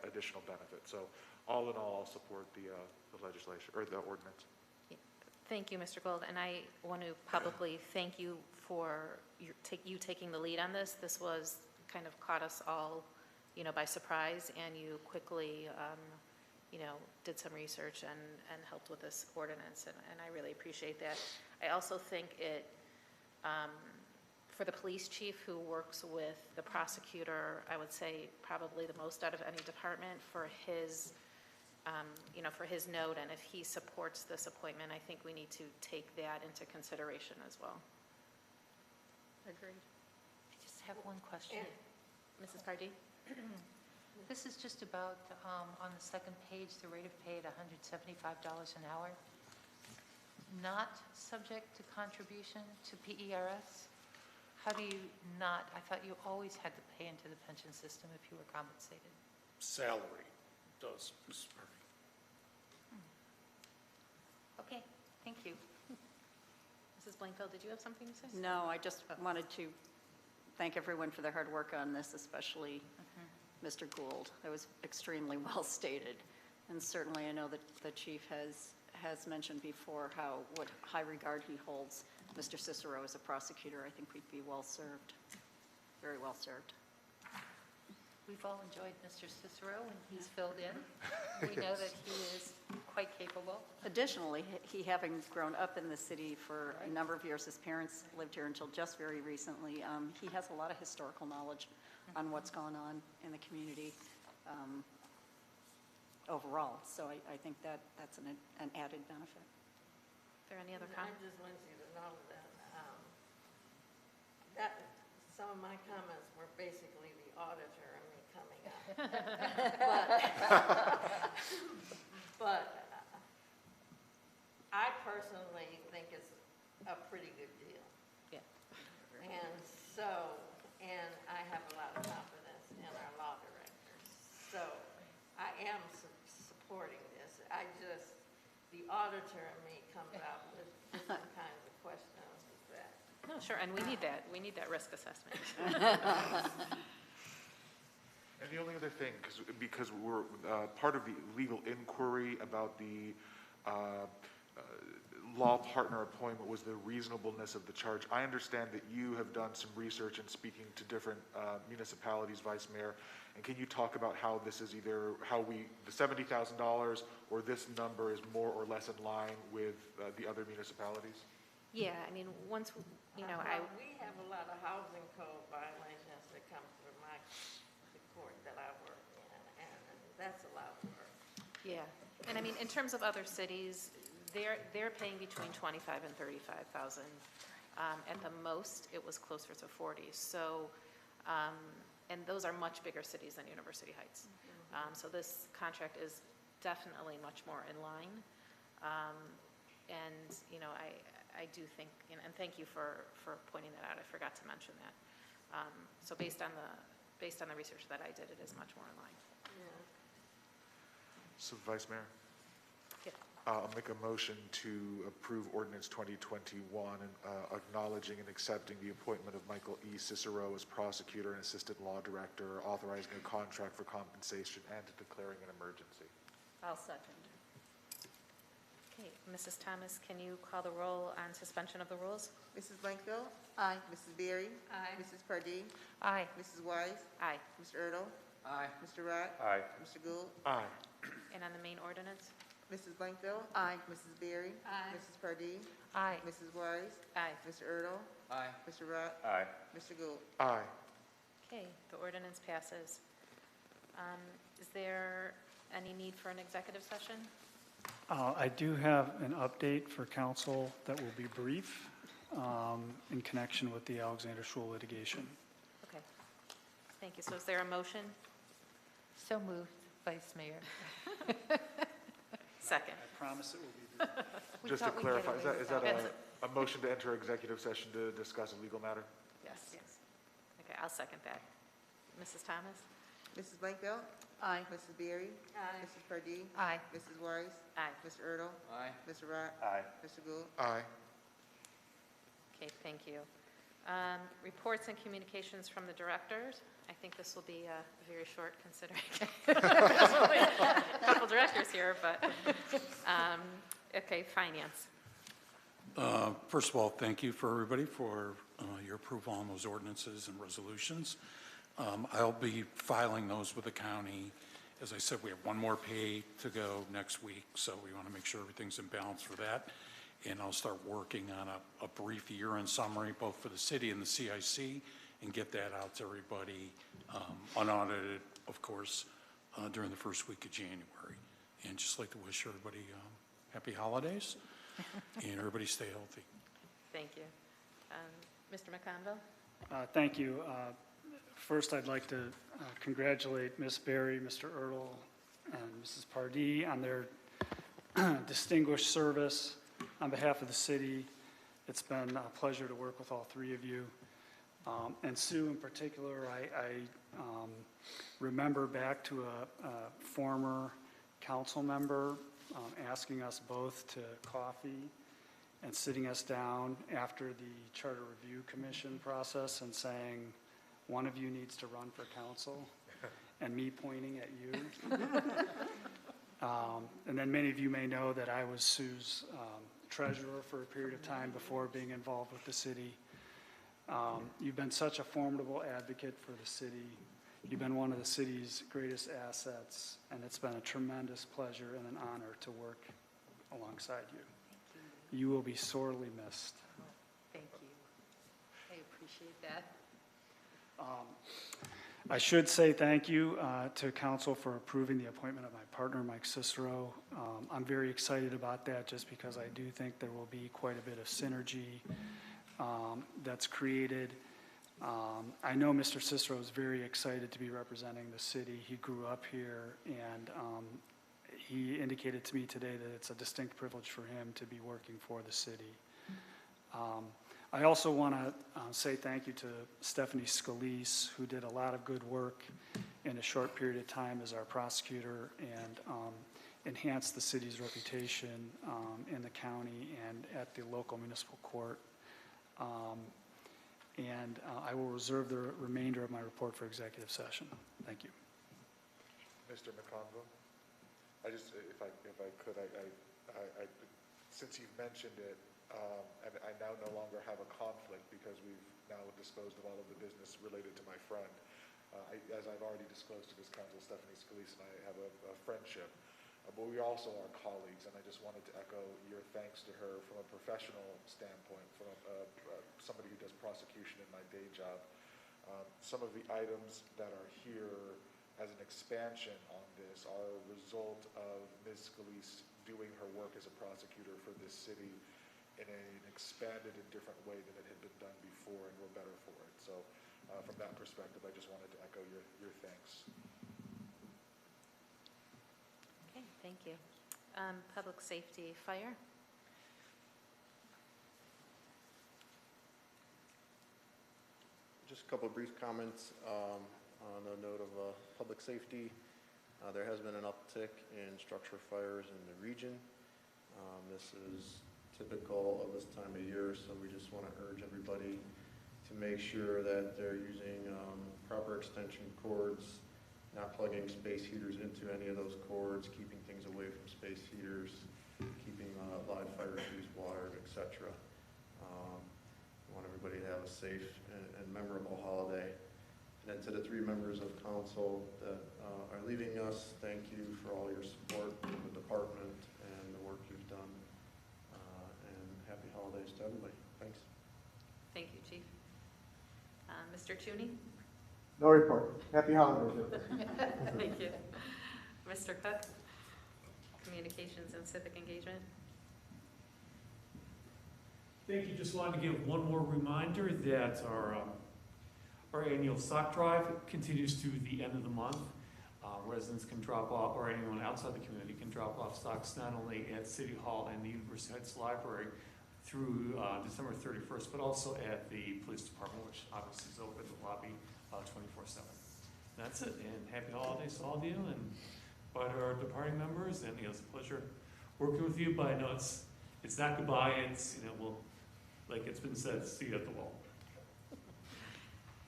additional benefit. So all in all, I'll support the legislation, or the ordinance. Thank you, Mr. Gold, and I want to publicly thank you for you taking the lead on this. This was kind of caught us all, by surprise, and you quickly, did some research and helped with this ordinance, and I really appreciate that. I also think it, for the police chief who works with the prosecutor, I would say probably the most out of any department, for his for his note, and if he supports this appointment, I think we need to take that into consideration as well. Agreed. I just have one question. Mrs. Pardee? This is just about, on the second page, the rate of pay at $175 an hour, not subject to contribution to PERS? How do you not, I thought you always had to pay into the pension system if you were compensated. Salary does, Mrs. Pardee. Okay, thank you. Mrs. Blankfeld, did you have something to say? No, I just wanted to thank everyone for their hard work on this, especially Mr. Gould. That was extremely well stated. And certainly I know that the chief has mentioned before what high regard he holds Mr. Cicero as a prosecutor. I think we'd be well served, very well served. We've all enjoyed Mr. Cicero when he's filled in. We know that he is quite capable. Additionally, he having grown up in the city for a number of years, his parents lived here until just very recently, he has a lot of historical knowledge on what's gone on in the community overall. So I think that's an added benefit. Are there any other I comments? just want you to know that some of my comments were basically the auditor and me coming up. But I personally think it's a pretty good deal. Yeah. And I have a lot of confidence in our law director. So I am supporting this. The auditor in me comes out with different kinds of questions with that. No, sure, and we need that. We need that risk assessment. And the only other thing, because we're, part of the legal inquiry about the law partner appointment was the reasonableness of the charge. I understand that you have done some research in speaking to different municipalities, Vice Mayor, and can you talk about how this is either, the $70,000 or this number is more or less in line with the other municipalities? Yeah, I mean, once, you know, We have a lot of housing code violations that come through the court that I work in, and that's a lot of work. Yeah, and I mean, in terms of other cities, they're paying between 25 and 35,000. At the most, it was closer to 40. So, and those are much bigger cities than University Heights. So this contract is definitely much more in line. And, you know, I do think, and thank you for pointing that out. I forgot to mention that. So based on the research that I did, it is much more in line. Yeah. So Vice Mayor? Yeah. I'll make a motion to approve Ordinance 2021, acknowledging and accepting the appointment of Michael E. Cicero as Prosecutor and Assistant Law Director, authorizing a contract for compensation, and declaring an emergency. I'll second. Okay, Mrs. Thomas, can you call the roll on suspension of the rules? Mrs. Blankfeld? Aye. Mrs. Berry? Aye. Mrs. Pardee? Aye. Mrs. Wise? Aye. Mr. Erdl? Aye. Mr. Rock? Aye. Mr. Gould? Aye. And on the main ordinance? Mrs. Blankfeld? Aye. Mrs. Berry? Aye. Mrs. Pardee? Aye. Mrs. Wise? Aye. Mr. Erdl? Aye. Mr. Rock? Aye. Mr. Gould? Aye. Okay, the ordinance passes. Is there any need for an executive session? I do have an update for council that will be brief in connection with the Alexander Schul litigation. Okay, thank you. So is there a motion? So moved, Vice Mayor. Second. I promise it will be brief. We Just to thought we'd get clarify, away is that without a motion to enter executive session to discuss a legal matter? Yes. Okay, I'll second that. Mrs. Thomas? Mrs. Blankfeld? Aye. Mrs. Berry? Aye. Mrs. Pardee? Aye. Mrs. Wise? Aye. Mr. Erdl? Aye. Mr. Rock? Aye. Mr. Gould? Aye. Okay, thank you. Reports and communications from the directors. I think this will be very short considering there's only a couple directors here, but, okay, finance. First of all, thank you for everybody for your approval on those ordinances and resolutions. I'll be filing those with the county. As I said, we have one more pay to go next week, so we want to make sure everything's in balance for that. And I'll start working on a brief year-end summary, both for the city and the CIC, and get that out to everybody, unaudited, of course, during the first week of January. And just like to wish everybody happy holidays, and everybody stay healthy. Thank you. Mr. McConville? Thank you. First, I'd like to congratulate Ms. Berry, Mr. Erdl, and Mrs. Pardee on their distinguished service on behalf of the city. It's been a pleasure to work with all three of you. And Sue in particular, I remember back to a former council member asking us both to coffee and sitting us down after the Charter Review Commission process and saying, one of you needs to run for council, and me pointing at you. And then many of you may know that I was Sue's treasurer for a period of time before being involved with the city. You've been such a formidable advocate for the city. You've been one of the city's greatest assets, and it's been a tremendous pleasure and an honor to work alongside you. Thank You will be sorely missed. you. Thank you. I appreciate that. I should say thank you to council for approving the appointment of my partner, Mike Cicero. I'm very excited about that just because I do think there will be quite a bit of synergy that's created. I know Mr. Cicero is very excited to be representing the city. He grew up here, and he indicated to me today that it's a distinct privilege for him to be working for the city. I also want to say thank you to Stephanie Scalise, who did a lot of good work in a short period of time as our prosecutor and enhanced the city's reputation in the county and at the local municipal court. And I will reserve the remainder of my report for executive session. Thank you. Mr. McConville. I just, if I could, since you've mentioned it, and I now no longer have a conflict because we've now disposed of all of the business related to my friend. As I've already disclosed to this council, Stephanie Scalise and I have a friendship, but we also are colleagues, and I just wanted to echo your thanks to her from a professional standpoint, from somebody who does prosecution in my day job. Some of the items that are here as an expansion on this are a result of Ms. Scalise doing her work as a prosecutor for this city in an expanded and different way than it had been done before, and we're better for it. So from that perspective, I just wanted to echo your thanks. Okay, thank you. Public safety, fire? Just a couple of brief comments on the note of public safety. There has been an uptick in structure fires in the region. This is typical of this time of year, so we just want to urge everybody to make sure that they're using proper extension cords, not plugging space heaters into any of those cords, keeping things away from space heaters, keeping live fire fuse watered, etc. We want everybody to have a safe and memorable holiday. And then to the 3 members of council that are leaving us, thank you for all your support from the department and the work you've done. And happy holidays to everybody. Thanks. Thank you, Chief. Mr. Tooney? No report. Happy holidays. Thank you. Mr. Cook? Communications and civic engagement? Thank you. Just wanted to give one more reminder that our annual sock drive continues to the end of the month. Residents can drop off, or anyone outside the community can drop off socks not only at City Hall and the University Heights Library through December 31st, but also at the police department, which obviously is open in the lobby 24/7. That's it, and happy holidays to all of you, and bye to our departing members, and it's a pleasure working with you, but I know it's not goodbye, it's, we'll, like it's been said, see you at the wall.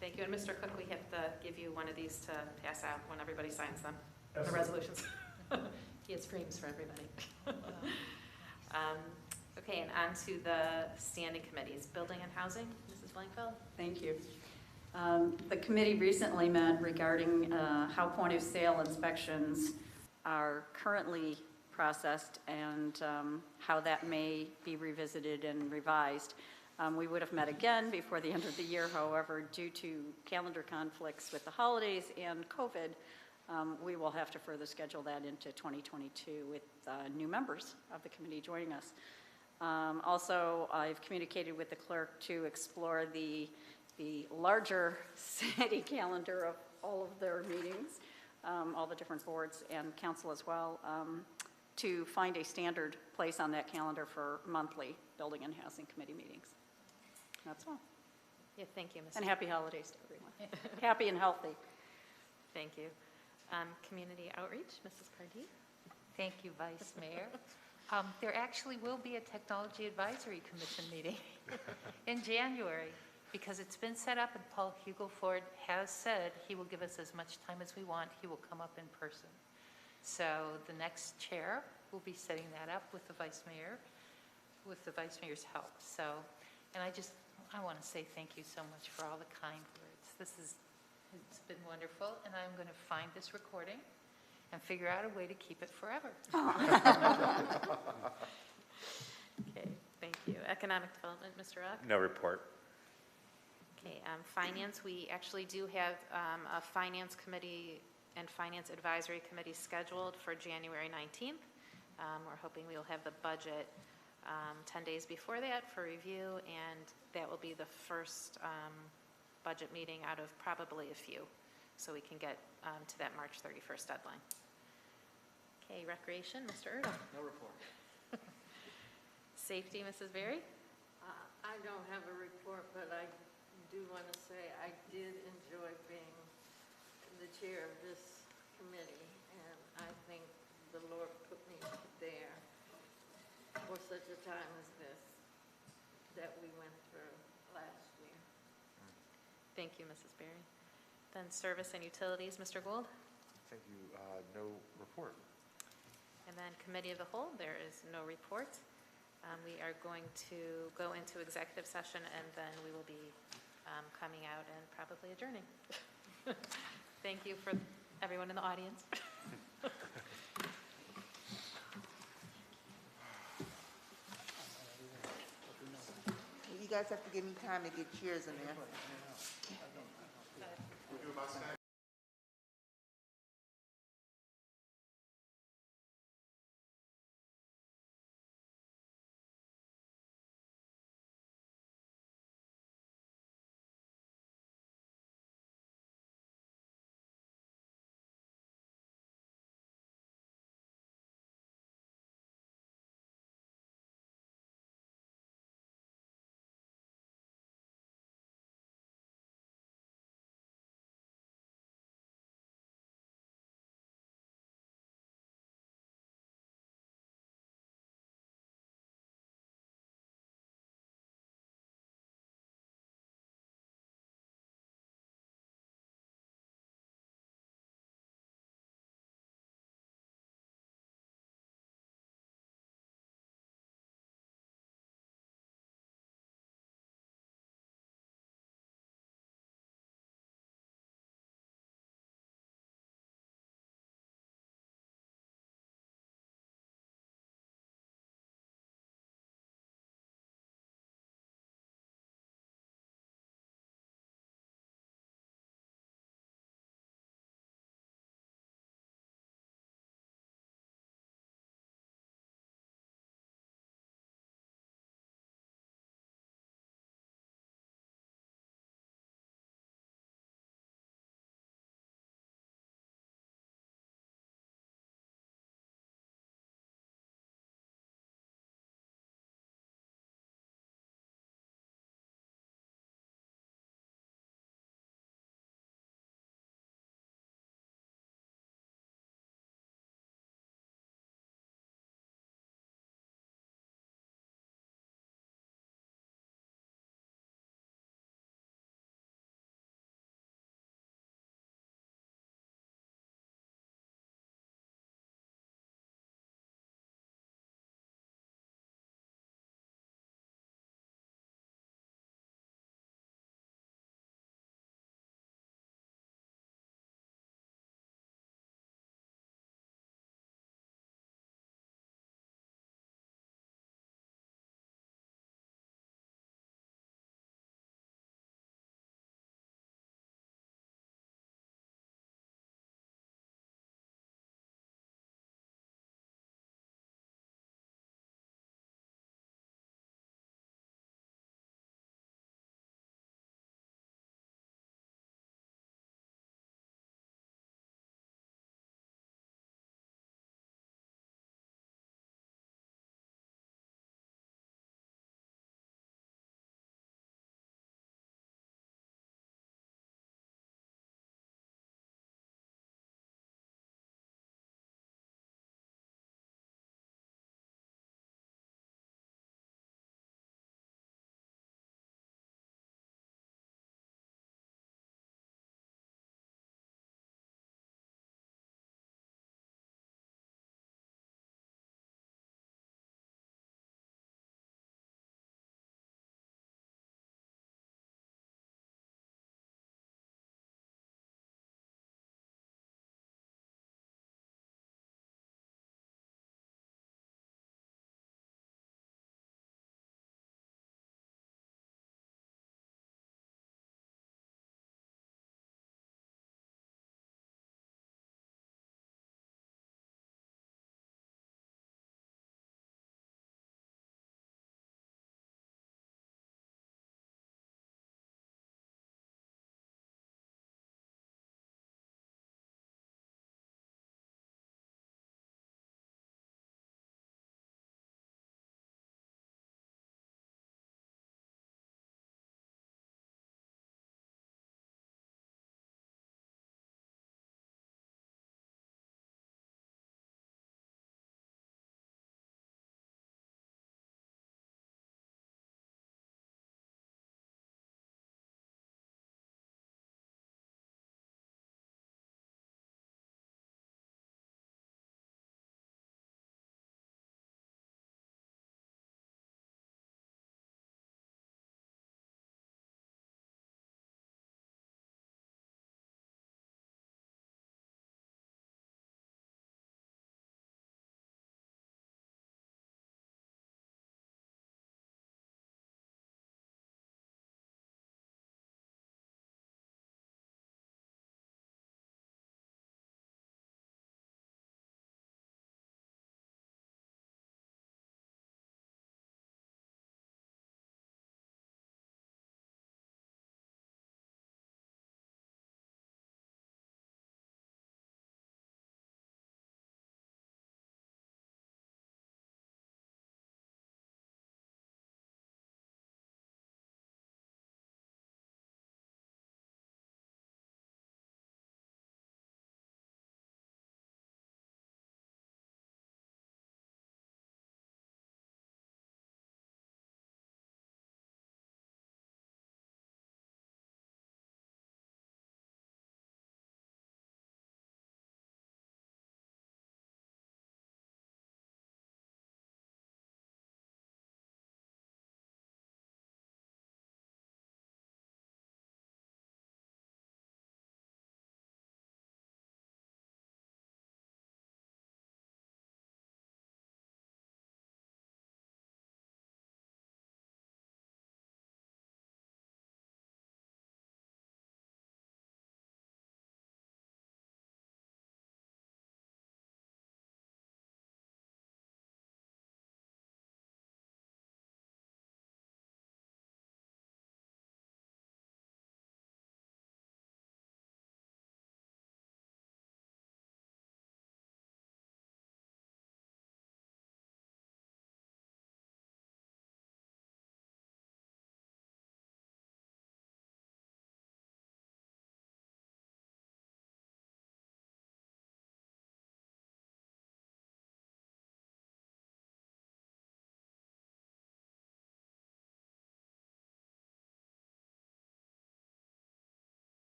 Thank you. And Mr. Cook, we have to give you one of these to pass out when everybody signs them, Absolutely. the resolutions. He has frames for everybody. Okay, and on to the standing committees. Building and housing, Mrs. Blankfeld? Thank you. The committee recently met regarding how point of sale inspections are currently processed and how that may be revisited and revised. We would have met again before the end of the year, however, due to calendar conflicts with the holidays and COVID, we will have to further schedule that into 2022 with new members of the committee joining us. Also, I've communicated with the clerk to explore the larger city calendar of all of their meetings, all the different boards and council as well, to find a standard place on that calendar for monthly building and housing committee meetings. That's all. Yeah, thank you, Mrs. And happy holidays to everyone. Happy and healthy. Thank you. Community outreach, Mrs. Pardee? Thank you, Vice Mayor. There actually will be a Technology Advisory Commission meeting in January because it's been set up and Paul Hugelford has said he will give us as much time as we want. He will come up in person. So the next chair will be setting that up with the Vice Mayor, with the Vice Mayor's help. So, and I want to say thank you so much for all the kind words. It's been wonderful, and I'm going to find this recording and figure out a way to keep it forever. Okay, thank you. Economic development, Mr. Rock? No report. Okay, finance, we actually do have a finance committee and finance advisory committee scheduled for January 19th. We're hoping we'll have the budget 10 days before that for review, and that will be the first budget meeting out of probably a few, so we can get to that March 31st deadline. Okay, recreation, Mr. Erdl. No report. Safety, Mrs. Berry. I don't have a report, but I do want to say I did enjoy being the chair of this committee, and I think the Lord put me there for such a time as this that we went through last year. Thank you, Mrs. Berry. Then service and utilities, Mr. Gould. Thank you. No report. And then Committee of the Whole, there is no report. We are going to go into executive session, and then we will be coming out and probably adjourning. Thank you for everyone in the audience. You guys have to give me time to get chairs in there.